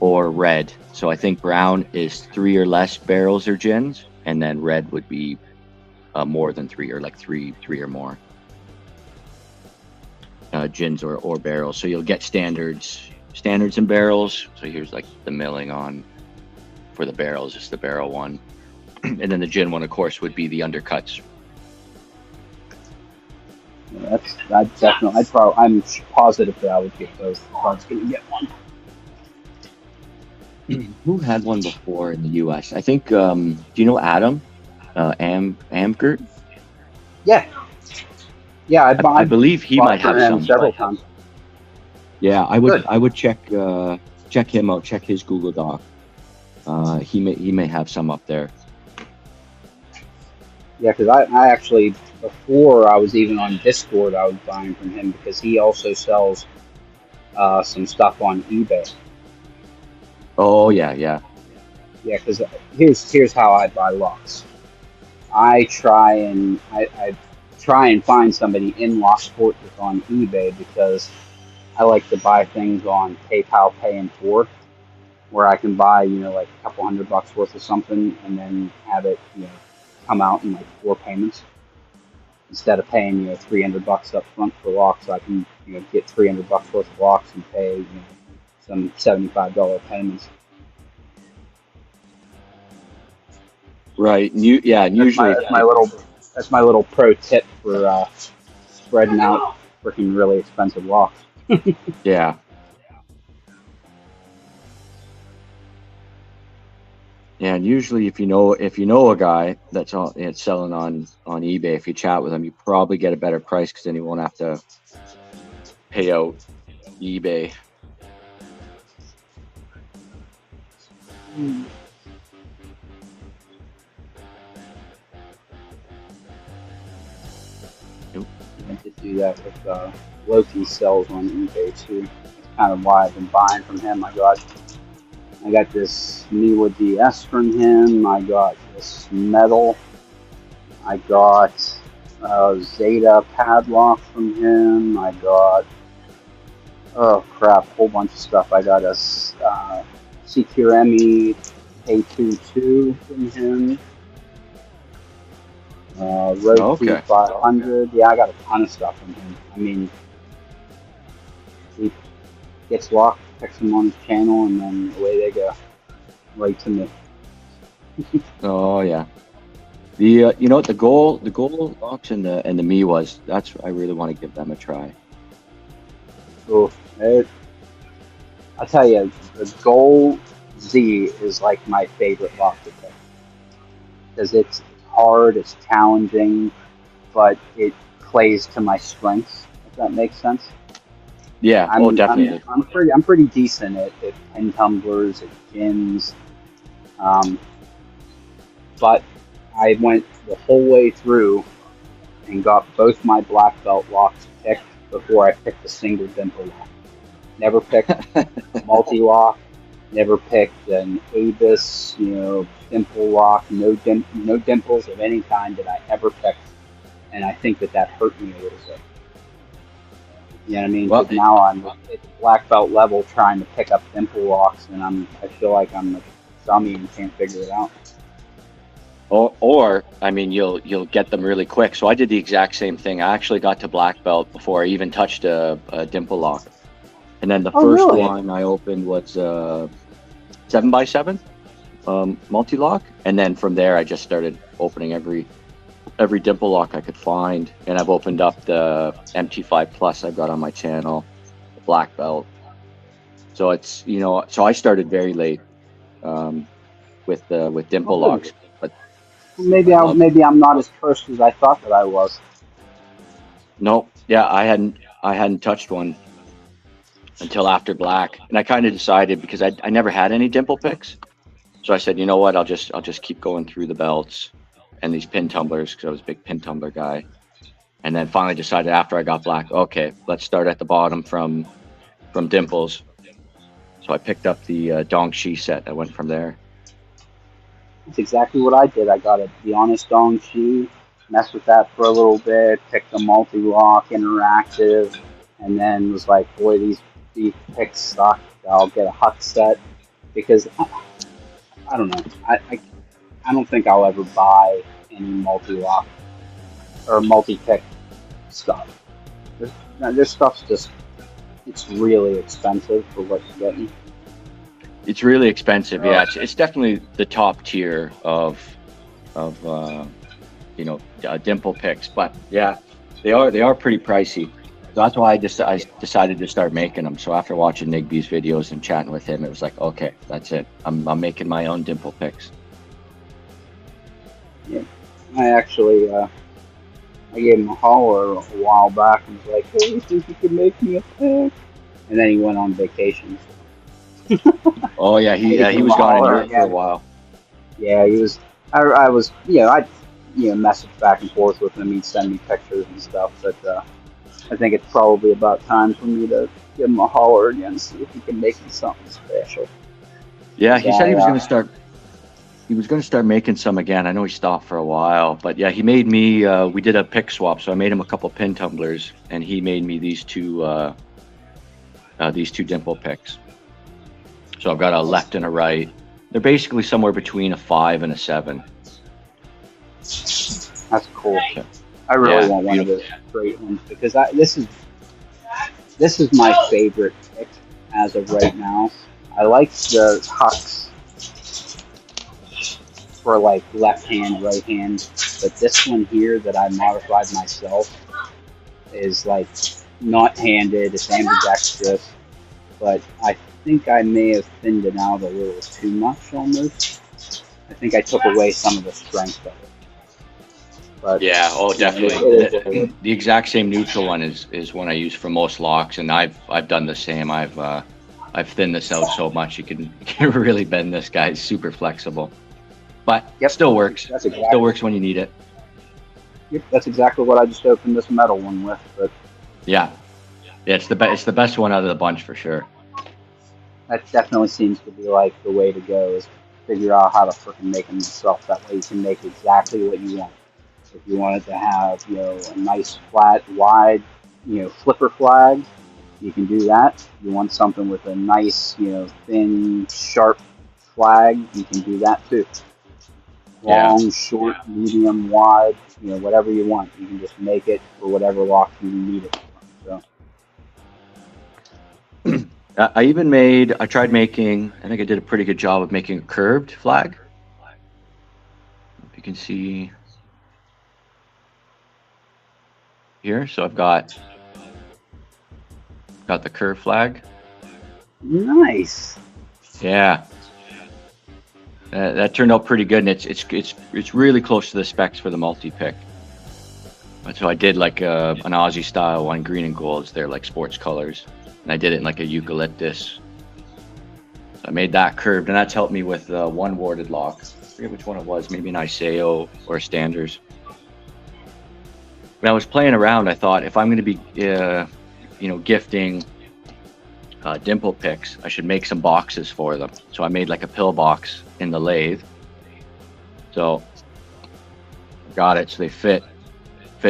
or red. So I think brown is 3 or less barrels or gins, and then red would be more than 3, or like three or more gins or barrels. So you'll get standards and barrels. So here's like the milling on for the barrels, just the barrel one, and then the gin one, of course, would be the undercuts. Yeah, I'd definitely. I'm positive that I would get those if I was going to get one. Who had one before in the U.S.? I think. Do you know Adam? Amgert? Yeah, I believe he bought might have from him some. several but- times. Yeah, Good. I would check him out. Check his Google Doc. He may have some up there. Yeah, because I actually, before I was even on Discord, I was buying from him because he also sells some stuff on eBay. Oh yeah. Yeah, because here's how I buy locks. I try and find somebody in Locksport that's on eBay, because I like to buy things on PayPal Pay in 4, where I can buy like a couple $100 worth of something and then have it come out in like 4 payments, instead of paying $300 up front for locks. I can get $300 worth of locks and pay some $75 payments. Right. And usually That's my little pro tip for spreading out freaking really expensive locks. yeah. Yeah, and usually if you know a guy that's selling on eBay, if you chat with him, you probably get a better price, because then you won't have to pay out eBay. I just do that with Loki sells on eBay too. That's kind of why I've been buying from him. I got this Miwa DS from him. I got this metal. I got Zeta padlock from him. I got, oh crap, a whole bunch of stuff. I got a CQME K22 from him. Road Okay. 500. Yeah, I got a ton of stuff from him. I mean, he gets locked, picks them on his channel, and then away they go. Right to me. Oh yeah. The you know, the goal locks and the Miwas, that's, I really want to give them a try. So, I'll tell you, the Gold Z is like my favorite lock to pick. Because it's hard, it's challenging, but it plays to my strengths, if that makes sense. Yeah, oh definitely. I'm pretty decent at pin tumblers, at gins. But I went the whole way through and got both my black belt locks picked before I picked a single dimple lock. Never picked a multi-lock, never picked an Abus, dimple lock, no dimples of any kind that I ever picked. And I think that hurt me a little bit. You know what I mean? Well, 'cause now I'm at the black belt level trying to pick up dimple locks, and I feel like I'm a dummy and can't figure it out. Or I mean, you'll get them really quick. So I did the exact same thing. I actually got to black belt before I even touched a dimple lock. And then the first really? one I opened was 7x7 multi-lock, and then from there I just started opening every dimple lock I could find. And I've opened up the MT5 Plus I've got on my channel, the black belt. So it's, so I started very late with dimple locks. But Maybe I'm not as cursed as I thought that I was. no, yeah, I hadn't touched one until after black, and I kind of decided, because I never had any dimple picks, so I said, you know what, I'll just keep going through the belts and these pin tumblers, because I was a big pin tumbler guy. And then finally decided after I got black, okay, let's start at the bottom from dimples. So I picked up the Dongxi set. I went from there. That's exactly what I did. I got the Honest Dongxi, messed with that for a little bit, picked a multi-lock interactive, and then was like, boy, these picks suck. I'll get a Hut set, because I don't know. I don't think I'll ever buy any multi-lock or multi-pick stuff. This stuff's just, it's really expensive for what you're getting. It's really expensive, yeah. It's definitely the top tier of dimple picks, but yeah, they are pretty pricey. So that's why I decided to start making them. So after watching Nigby's videos and chatting with him, it was like, okay, that's it. I'm making my own dimple picks. Yeah, I actually I gave him a holler a while back and was like, hey, you think you could make me a pick? And then he went on vacation. Oh yeah, he was gone in Europe for a while. Yeah, he was. I was, I message back and forth with him. He'd send me pictures and stuff. But I think it's probably about time for me to give him a holler again, see if he can make me something special. Yeah, he said he was going to start. He was going to start making some again. I know he stopped for a while, but yeah, he made me. We did a pick swap, so I made him a couple pin tumblers, and he made me these two dimple picks. So I've got a left and a right. They're basically somewhere between a 5 and a 7. That's cool. I really want one of those great ones, because this is my favorite pick as of right now. I like the Hux for like left hand, right hand, but this one here that I modified myself is like not handed, it's ambidextrous, but I think I may have thinned it out a little too much almost. I think I took away some of the strength of it. But yeah, oh definitely. The exact same neutral one is one I use for most locks, and I've done the same. I've thinned this out so much you can really bend this guy. It's super flexible, but it still works. Still works when you need it. Yep, that's exactly what I just opened this metal one with. But Yeah, yeah, it's the best one out of the bunch for sure. that definitely seems to be like the way to go is figure out how to freaking make them yourself. That way you can make exactly what you want. If you wanted to have, a nice flat, wide, flipper flag, you can do that. If you want something with a nice, thin, sharp flag, you can do that too. Yeah. Long, short, medium, wide, whatever you want. You can just make it for whatever lock you need it for. So. I tried making, I think I did a pretty good job of making a curved flag. If you can see here. So I've got the curved flag. Nice. Yeah. That turned out pretty good, and it's really close to the specs for the multi-pick. So I did like an Aussie style one, green and gold. They're like sports colors, and I did it in like a eucalyptus. So I made that curved, and that's helped me with one warded lock. I forget which one it was, maybe an Iseo or a Standers. When I was playing around, I thought if I'm going to be, gifting dimple picks, I should make some boxes for them. So I made like a pill box in the lathe. So got it. So they fit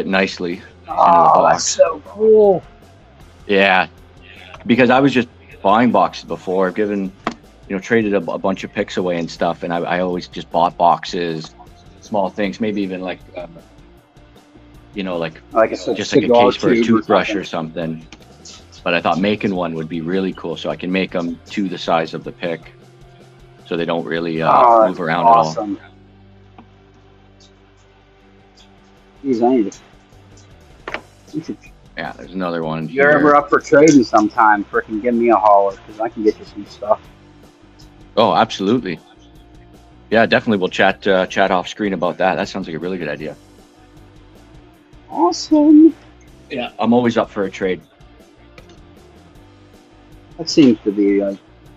nicely into the box. That's so cool. Yeah, because I was just buying boxes before. I've given, traded a bunch of picks away and stuff, and I always just bought boxes, small things, maybe even like, just like a case for a toothbrush or something. But I thought making one would be really cool, so I can make them to the size of the pick, so they don't really move around awesome. At all. Geez, I need to. Yeah, there's another one. If you're ever up for trading sometime, freaking give me a holler, because I can get you some stuff. Oh, absolutely. Yeah, definitely. We'll chat off screen about that. That sounds like a really good idea. Awesome. Yeah, I'm always up for a trade. That seems to be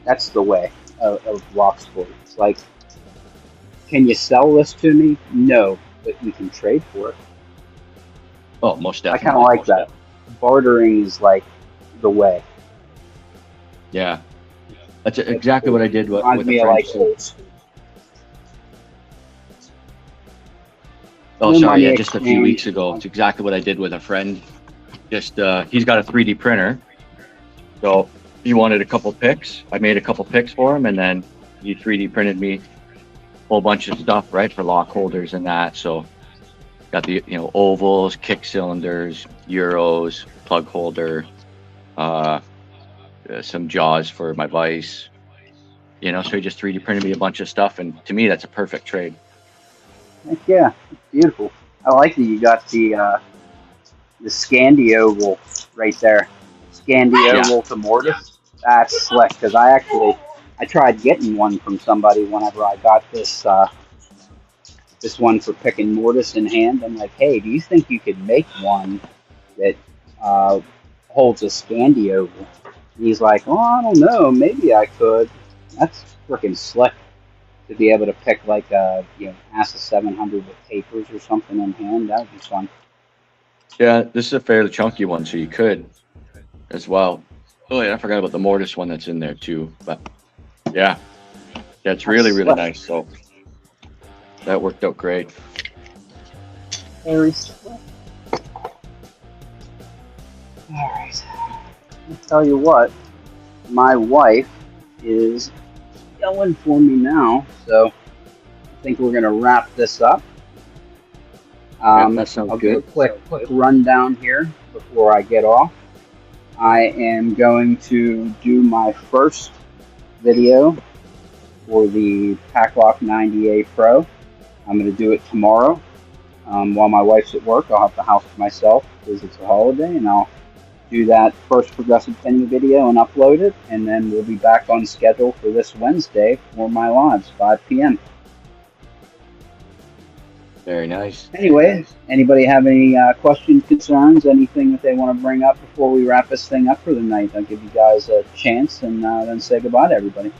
that's the way of lock sport. It's like, can you sell this to me? No, but we can trade for it. Oh, most definitely. I kind of like that. Definitely. Bartering is like the way. Yeah, that's exactly what I did with a friend. Like old school. Oh, sorry. Yeah, just a few weeks ago. It's exactly what I did with a friend. Just he's got a 3D printer, so he wanted a couple picks. I made a couple picks for him, and then he 3D printed me a whole bunch of stuff, right, for lock holders and that. So got the ovals, kick cylinders, Euros, plug holder, some jaws for my vise. So he just 3D printed me a bunch of stuff, and to me that's a perfect trade. Heck yeah, it's beautiful. I like that you got the Scandi oval right there. Scandi oval to mortise. That's slick, because I tried getting one from somebody whenever I got this one for picking mortise in hand. I'm like, hey, do you think you could make one that holds a Scandi oval? And he's like, oh, I don't know, maybe I could. That's freaking slick to be able to pick like a ASA 700 with tapers or something in hand. That would be fun. Yeah, this is a fairly chunky one, so you could as well. Oh yeah, I forgot about the mortise one that's in there too. But yeah, it's really nice. So that worked out great. Very slick. All right, I'll tell you what, my wife is yelling for me now, so I think we're gonna wrap this up. That sounds I'll good. give a quick rundown here before I get off. I am going to do my first video for the Paclock 90A Pro. I'm going to do it tomorrow. While my wife's at work, I'll have the house to myself because it's a holiday, and I'll do that first progressive pinning video and upload it, and then we'll be back on schedule for this Wednesday for my lives, 5 p.m. Very nice. Anyway, anybody have any questions, concerns, anything that they want to bring up before we wrap this thing up for the night? I'll give you guys a chance and then say goodbye to everybody.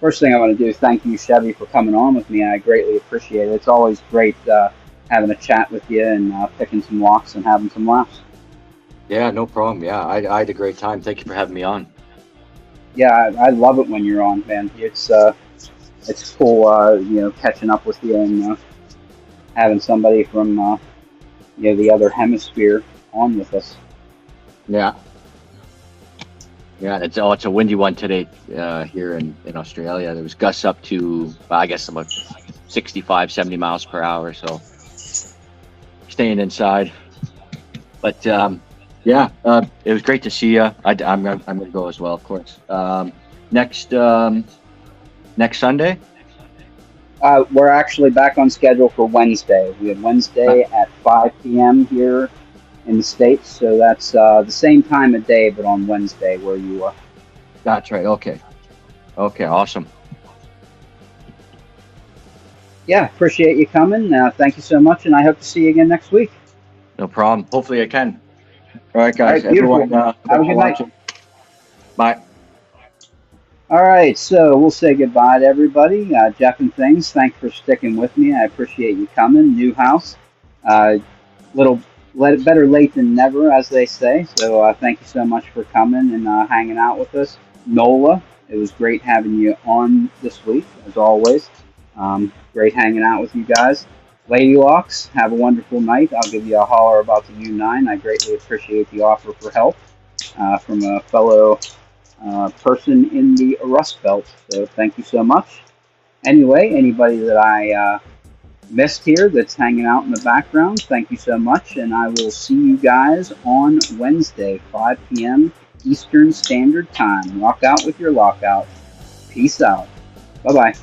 first thing I want to do is thank you, Chevy, for coming on with me. I greatly appreciate it. It's always great having a chat with you and picking some locks and having some laughs. Yeah, no problem. Yeah, I had a great time. Thank you for having me on. Yeah, I love it when you're on, man. It's cool, catching up with you and having somebody from the other hemisphere on with us. Yeah. Yeah, it's a windy one today here in Australia. There was gusts up to, I guess, about 65, 70 miles per hour. So staying inside. But yeah, it was great to see you. I'm going to go as well, of course. Next Sunday? We're actually back on schedule for Wednesday. We had Wednesday at 5 p.m. here in the States, so that's the same time of day, but on Wednesday where you are. That's right. Okay, awesome. Yeah, appreciate you coming. Thank you so much, and I hope to see you again next week. No problem. Hopefully I can. All right, guys. All right, beautiful. Everyone, have a good night. Bye. All right, so we'll say goodbye to everybody. Jeff and Things, thanks for sticking with me. I appreciate you coming. New house. Better late than never, as they say. So thank you so much for coming and hanging out with us. Nola, it was great having you on this week, as always. Great hanging out with you guys. Lady Locks, have a wonderful night. I'll give you a holler about the U9. I greatly appreciate the offer for help from a fellow person in the Rust Belt. So thank you so much. Anyway, anybody that I missed here that's hanging out in the background, thank you so much. And I will see you guys on Wednesday, 5 p.m. Eastern Standard Time. Rock out with your lockout. Peace out. Bye-bye.